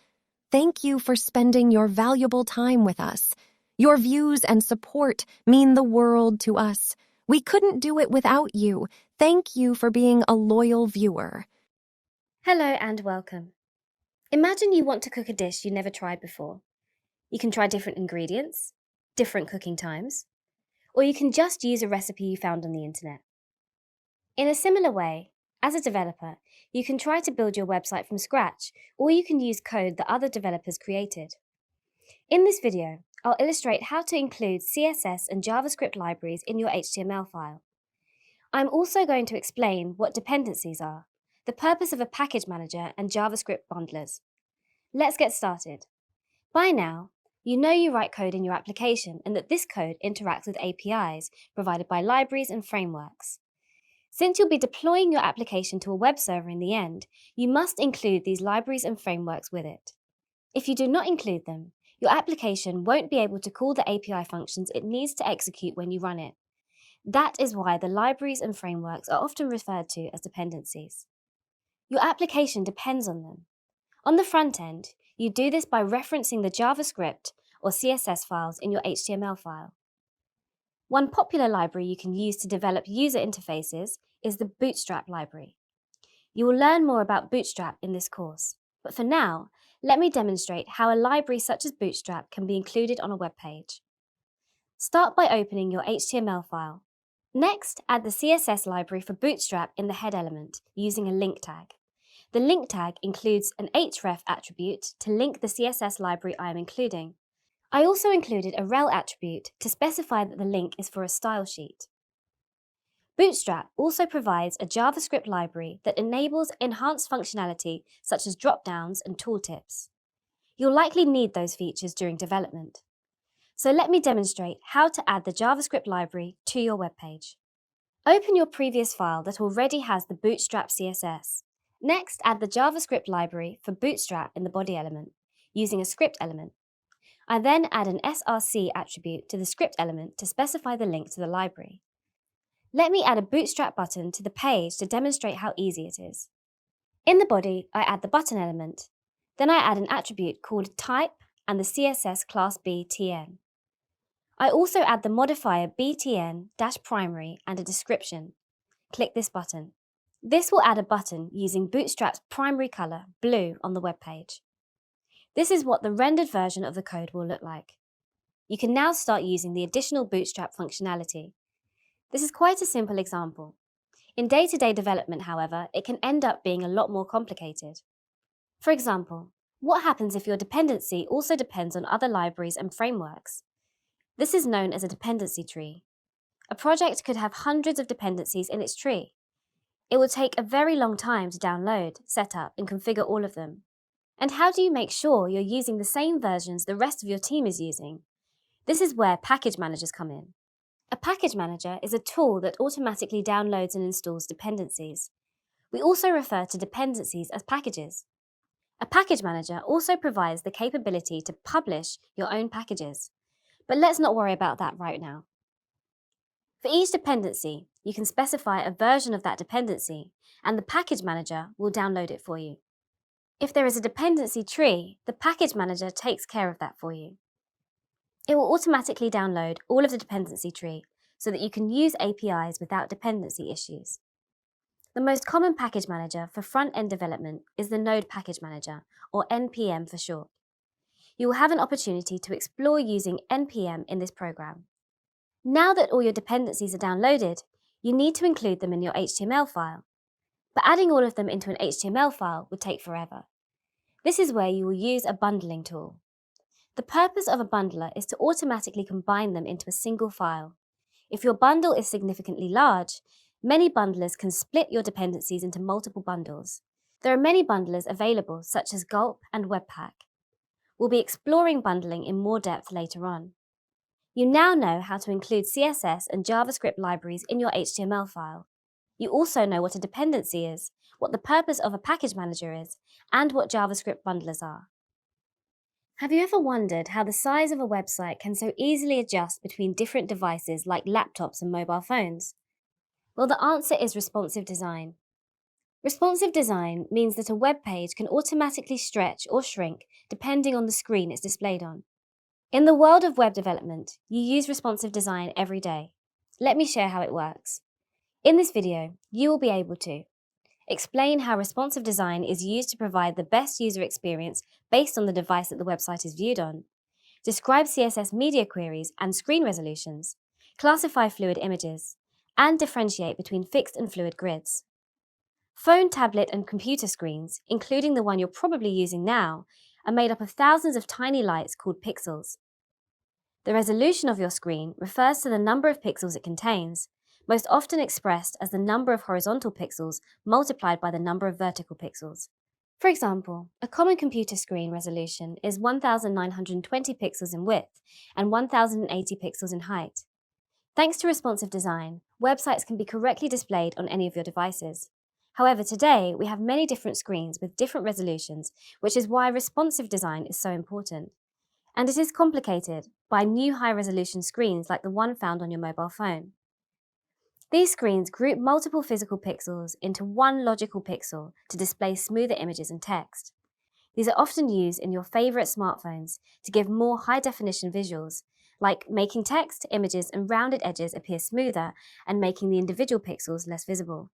Thank you for spending your valuable time with us. Your views and support mean the world to us. We couldn't do it without you. Thank you for being a loyal viewer. Hello and welcome. Imagine you want to cook a dish you never tried before. You can try different ingredients, different cooking times, or you can just use a recipe you found on the internet. In a similar way, as a developer, you can try to build your website from scratch, or you can use code that other developers created. In this video, I'll illustrate how to include CSS and JavaScript libraries in your HTML file. I'm also going to explain what dependencies are, the purpose of a package manager and JavaScript bundlers. Let's get started. By now, you know you write code in your application and that this code interacts with APIs provided by libraries and frameworks. Since you'll be deploying your application to a web server in the end, you must include these libraries and frameworks with it. If you do not include them, your application won't be able to call the API functions it needs to execute when you run it. That is why the libraries and frameworks are often referred to as dependencies. Your application depends on them. On the front end, you do this by referencing the JavaScript or CSS files in your HTML file. One popular library you can use to develop user interfaces is the Bootstrap library. You will learn more about Bootstrap in this course, but for now, let me demonstrate how a library such as Bootstrap can be included on a web page. Start by opening your HTML file. Next, add the CSS library for Bootstrap in the head element using a link tag. The link tag includes an href attribute to link the CSS library I am including. I also included a rel attribute to specify that the link is for a style sheet. Bootstrap also provides a JavaScript library that enables enhanced functionality such as drop-downs and tooltips. You'll likely need those features during development. So let me demonstrate how to add the JavaScript library to your web page. Open your previous file that already has the Bootstrap CSS. Next, add the JavaScript library for Bootstrap in the body element, using a script element. I then add an src attribute to the script element to specify the link to the library. Let me add a Bootstrap button to the page to demonstrate how easy it is. In the body, I add the button element. Then I add an attribute called type and the CSS class btn. I also add the modifier btn-primary and a description. Click this button. This will add a button using Bootstrap's primary color, blue, on the web page. This is what the rendered version of the code will look like. You can now start using the additional Bootstrap functionality. This is quite a simple example. In day-to-day development, however, it can end up being a lot more complicated. For example, what happens if your dependency also depends on other libraries and frameworks? This is known as a dependency tree. A project could have hundreds of dependencies in its tree. It will take a very long time to download, set up, and configure all of them. And how do you make sure you're using the same versions the rest of your team is using? This is where package managers come in. A package manager is a tool that automatically downloads and installs dependencies. We also refer to dependencies as packages. A package manager also provides the capability to publish your own packages. But let's not worry about that right now. For each dependency, you can specify a version of that dependency, and the package manager will download it for you. If there is a dependency tree, the package manager takes care of that for you. It will automatically download all of the dependency tree so that you can use APIs without dependency issues. The most common package manager for front-end development is the Node Package Manager, or NPM for short. You will have an opportunity to explore using NPM in this program. Now that all your dependencies are downloaded, you need to include them in your HTML file. But adding all of them into an HTML file would take forever. This is where you will use a bundling tool. The purpose of a bundler is to automatically combine them into a single file. If your bundle is significantly large, many bundlers can split your dependencies into multiple bundles. There are many bundlers available, such as Gulp and Webpack. We'll be exploring bundling in more depth later on. You now know how to include CSS and JavaScript libraries in your HTML file. You also know what a dependency is, what the purpose of a package manager is, and what JavaScript bundlers are. Have you ever wondered how the size of a website can so easily adjust between different devices like laptops and mobile phones? Well, the answer is responsive design. Responsive design means that a web page can automatically stretch or shrink depending on the screen it's displayed on. In the world of web development, you use responsive design every day. Let me share how it works. In this video, you will be able to explain how responsive design is used to provide the best user experience based on the device that the website is viewed on, describe CSS media queries and screen resolutions, classify fluid images, and differentiate between fixed and fluid grids. Phone, tablet, and computer screens, including the one you're probably using now, are made up of thousands of tiny lights called pixels. The resolution of your screen refers to the number of pixels it contains, most often expressed as the number of horizontal pixels multiplied by the number of vertical pixels. For example, a common computer screen resolution is 1920 pixels in width and 1080 pixels in height. Thanks to responsive design, websites can be correctly displayed on any of your devices. However, today we have many different screens with different resolutions, which is why responsive design is so important. And it is complicated by new high-resolution screens like the one found on your mobile phone. These screens group multiple physical pixels into one logical pixel to display smoother images and text. These are often used in your favorite smartphones to give more high-definition visuals, like making text, images, and rounded edges appear smoother and making the individual pixels less visible.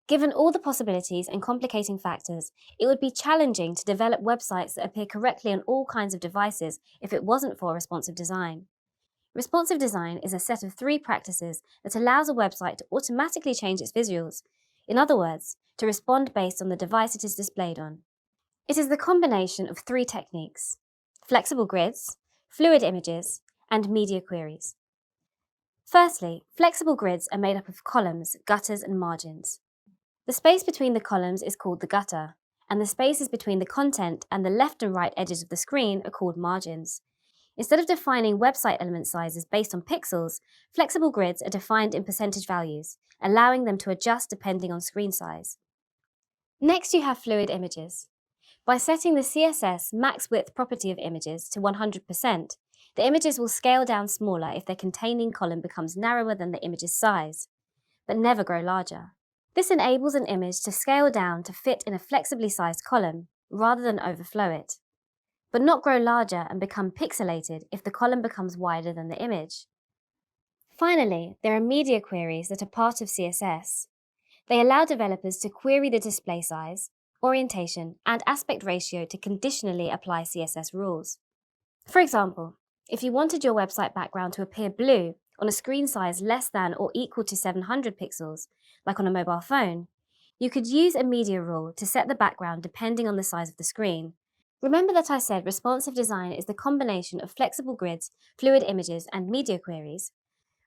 Given all the possibilities and complicating factors, it would be challenging to develop websites that appear correctly on all kinds of devices if it wasn't for responsive design. Responsive design is a set of 3 practices that allows a website to automatically change its visuals. In other words, to respond based on the device it is displayed on. It is the combination of 3 techniques: flexible grids, fluid images, and media queries. Firstly, flexible grids are made up of columns, gutters, and margins. The space between the columns is called the gutter, and the spaces between the content and the left and right edges of the screen are called margins. Instead of defining website element sizes based on pixels, flexible grids are defined in percentage values, allowing them to adjust depending on screen size. Next, you have fluid images. By setting the CSS max width property of images to 100%, the images will scale down smaller if their containing column becomes narrower than the image's size, but never grow larger. This enables an image to scale down to fit in a flexibly sized column, rather than overflow it, but not grow larger and become pixelated if the column becomes wider than the image. Finally, there are media queries that are part of CSS. They allow developers to query the display size, orientation, and aspect ratio to conditionally apply CSS rules. For example, if you wanted your website background to appear blue on a screen size less than or equal to 700 pixels, like on a mobile phone, you could use a media rule to set the background depending on the size of the screen. Remember that I said responsive design is the combination of flexible grids, fluid images, and media queries?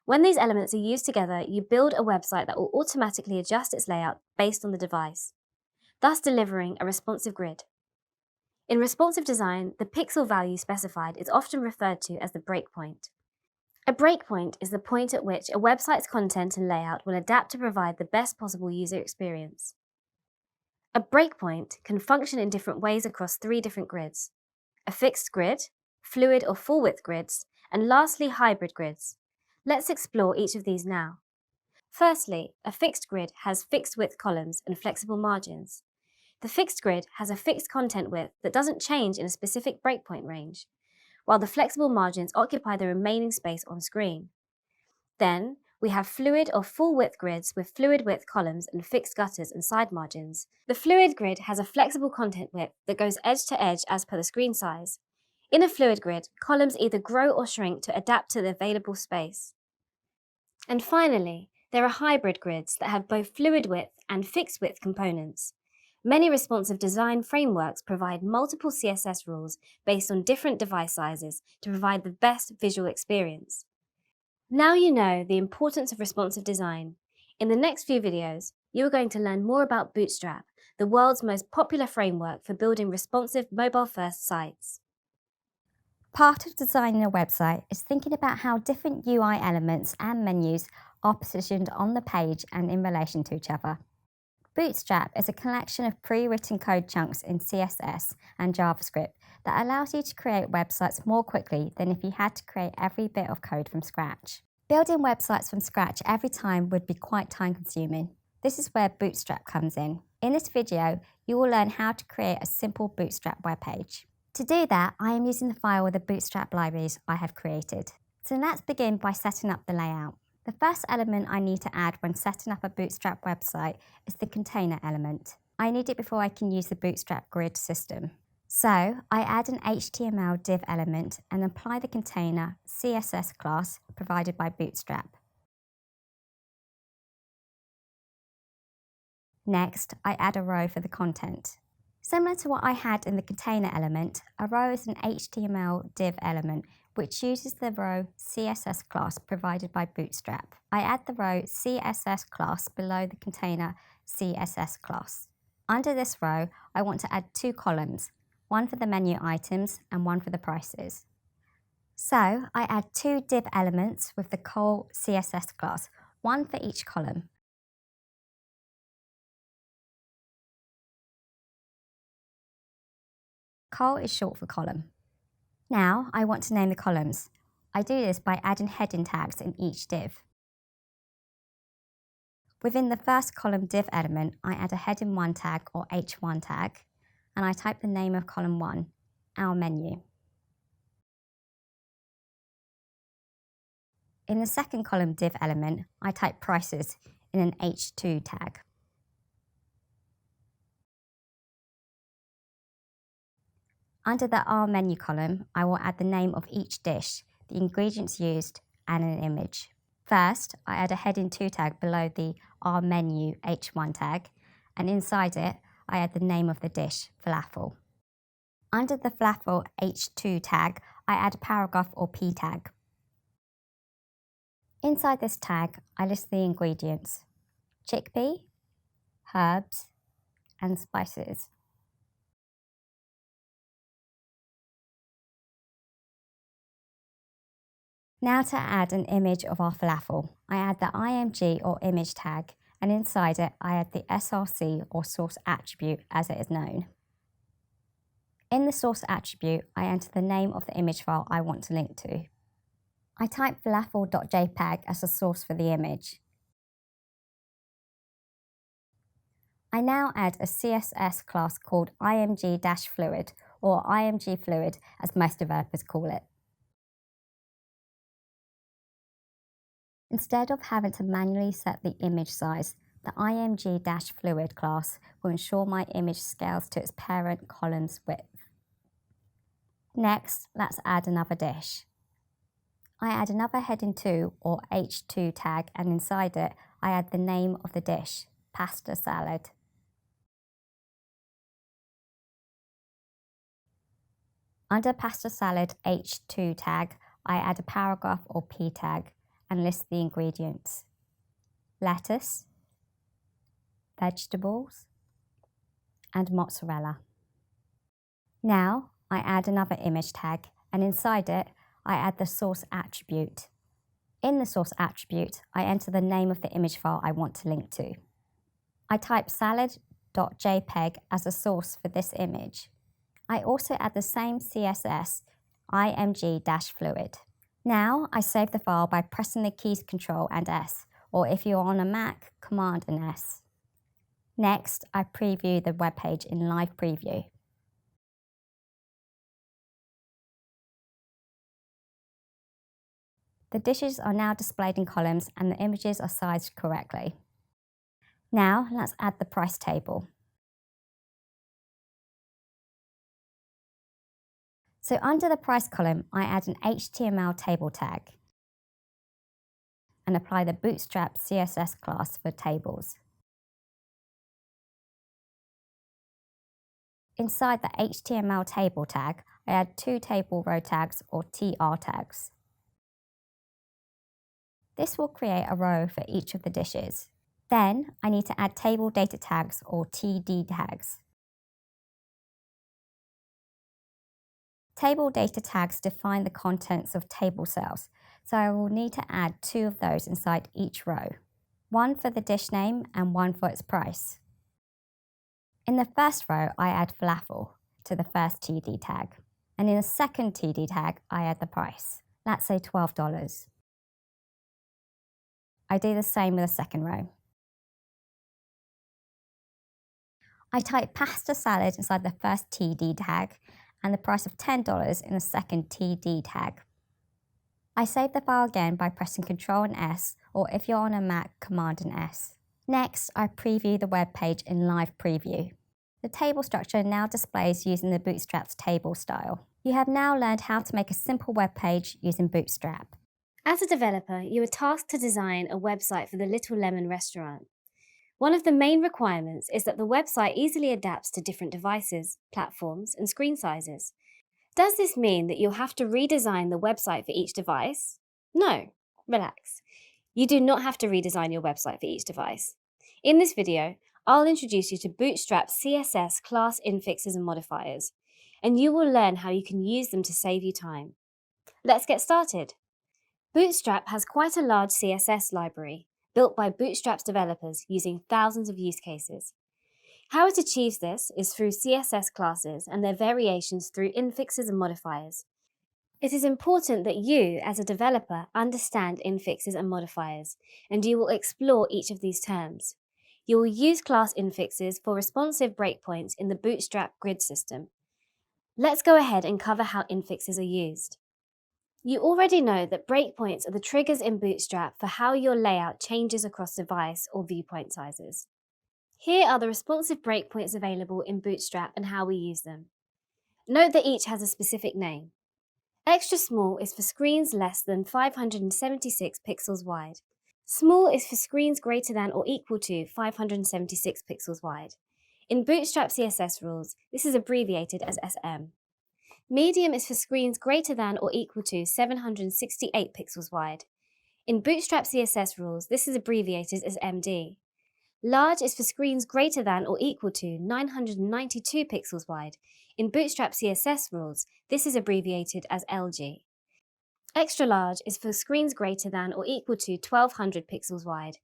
When these elements are used together, you build a website that will automatically adjust its layout based on the device, thus delivering a responsive grid. In responsive design, the pixel value specified is often referred to as the breakpoint. A breakpoint is the point at which a website's content and layout will adapt to provide the best possible user experience. A breakpoint can function in different ways across 3 different grids: a fixed grid, fluid or full-width grids, and lastly, hybrid grids. Let's explore each of these now. Firstly, a fixed grid has fixed-width columns and flexible margins. The fixed grid has a fixed content width that doesn't change in a specific breakpoint range, while the flexible margins occupy the remaining space on screen. Then, we have fluid or full-width grids with fluid-width columns and fixed gutters and side margins. The fluid grid has a flexible content width that goes edge to edge as per the screen size. In a fluid grid, columns either grow or shrink to adapt to the available space. And finally, there are hybrid grids that have both fluid width and fixed width components. Many responsive design frameworks provide multiple CSS rules based on different device sizes to provide the best visual experience. Now you know the importance of responsive design. In the next few videos, you are going to learn more about Bootstrap, the world's most popular framework for building responsive mobile-first sites. Part of designing a website is thinking about how different UI elements and menus are positioned on the page and in relation to each other. Bootstrap is a collection of pre-written code chunks in CSS and JavaScript that allows you to create websites more quickly than if you had to create every bit of code from scratch. Building websites from scratch every time would be quite time-consuming. This is where Bootstrap comes in. In this video, you will learn how to create a simple Bootstrap webpage. To do that, I am using the file with the Bootstrap libraries I have created. So let's begin by setting up the layout. The first element I need to add when setting up a Bootstrap website is the container element. I need it before I can use the Bootstrap Grid system. So I add an HTML div element and apply the container CSS class provided by Bootstrap. Next, I add a row for the content. Similar to what I had in the container element, a row is an HTML div element which uses the row CSS class provided by Bootstrap. I add the row CSS class below the container CSS class. Under this row, I want to add 2 columns, one for the menu items and one for the prices. So I add 2 div elements with the col CSS class, one for each column. Col is short for column. Now I want to name the columns. I do this by adding heading tags in each div. Within the first column div element, I add a heading 1 tag or H1 tag, and I type the name of column 1, our menu. In the second column div element, I type prices in an H2 tag. Under the Our menu column, I will add the name of each dish, the ingredients used, and an image. First, I add a heading 2 tag below the Our menu H1 tag, and inside it, I add the name of the dish, falafel. Under the falafel H2 tag, I add a paragraph or P tag. Inside this tag, I list the ingredients: chickpea, herbs, and spices. Now to add an image of our falafel, I add the img or image tag, and inside it I add the src or source attribute as it is known. In the source attribute, I enter the name of the image file I want to link to. I type falafel.jpg as the source for the image. I now add a CSS class called img-fluid, or img fluid as most developers call it. Instead of having to manually set the image size, the img-fluid class will ensure my image scales to its parent column's width. Next, let's add another dish. I add another heading 2 or H2 tag, and inside it, I add the name of the dish, pasta salad. Under pasta salad H2 tag, I add a paragraph or P tag and list the ingredients: lettuce, vegetables, and mozzarella. Now I add another image tag, and inside it I add the source attribute. In the source attribute, I enter the name of the image file I want to link to. I type salad.jpg as a source for this image. I also add the same CSS img-fluid. Now I save the file by pressing the keys Ctrl and S, or if you're on a Mac, Command and S. Next, I preview the web page in live preview. The dishes are now displayed in columns and the images are sized correctly. Now let's add the price table. So under the price column, I add an HTML table tag and apply the Bootstrap CSS class for tables. Inside the HTML table tag, I add two table row tags or TR tags. This will create a row for each of the dishes. Then I need to add table data tags or TD tags. Table data tags define the contents of table cells, so I will need to add two of those inside each row, one for the dish name and one for its price. In the first row, I add falafel to the first TD tag, and in the second TD tag, I add the price. Let's say $12. I do the same with the second row. I type pasta salad inside the first TD tag and the price of $10 in the second TD tag. I save the file again by pressing Ctrl and S, or if you're on a Mac, Command and S. Next, I preview the web page in live preview. The table structure now displays using the Bootstrap's table style. You have now learned how to make a simple web page using Bootstrap. As a developer, you are tasked to design a website for the Little Lemon restaurant. One of the main requirements is that the website easily adapts to different devices, platforms, and screen sizes. Does this mean that you'll have to redesign the website for each device? No, relax. You do not have to redesign your website for each device. In this video, I'll introduce you to Bootstrap CSS class infixes and modifiers, and you will learn how you can use them to save you time. Let's get started. Bootstrap has quite a large CSS library, built by Bootstrap's developers using thousands of use cases. How it achieves this is through CSS classes and their variations through infixes and modifiers. It is important that you, as a developer, understand infixes and modifiers, and you will explore each of these terms. You will use class infixes for responsive breakpoints in the Bootstrap Grid system. Let's go ahead and cover how infixes are used. You already know that breakpoints are the triggers in Bootstrap for how your layout changes across device or viewpoint sizes. Here are the responsive breakpoints available in Bootstrap and how we use them. Note that each has a specific name. Extra small is for screens less than 576 pixels wide. Small is for screens greater than or equal to 576 pixels wide. In Bootstrap CSS rules, this is abbreviated as SM. Medium is for screens greater than or equal to 768 pixels wide. In Bootstrap CSS rules, this is abbreviated as MD. Large is for screens greater than or equal to 992 pixels wide. In Bootstrap CSS rules, this is abbreviated as LG. Extra large is for screens greater than or equal to 1200 pixels wide.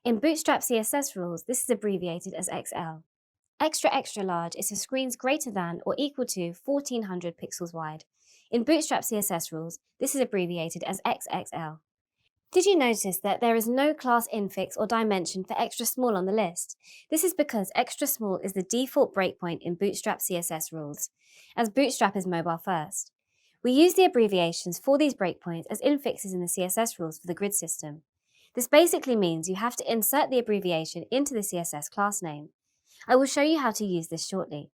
In Bootstrap CSS rules, this is abbreviated as XL. Extra large is for screens greater than or equal to 1400 pixels wide. In Bootstrap CSS rules, this is abbreviated as XXL. Did you notice that there is no class infix or dimension for extra small on the list? This is because extra small is the default breakpoint in Bootstrap CSS rules, as Bootstrap is mobile first. We use the abbreviations for these breakpoints as infixes in the CSS rules for the grid system. This basically means you have to insert the abbreviation into the CSS class name. I will show you how to use this shortly.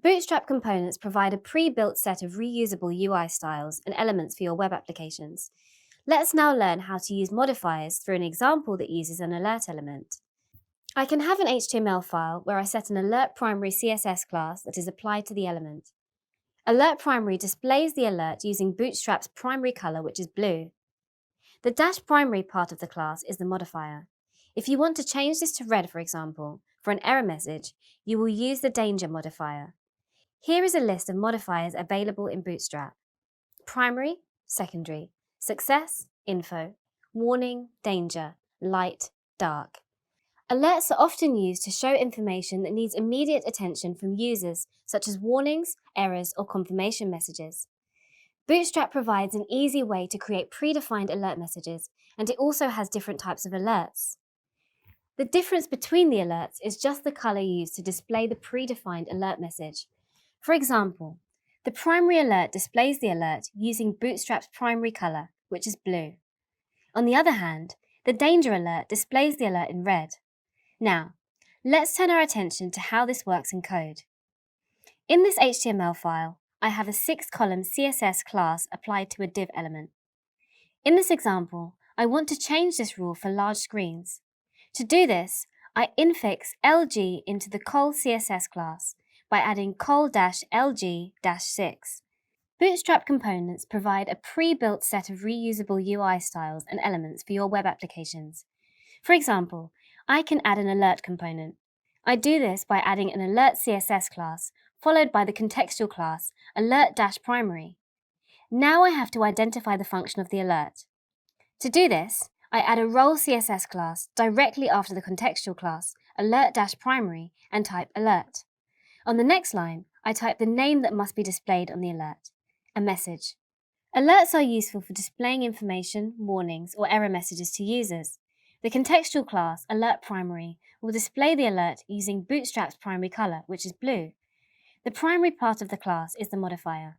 Bootstrap components provide a pre-built set of reusable UI styles and elements for your web applications. Let's now learn how to use modifiers through an example that uses an alert element. I can have an HTML file where I set an alert primary CSS class that is applied to the element. Alert primary displays the alert using Bootstrap's primary color, which is blue. The -primary part of the class is the modifier. If you want to change this to red, for example, for an error message, you will use the danger modifier. Here is a list of modifiers available in Bootstrap. Primary, secondary, success, info, warning, danger, light, dark. Alerts are often used to show information that needs immediate attention from users, such as warnings, errors, or confirmation messages. Bootstrap provides an easy way to create predefined alert messages, and it also has different types of alerts. The difference between the alerts is just the color used to display the predefined alert message. For example, the primary alert displays the alert using Bootstrap's primary color, which is blue. On the other hand, the danger alert displays the alert in red. Now, let's turn our attention to how this works in code. In this HTML file, I have a 6-column CSS class applied to a div element. In this example, I want to change this rule for large screens. To do this, I infix LG into the col CSS class by adding col-LG-6. Bootstrap components provide a pre-built set of reusable UI styles and elements for your web applications. For example, I can add an alert component. I do this by adding an alert CSS class, followed by the contextual class alert-primary. Now I have to identify the function of the alert. To do this, I add a role CSS class directly after the contextual class alert-primary and type alert. On the next line, I type the name that must be displayed on the alert, a message. Alerts are useful for displaying information, warnings, or error messages to users. The contextual class alert-primary will display the alert using Bootstrap's primary color, which is blue. The primary part of the class is the modifier.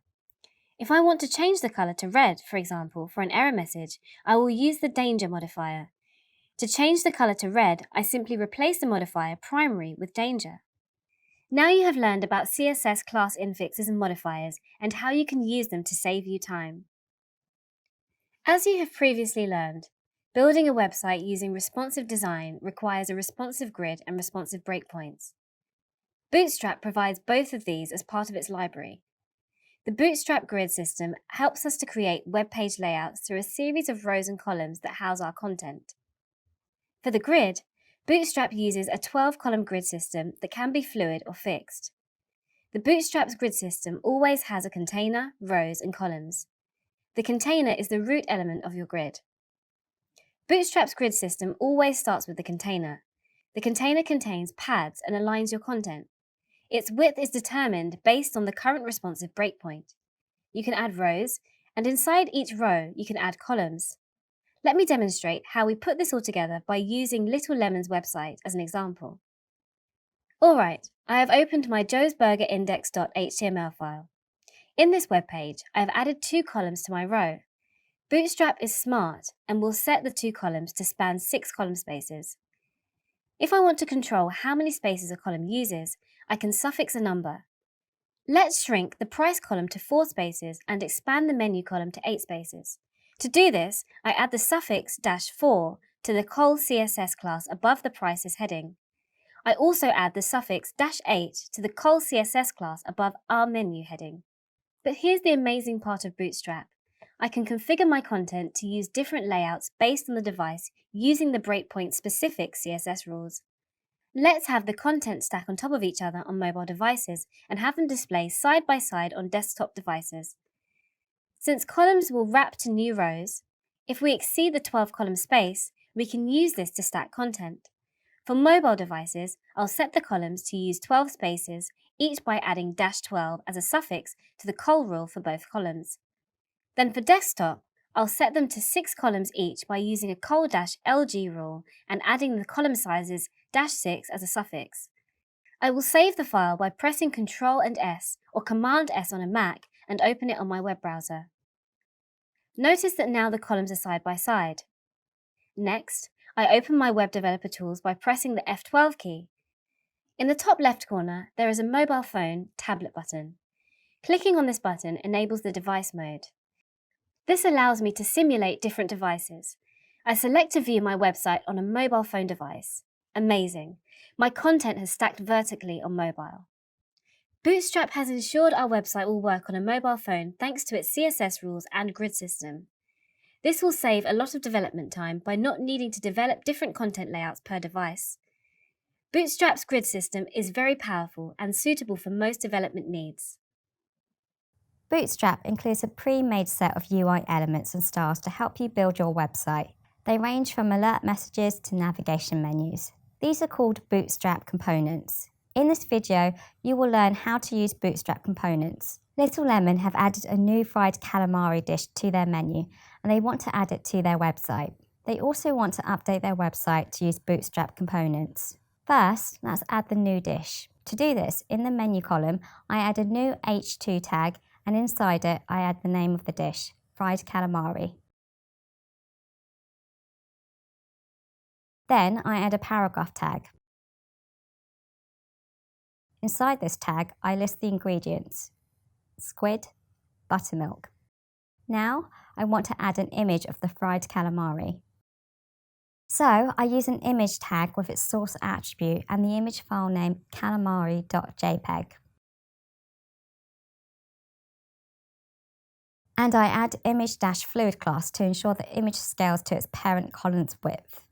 If I want to change the color to red, for example, for an error message, I will use the danger modifier. To change the color to red, I simply replace the modifier primary with danger. Now you have learned about CSS class infixes and modifiers and how you can use them to save you time. As you have previously learned, building a website using responsive design requires a responsive grid and responsive breakpoints. Bootstrap provides both of these as part of its library. The Bootstrap Grid system helps us to create web page layouts through a series of rows and columns that house our content. For the grid, Bootstrap uses a 12-column grid system that can be fluid or fixed. The Bootstrap's grid system always has a container, rows, and columns. The container is the root element of your grid. Bootstrap's grid system always starts with the container. The container contains pads and aligns your content. Its width is determined based on the current responsive breakpoint. You can add rows, and inside each row, you can add columns. Let me demonstrate how we put this all together by using Little Lemon's website as an example. Alright, I have opened my joesburgerindex.html file. In this web page, I have added 2 columns to my row. Bootstrap is smart and will set the 2 columns to span 6 column spaces. If I want to control how many spaces a column uses, I can suffix a number. Let's shrink the price column to 4 spaces and expand the menu column to 8 spaces. To do this, I add the suffix -4 to the col CSS class above the prices heading. I also add the suffix -8 to the col CSS class above our menu heading. But here's the amazing part of Bootstrap. I can configure my content to use different layouts based on the device using the breakpoint-specific CSS rules. Let's have the content stack on top of each other on mobile devices and have them display side by side on desktop devices. Since columns will wrap to new rows, if we exceed the 12-column space, we can use this to stack content. For mobile devices, I'll set the columns to use 12 spaces, each by adding -12 as a suffix to the col rule for both columns. Then for desktop, I'll set them to 6 columns each by using a col-LG rule and adding the column sizes -6 as a suffix. I will save the file by pressing Ctrl and S or Command S on a Mac and open it on my web browser. Notice that now the columns are side by side. Next, I open my web developer tools by pressing the F12 key. In the top left corner, there is a mobile phone tablet button. Clicking on this button enables the device mode. This allows me to simulate different devices. I select to view my website on a mobile phone device. Amazing! My content has stacked vertically on mobile. Bootstrap has ensured our website will work on a mobile phone thanks to its CSS rules and grid system. This will save a lot of development time by not needing to develop different content layouts per device. Bootstrap's grid system is very powerful and suitable for most development needs. Bootstrap includes a pre-made set of UI elements and styles to help you build your website. They range from alert messages to navigation menus. These are called Bootstrap components. In this video, you will learn how to use Bootstrap components. Little Lemon have added a new fried calamari dish to their menu, and they want to add it to their website. They also want to update their website to use Bootstrap components. First, let's add the new dish. To do this, in the menu column, I add a new H2 tag, and inside it, I add the name of the dish, fried calamari. Then I add a paragraph tag. Inside this tag, I list the ingredients: squid, buttermilk. Now, I want to add an image of the fried calamari. So, I use an image tag with its source attribute and the image file name calamari.jpg. And I add image-fluid class to ensure the image scales to its parent column's width.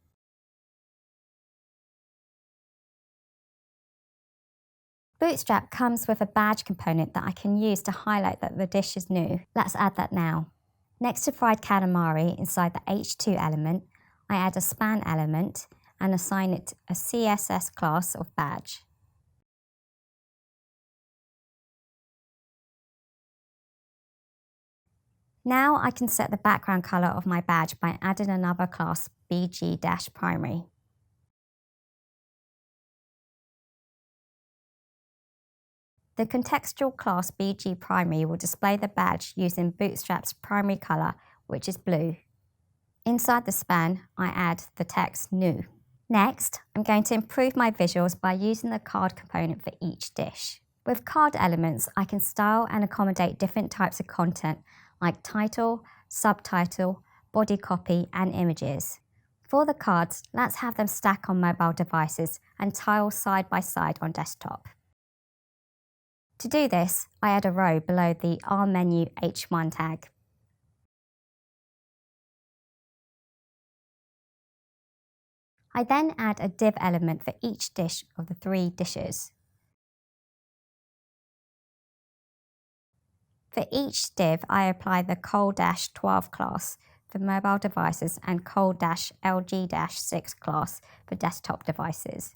Bootstrap comes with a badge component that I can use to highlight that the dish is new. Let's add that now. Next to fried calamari, inside the H2 element, I add a span element and assign it a CSS class of badge. Now I can set the background color of my badge by adding another class, bg-primary. The contextual class bg-primary will display the badge using Bootstrap's primary color, which is blue. Inside the span, I add the text new. Next, I'm going to improve my visuals by using the card component for each dish. With card elements, I can style and accommodate different types of content like title, subtitle, body copy, and images. For the cards, let's have them stack on mobile devices and tile side by side on desktop. To do this, I add a row below the R menu H1 tag. I then add a div element for each dish of the 3 dishes. For each div, I apply the col-12 class for mobile devices and col-LG-6 class for desktop devices.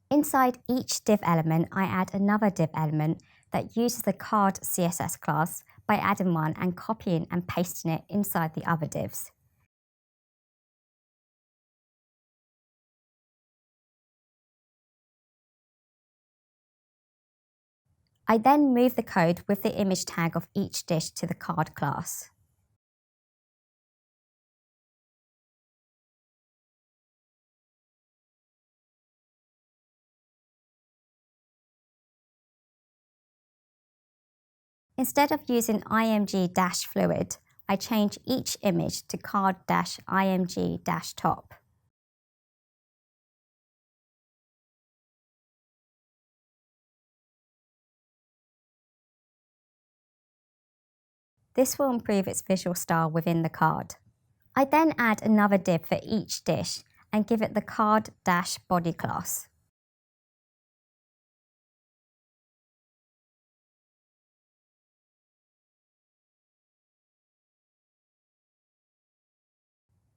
Inside each div element, I add another div element that uses the card CSS class by adding one and copying and pasting it inside the other divs. I then move the code with the image tag of each dish to the card class. Instead of using img-fluid, I change each image to card-img-top. This will improve its visual style within the card. I then add another div for each dish and give it the card-body class.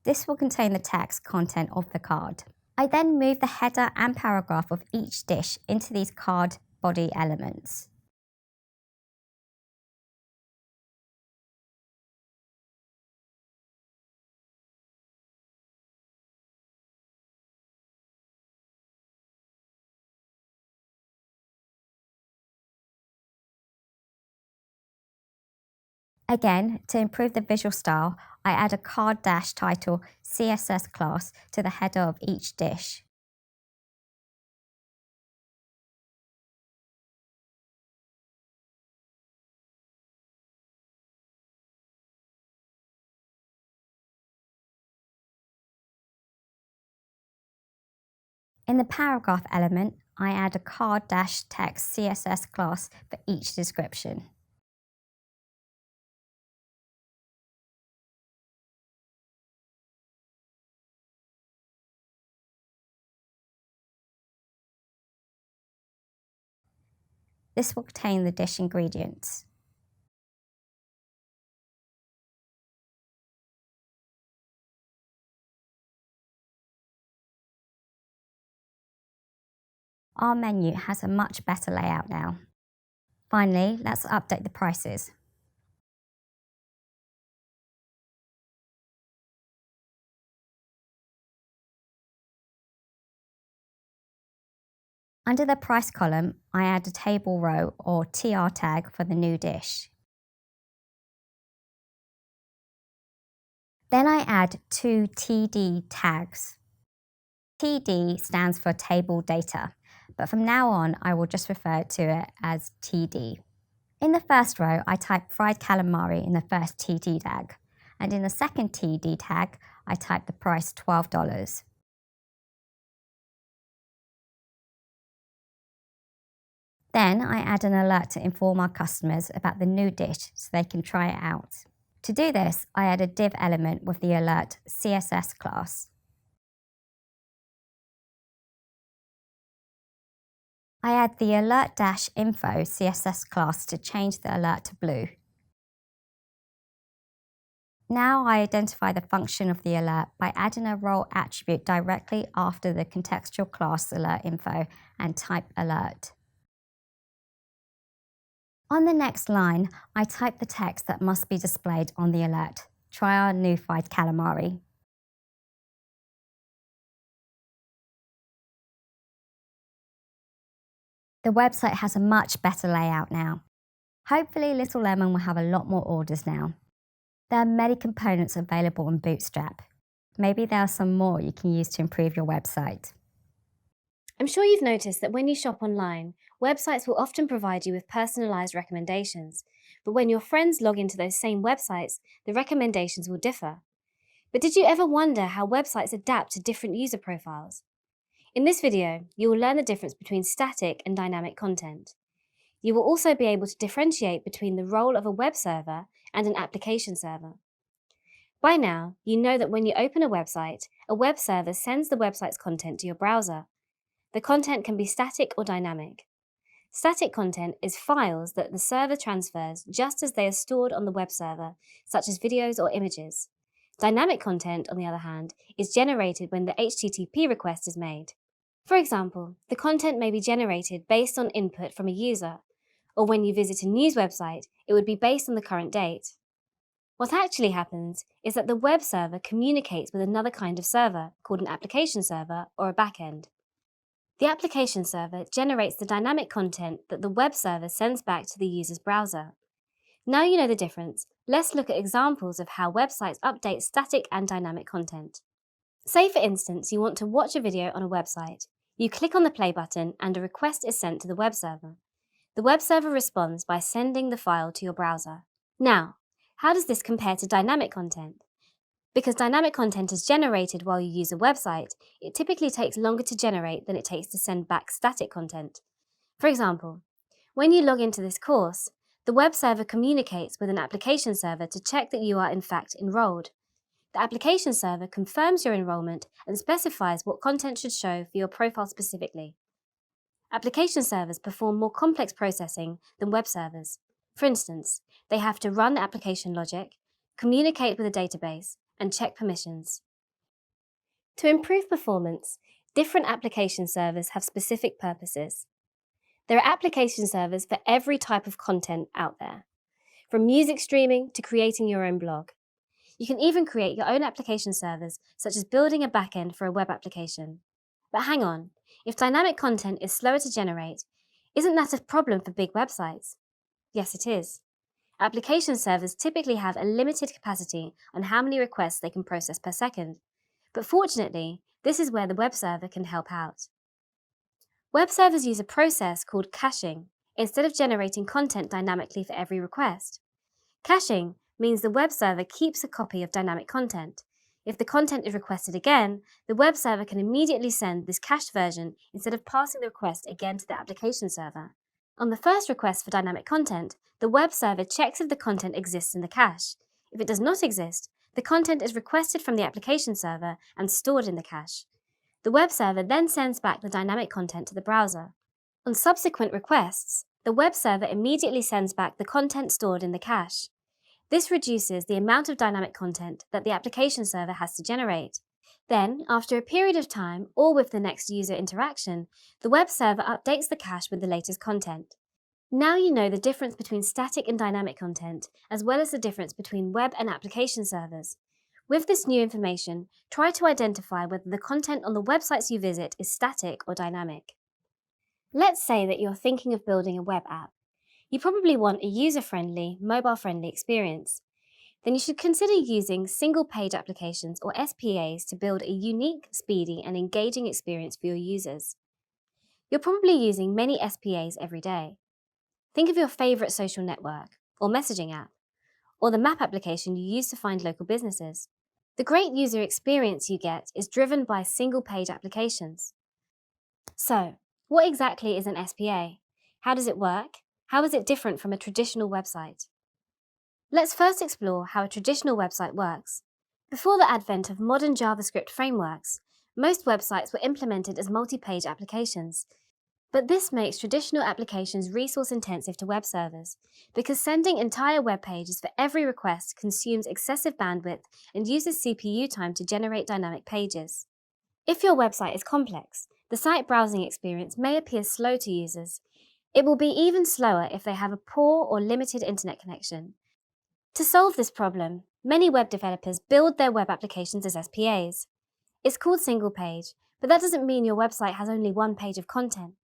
This will contain the text content of the card. I then move the header and paragraph of each dish into these card body elements. Again, to improve the visual style, I add a card-title CSS class to the header of each dish. In the paragraph element, I add a card-text CSS class for each description. This will contain the dish ingredients. Our menu has a much better layout now. Finally, let's update the prices. Under the price column, I add a table row or TR tag for the new dish. Then I add two TD tags. TD stands for table data, but from now on I will just refer to it as TD. In the first row, I type fried calamari in the first TD tag, and in the second TD tag, I type the price $12. Then I add an alert to inform our customers about the new dish so they can try it out. To do this, I add a div element with the alert CSS class. I add the alert-info CSS class to change the alert to blue. Now I identify the function of the alert by adding a role attribute directly after the contextual class alert info and type alert. On the next line, I type the text that must be displayed on the alert. Try our new fried calamari. The website has a much better layout now. Hopefully Little Lemon will have a lot more orders now. There are many components available in Bootstrap. Maybe there are some more you can use to improve your website. I'm sure you've noticed that when you shop online, websites will often provide you with personalised recommendations, but when your friends log into those same websites, the recommendations will differ. But did you ever wonder how websites adapt to different user profiles? In this video, you will learn the difference between static and dynamic content. You will also be able to differentiate between the role of a web server and an application server. By now, you know that when you open a website, a web server sends the website's content to your browser. The content can be static or dynamic. Static content is files that the server transfers just as they are stored on the web server, such as videos or images. Dynamic content, on the other hand, is generated when the HTTP request is made. For example, the content may be generated based on input from a user, or when you visit a news website, it would be based on the current date. What actually happens is that the web server communicates with another kind of server, called an application server or a backend. The application server generates the dynamic content that the web server sends back to the user's browser. Now you know the difference, let's look at examples of how websites update static and dynamic content. Say, for instance, you want to watch a video on a website. You click on the play button and a request is sent to the web server. The web server responds by sending the file to your browser. Now, how does this compare to dynamic content? Because dynamic content is generated while you use a website, it typically takes longer to generate than it takes to send back static content. For example, when you log into this course, the web server communicates with an application server to check that you are in fact enrolled. The application server confirms your enrollment and specifies what content should show for your profile specifically. Application servers perform more complex processing than web servers. For instance, they have to run the application logic, communicate with a database, and check permissions. To improve performance, different application servers have specific purposes. There are application servers for every type of content out there, from music streaming to creating your own blog. You can even create your own application servers, such as building a backend for a web application. But hang on, if dynamic content is slower to generate, isn't that a problem for big websites? Yes, it is. Application servers typically have a limited capacity on how many requests they can process per second. But fortunately, this is where the web server can help out. Web servers use a process called caching instead of generating content dynamically for every request. Caching means the web server keeps a copy of dynamic content. If the content is requested again, the web server can immediately send this cached version instead of passing the request again to the application server. On the first request for dynamic content, the web server checks if the content exists in the cache. If it does not exist, the content is requested from the application server and stored in the cache. The web server then sends back the dynamic content to the browser. On subsequent requests, the web server immediately sends back the content stored in the cache. This reduces the amount of dynamic content that the application server has to generate. Then, after a period of time or with the next user interaction, the web server updates the cache with the latest content. Now you know the difference between static and dynamic content, as well as the difference between web and application servers. With this new information, try to identify whether the content on the websites you visit is static or dynamic. Let's say that you're thinking of building a web app. You probably want a user-friendly, mobile-friendly experience. Then you should consider using single-page applications or SPAs to build a unique, speedy, and engaging experience for your users. You're probably using many SPAs every day. Think of your favorite social network or messaging app, or the map application you use to find local businesses. The great user experience you get is driven by single-page applications. So, what exactly is an SPA? How does it work? How is it different from a traditional website? Let's first explore how a traditional website works. Before the advent of modern JavaScript frameworks, most websites were implemented as multi-page applications. But this makes traditional applications resource-intensive to web servers, because sending entire web pages for every request consumes excessive bandwidth and uses CPU time to generate dynamic pages. If your website is complex, the site browsing experience may appear slow to users. It will be even slower if they have a poor or limited internet connection. To solve this problem, many web developers build their web applications as SPAs. It's called single page, but that doesn't mean your website has only one page of content.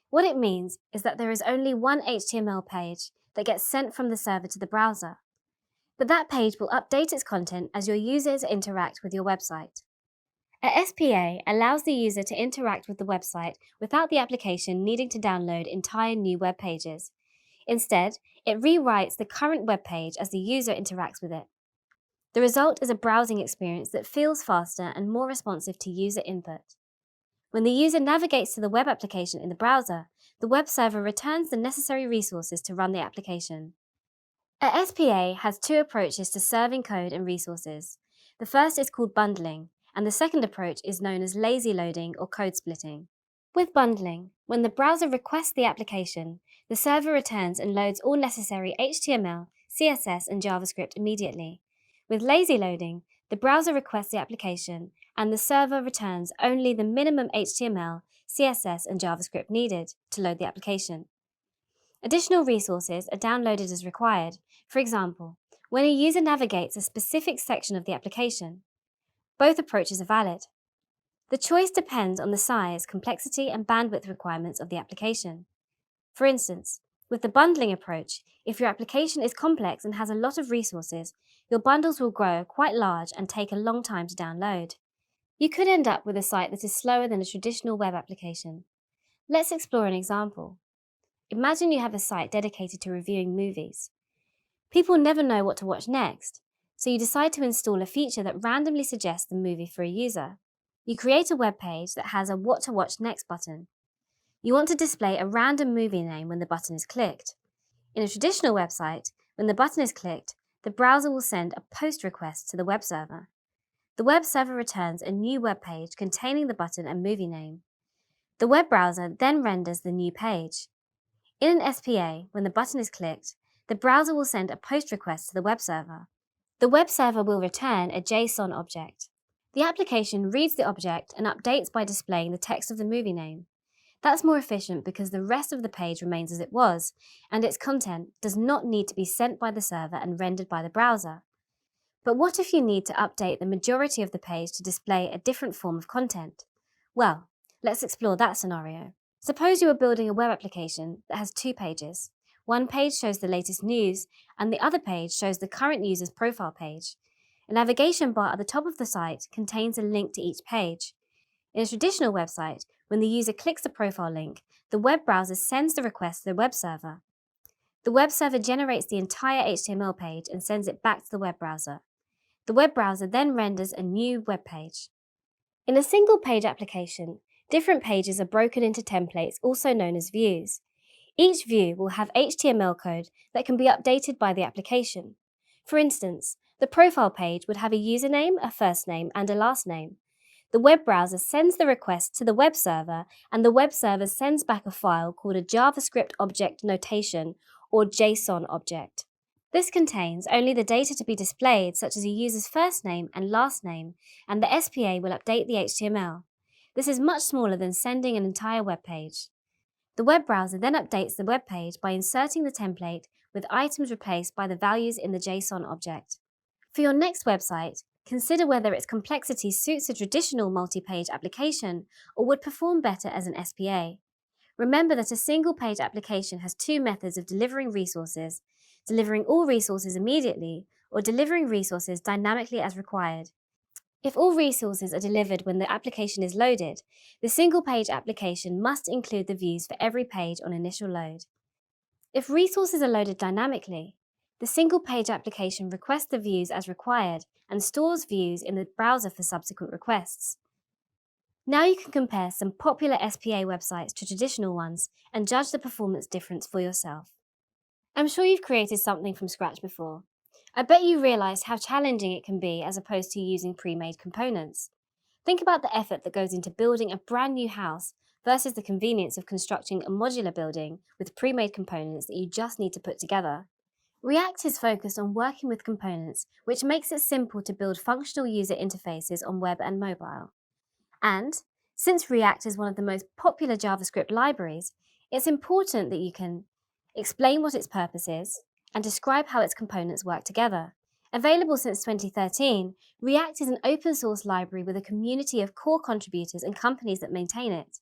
What it means is that there is only one HTML page that gets sent from the server to the browser. But that page will update its content as your users interact with your website. A SPA allows the user to interact with the website without the application needing to download entire new web pages. Instead, it rewrites the current web page as the user interacts with it. The result is a browsing experience that feels faster and more responsive to user input. When the user navigates to the web application in the browser, the web server returns the necessary resources to run the application. A SPA has two approaches to serving code and resources. The first is called bundling, and the second approach is known as lazy loading or code splitting. With bundling, when the browser requests the application, the server returns and loads all necessary HTML, CSS, and JavaScript immediately. With lazy loading, the browser requests the application, and the server returns only the minimum HTML, CSS, and JavaScript needed to load the application. Additional resources are downloaded as required, for example, when a user navigates a specific section of the application. Both approaches are valid. The choice depends on the size, complexity, and bandwidth requirements of the application. For instance, with the bundling approach, if your application is complex and has a lot of resources, your bundles will grow quite large and take a long time to download. You could end up with a site that is slower than a traditional web application. Let's explore an example. Imagine you have a site dedicated to reviewing movies. People never know what to watch next, so you decide to install a feature that randomly suggests the movie for a user. You create a web page that has a What to Watch Next button. You want to display a random movie name when the button is clicked. In a traditional website, when the button is clicked, the browser will send a post request to the web server. The web server returns a new web page containing the button and movie name. The web browser then renders the new page. In an SPA, when the button is clicked, the browser will send a post request to the web server. The web server will return a JSON object. The application reads the object and updates by displaying the text of the movie name. That's more efficient because the rest of the page remains as it was, and its content does not need to be sent by the server and rendered by the browser. But what if you need to update the majority of the page to display a different form of content? Well, let's explore that scenario. Suppose you are building a web application that has two pages. One page shows the latest news, and the other page shows the current user's profile page. A navigation bar at the top of the site contains a link to each page. In a traditional website, when the user clicks the profile link, the web browser sends the request to the web server. The web server generates the entire HTML page and sends it back to the web browser. The web browser then renders a new web page. In a single-page application, different pages are broken into templates, also known as views. Each view will have HTML code that can be updated by the application. For instance, the profile page would have a username, a first name, and a last name. The web browser sends the request to the web server, and the web server sends back a file called a JavaScript object notation, or JSON object. This contains only the data to be displayed, such as a user's first name and last name, and the SPA will update the HTML. This is much smaller than sending an entire web page. The web browser then updates the web page by inserting the template with items replaced by the values in the JSON object. For your next website, consider whether its complexity suits a traditional multi-page application or would perform better as an SPA. Remember that a single-page application has two methods of delivering resources: delivering all resources immediately or delivering resources dynamically as required. If all resources are delivered when the application is loaded, the single-page application must include the views for every page on initial load. If resources are loaded dynamically, the single-page application requests the views as required and stores views in the browser for subsequent requests. Now you can compare some popular SPA websites to traditional ones and judge the performance difference for yourself. I'm sure you've created something from scratch before. I bet you realised how challenging it can be as opposed to using pre-made components. Think about the effort that goes into building a brand new house versus the convenience of constructing a modular building with pre-made components that you just need to put together. React is focused on working with components, which makes it simple to build functional user interfaces on web and mobile. And since React is one of the most popular JavaScript libraries, it's important that you can explain what its purpose is and describe how its components work together. Available since 2013, React is an open source library with a community of core contributors and companies that maintain it.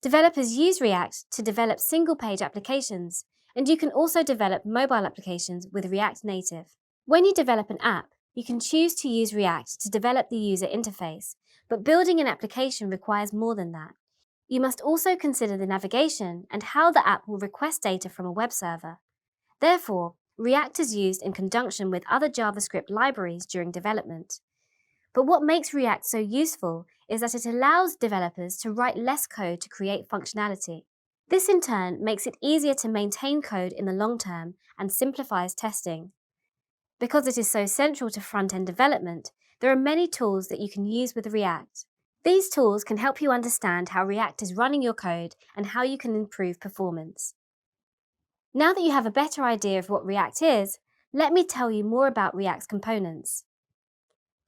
Developers use React to develop single-page applications, and you can also develop mobile applications with React Native. When you develop an app, you can choose to use React to develop the user interface, but building an application requires more than that. You must also consider the navigation and how the app will request data from a web server. Therefore, React is used in conjunction with other JavaScript libraries during development. But what makes React so useful is that it allows developers to write less code to create functionality. This in turn makes it easier to maintain code in the long term and simplifies testing. Because it is so central to front-end development, there are many tools that you can use with React. These tools can help you understand how React is running your code and how you can improve performance. Now that you have a better idea of what React is, let me tell you more about React's components.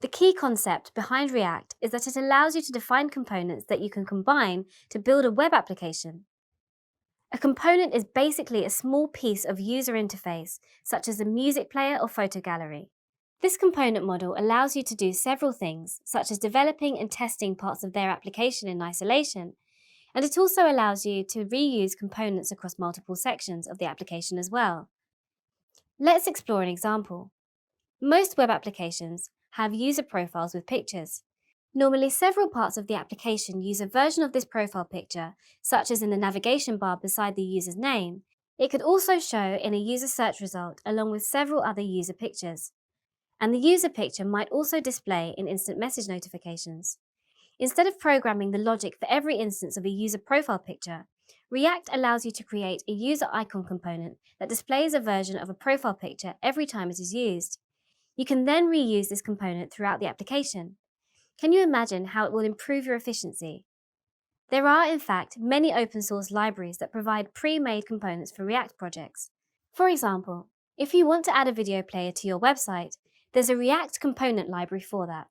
The key concept behind React is that it allows you to define components that you can combine to build a web application. A component is basically a small piece of user interface, such as a music player or photo gallery. This component model allows you to do several things, such as developing and testing parts of their application in isolation, and it also allows you to reuse components across multiple sections of the application as well. Let's explore an example. Most web applications have user profiles with pictures. Normally, several parts of the application use a version of this profile picture, such as in the navigation bar beside the user's name. It could also show in a user search result along with several other user pictures. And the user picture might also display in instant message notifications. Instead of programming the logic for every instance of a user profile picture, React allows you to create a user icon component that displays a version of a profile picture every time it is used. You can then reuse this component throughout the application. Can you imagine how it will improve your efficiency? There are, in fact, many open source libraries that provide pre-made components for React projects. For example, if you want to add a video player to your website, there's a React component library for that.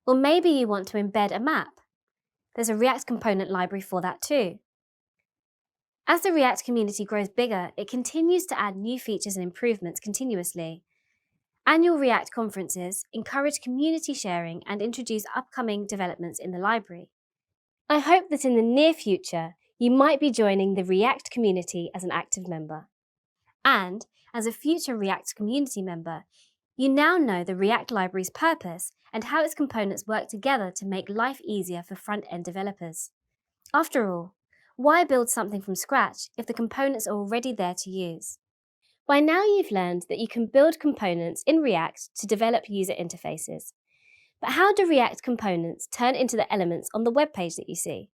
Or maybe you want to embed a map. There's a React component library for that too. As the React community grows bigger, it continues to add new features and improvements continuously. Annual React conferences encourage community sharing and introduce upcoming developments in the library. I hope that in the near future, you might be joining the React community as an active member. And, as a future React community member, you now know the React library's purpose and how its components work together to make life easier for front-end developers. After all, why build something from scratch if the components are already there to use? By now you've learned that you can build components in React to develop user interfaces. But how do React components turn into the elements on the web page that you see?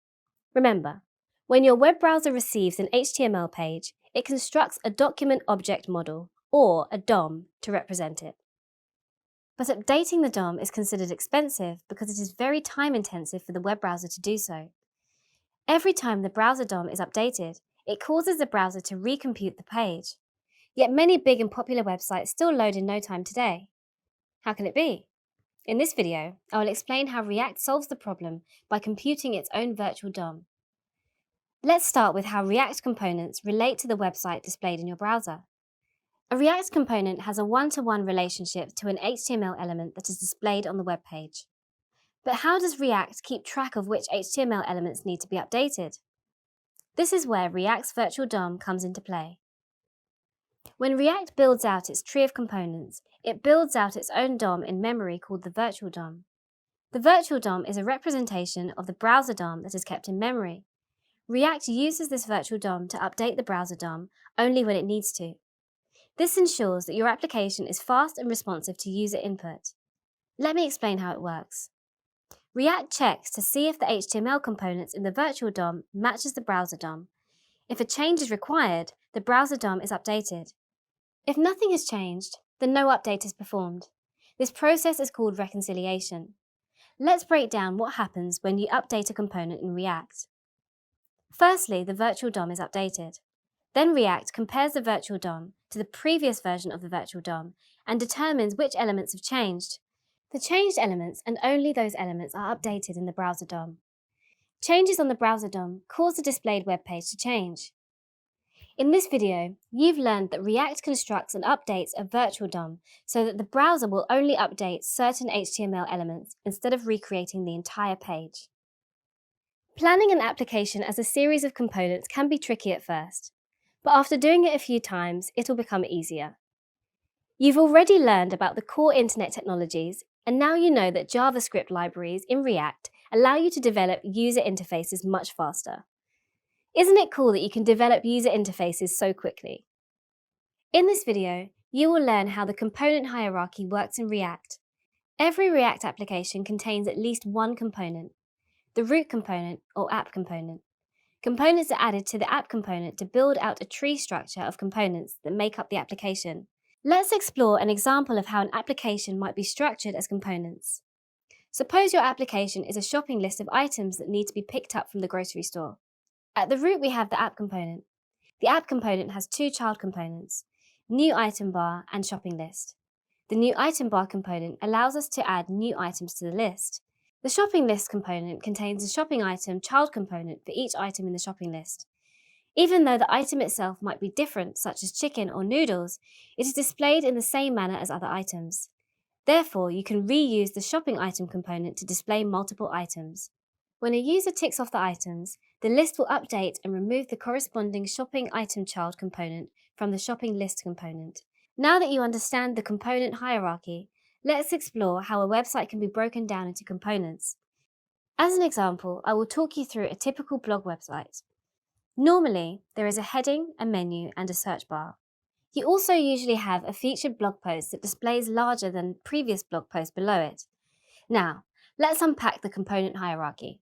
Remember, when your web browser receives an HTML page, it constructs a document object model, or a DOM, to represent it. But updating the DOM is considered expensive because it is very time-intensive for the web browser to do so. Every time the browser DOM is updated, it causes the browser to recompute the page. Yet many big and popular websites still load in no time today. How can it be? In this video, I will explain how React solves the problem by computing its own virtual DOM. Let's start with how React components relate to the website displayed in your browser. A React component has a one-to-one relationship to an HTML element that is displayed on the web page. But how does React keep track of which HTML elements need to be updated? This is where React's virtual DOM comes into play. When React builds out its tree of components, it builds out its own DOM in memory called the virtual DOM. The virtual DOM is a representation of the browser DOM that is kept in memory. React uses this virtual DOM to update the browser DOM only when it needs to. This ensures that your application is fast and responsive to user input. Let me explain how it works. React checks to see if the HTML components in the virtual DOM matches the browser DOM. If a change is required, the browser DOM is updated. If nothing has changed, then no update is performed. This process is called reconciliation. Let's break down what happens when you update a component in React. Firstly, the virtual DOM is updated. Then React compares the virtual DOM to the previous version of the virtual DOM and determines which elements have changed. The changed elements and only those elements are updated in the browser DOM. Changes on the browser DOM cause the displayed web page to change. In this video, you've learned that React constructs and updates a virtual DOM so that the browser will only update certain HTML elements instead of recreating the entire page. Planning an application as a series of components can be tricky at first, but after doing it a few times, it'll become easier. You've already learned about the core internet technologies, and now you know that JavaScript libraries in React allow you to develop user interfaces much faster. Isn't it cool that you can develop user interfaces so quickly? In this video, you will learn how the component hierarchy works in React. Every React application contains at least one component, the root component or app component. Components are added to the app component to build out a tree structure of components that make up the application. Let's explore an example of how an application might be structured as components. Suppose your application is a shopping list of items that need to be picked up from the grocery store. At the root, we have the app component. The app component has two child components, new item bar and shopping list. The new item bar component allows us to add new items to the list. The shopping list component contains a shopping item child component for each item in the shopping list. Even though the item itself might be different, such as chicken or noodles, it is displayed in the same manner as other items. Therefore, you can reuse the shopping item component to display multiple items. When a user ticks off the items, the list will update and remove the corresponding shopping item child component from the shopping list component. Now that you understand the component hierarchy, let's explore how a website can be broken down into components. As an example, I will talk you through a typical blog website. Normally, there is a heading, a menu, and a search bar. You also usually have a featured blog post that displays larger than previous blog posts below it. Now, let's unpack the component hierarchy.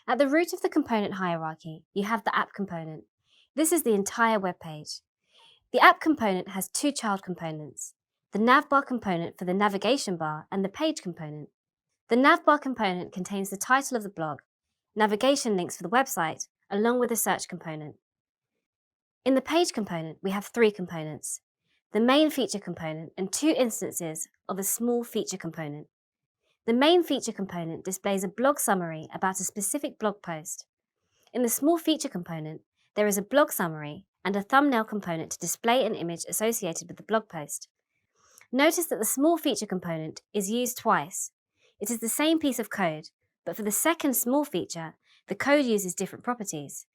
At the root of the component hierarchy, you have the app component. This is the entire web page. The app component has two child components, the navbar component for the navigation bar and the page component. The navbar component contains the title of the blog, navigation links for the website, along with the search component. In the page component, we have three components, the main feature component and two instances of a small feature component. The main feature component displays a blog summary about a specific blog post. In the small feature component, there is a blog summary and a thumbnail component to display an image associated with the blog post. Notice that the small feature component is used twice. It is the same piece of code, but for the second small feature, the code uses different properties.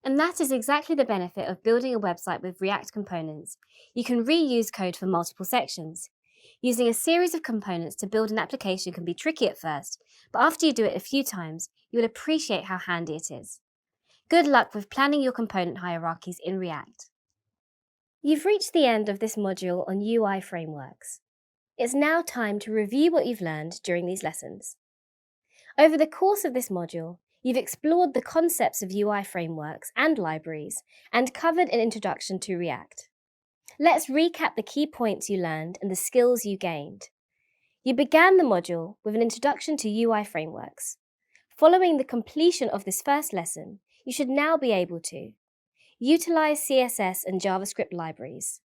And that is exactly the benefit of building a website with React components. You can reuse code for multiple sections. Using a series of components to build an application can be tricky at first, but after you do it a few times, you will appreciate how handy it is. Good luck with planning your component hierarchies in React. You've reached the end of this module on UI frameworks. It's now time to review what you've learned during these lessons. Over the course of this module, you've explored the concepts of UI frameworks and libraries and covered an introduction to React. Let's recap the key points you learned and the skills you gained. You began the module with an introduction to UI frameworks. Following the completion of this first lesson, you should now be able to utilize CSS and JavaScript libraries,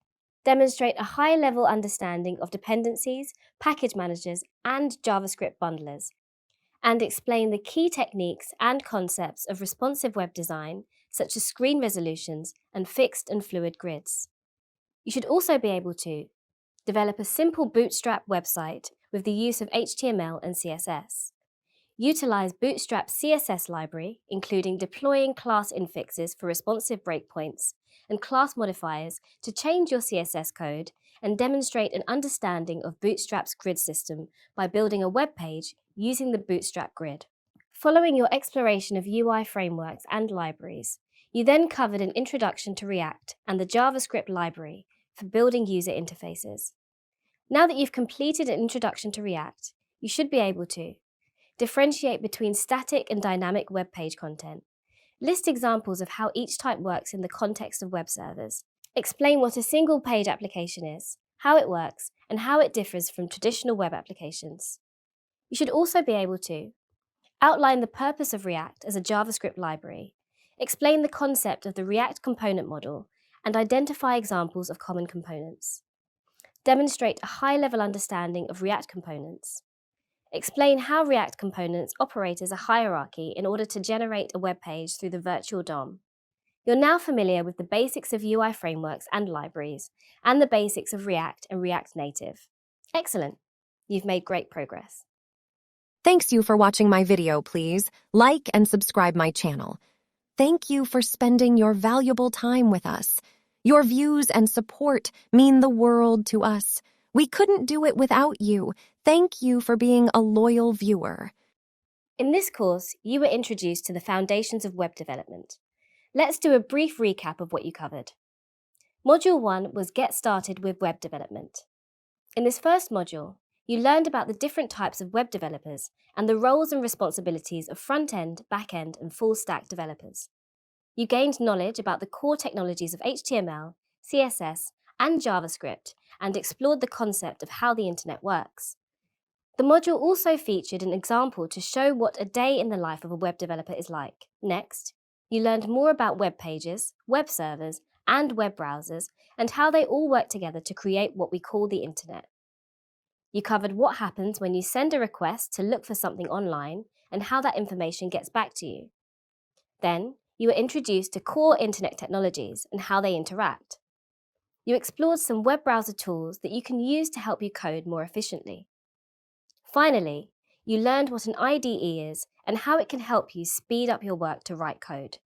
demonstrate a high-level understanding of dependencies, package managers, and JavaScript bundlers, and explain the key techniques and concepts of responsive web design, such as screen resolutions and fixed and fluid grids. You should also be able to develop a simple Bootstrap website with the use of HTML and CSS, utilize Bootstrap CSS library, including deploying class infixes for responsive breakpoints and class modifiers to change your CSS code, and demonstrate an understanding of Bootstrap's grid system by building a web page using the Bootstrap Grid. Following your exploration of UI frameworks and libraries, you then covered an introduction to React and the JavaScript library for building user interfaces. Now that you've completed an introduction to React, you should be able to differentiate between static and dynamic web page content, list examples of how each type works in the context of web servers, explain what a single page application is, how it works, and how it differs from traditional web applications. You should also be able to outline the purpose of React as a JavaScript library, explain the concept of the React component model, and identify examples of common components. Demonstrate a high-level understanding of React components. Explain how React components operate as a hierarchy in order to generate a web page through the virtual DOM. You're now familiar with the basics of UI frameworks and libraries, and the basics of React and React Native. Excellent! You've made great progress. Thanks you for watching my video, please. Like and subscribe my channel. Thank you for spending your valuable time with us. Your views and support mean the world to us. We couldn't do it without you. Thank you for being a loyal viewer. In this course, you were introduced to the foundations of web development. Let's do a brief recap of what you covered. Module 1 was Get Started with Web Development. In this first module, you learned about the different types of web developers and the roles and responsibilities of front-end, back-end, and full-stack developers. You gained knowledge about the core technologies of HTML, CSS, and JavaScript, and explored the concept of how the internet works. The module also featured an example to show what a day in the life of a web developer is like. Next, you learned more about web pages, web servers, and web browsers, and how they all work together to create what we call the internet. You covered what happens when you send a request to look for something online and how that information gets back to you. Then, you were introduced to core internet technologies and how they interact. You explored some web browser tools that you can use to help you code more efficiently. Finally, you learned what an IDE is and how it can help you speed up your work to write code.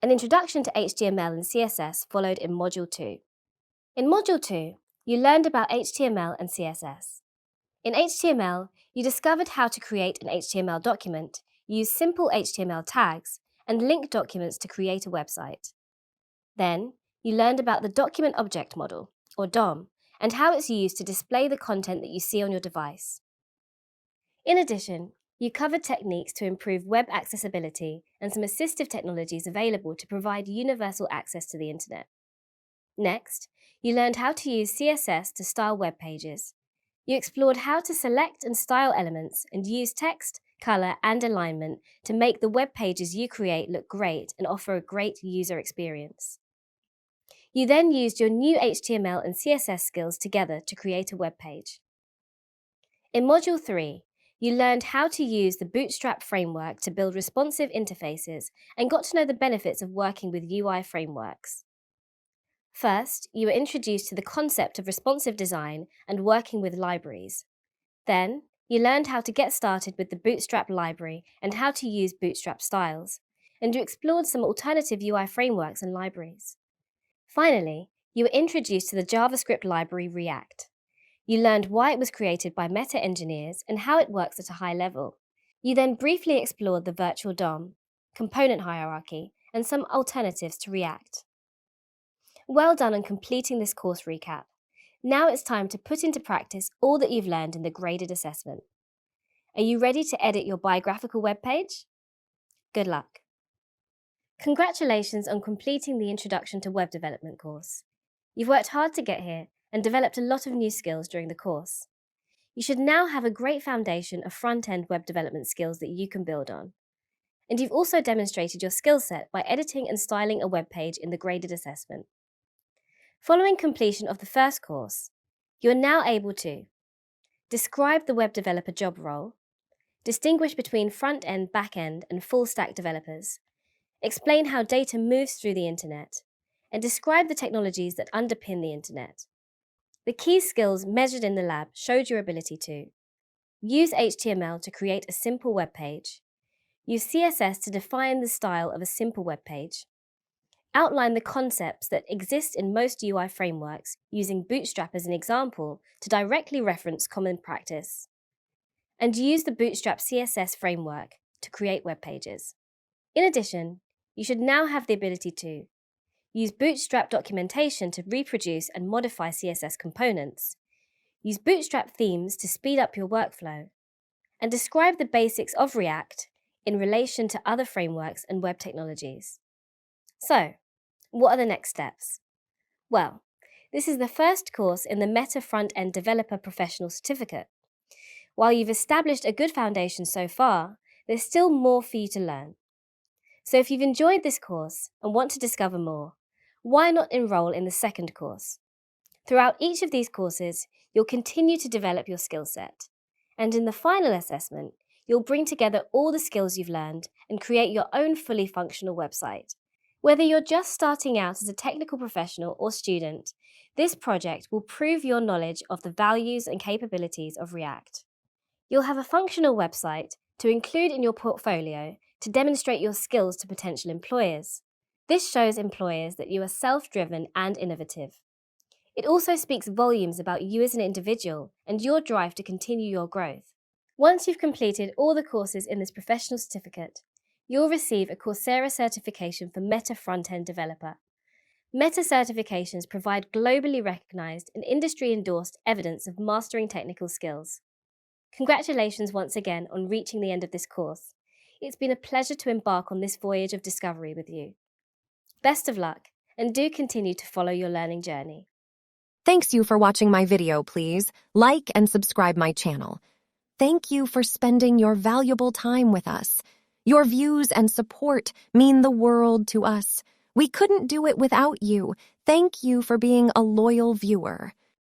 An introduction to HTML and CSS followed in Module 2. In Module 2, you learned about HTML and CSS. In HTML, you discovered how to create an HTML document, use simple HTML tags, and link documents to create a website. Then, you learned about the Document Object Model, or DOM, and how it's used to display the content that you see on your device. In addition, you covered techniques to improve web accessibility and some assistive technologies available to provide universal access to the internet. Next, you learned how to use CSS to style web pages. You explored how to select and style elements and use text, color, and alignment to make the web pages you create look great and offer a great user experience. You then used your new HTML and CSS skills together to create a web page. In Module 3, you learned how to use the Bootstrap framework to build responsive interfaces and got to know the benefits of working with UI frameworks. First, you were introduced to the concept of responsive design and working with libraries. Then, you learned how to get started with the Bootstrap library and how to use Bootstrap styles, and you explored some alternative UI frameworks and libraries. Finally, you were introduced to the JavaScript library React. You learned why it was created by meta engineers and how it works at a high level. You then briefly explored the virtual DOM, component hierarchy, and some alternatives to React. Well done on completing this course recap. Now it's time to put into practice all that you've learned in the graded assessment. Are you ready to edit your biographical webpage? Good luck. Congratulations on completing the Introduction to Web Development course. You've worked hard to get here and developed a lot of new skills during the course. You should now have a great foundation of front-end web development skills that you can build on. And you've also demonstrated your skill set by editing and styling a web page in the graded assessment. Following completion of the first course, you are now able to describe the web developer job role, distinguish between front-end, back-end, and full-stack developers, explain how data moves through the internet, and describe the technologies that underpin the internet. The key skills measured in the lab showed your ability to use HTML to create a simple web page, use CSS to define the style of a simple web page, outline the concepts that exist in most UI frameworks using Bootstrap as an example to directly reference common practice, and use the Bootstrap CSS framework to create web pages. In addition, you should now have the ability to use Bootstrap documentation to reproduce and modify CSS components, use Bootstrap themes to speed up your workflow, and describe the basics of React in relation to other frameworks and web technologies. So, what are the next steps? Well, this is the first course in the Meta Front-End Developer Professional Certificate. While you've established a good foundation so far, there's still more for you to learn. So if you've enjoyed this course and want to discover more, why not enroll in the second course? Throughout each of these courses, you'll continue to develop your skill set. And in the final assessment, you'll bring together all the skills you've learned and create your own fully functional website. Whether you're just starting out as a technical professional or student, this project will prove your knowledge of the values and capabilities of React. You'll have a functional website to include in your portfolio to demonstrate your skills to potential employers. This shows employers that you are self-driven and innovative. It also speaks volumes about you as an individual and your drive to continue your growth. Once you've completed all the courses in this professional certificate, you'll receive a Coursera certification for Meta Front-End Developer. Meta certifications provide globally recognized and industry-endorsed evidence of mastering technical skills. Congratulations once again on reaching the end of this course. It's been a pleasure to embark on this voyage of discovery with you. Best of luck, and do continue to follow your learning journey. Thanks you for watching my video, please. Like and subscribe my channel. Thank you for spending your valuable time with us. Your views and support mean the world to us. We couldn't do it without you. Thank you for being a loyal viewer.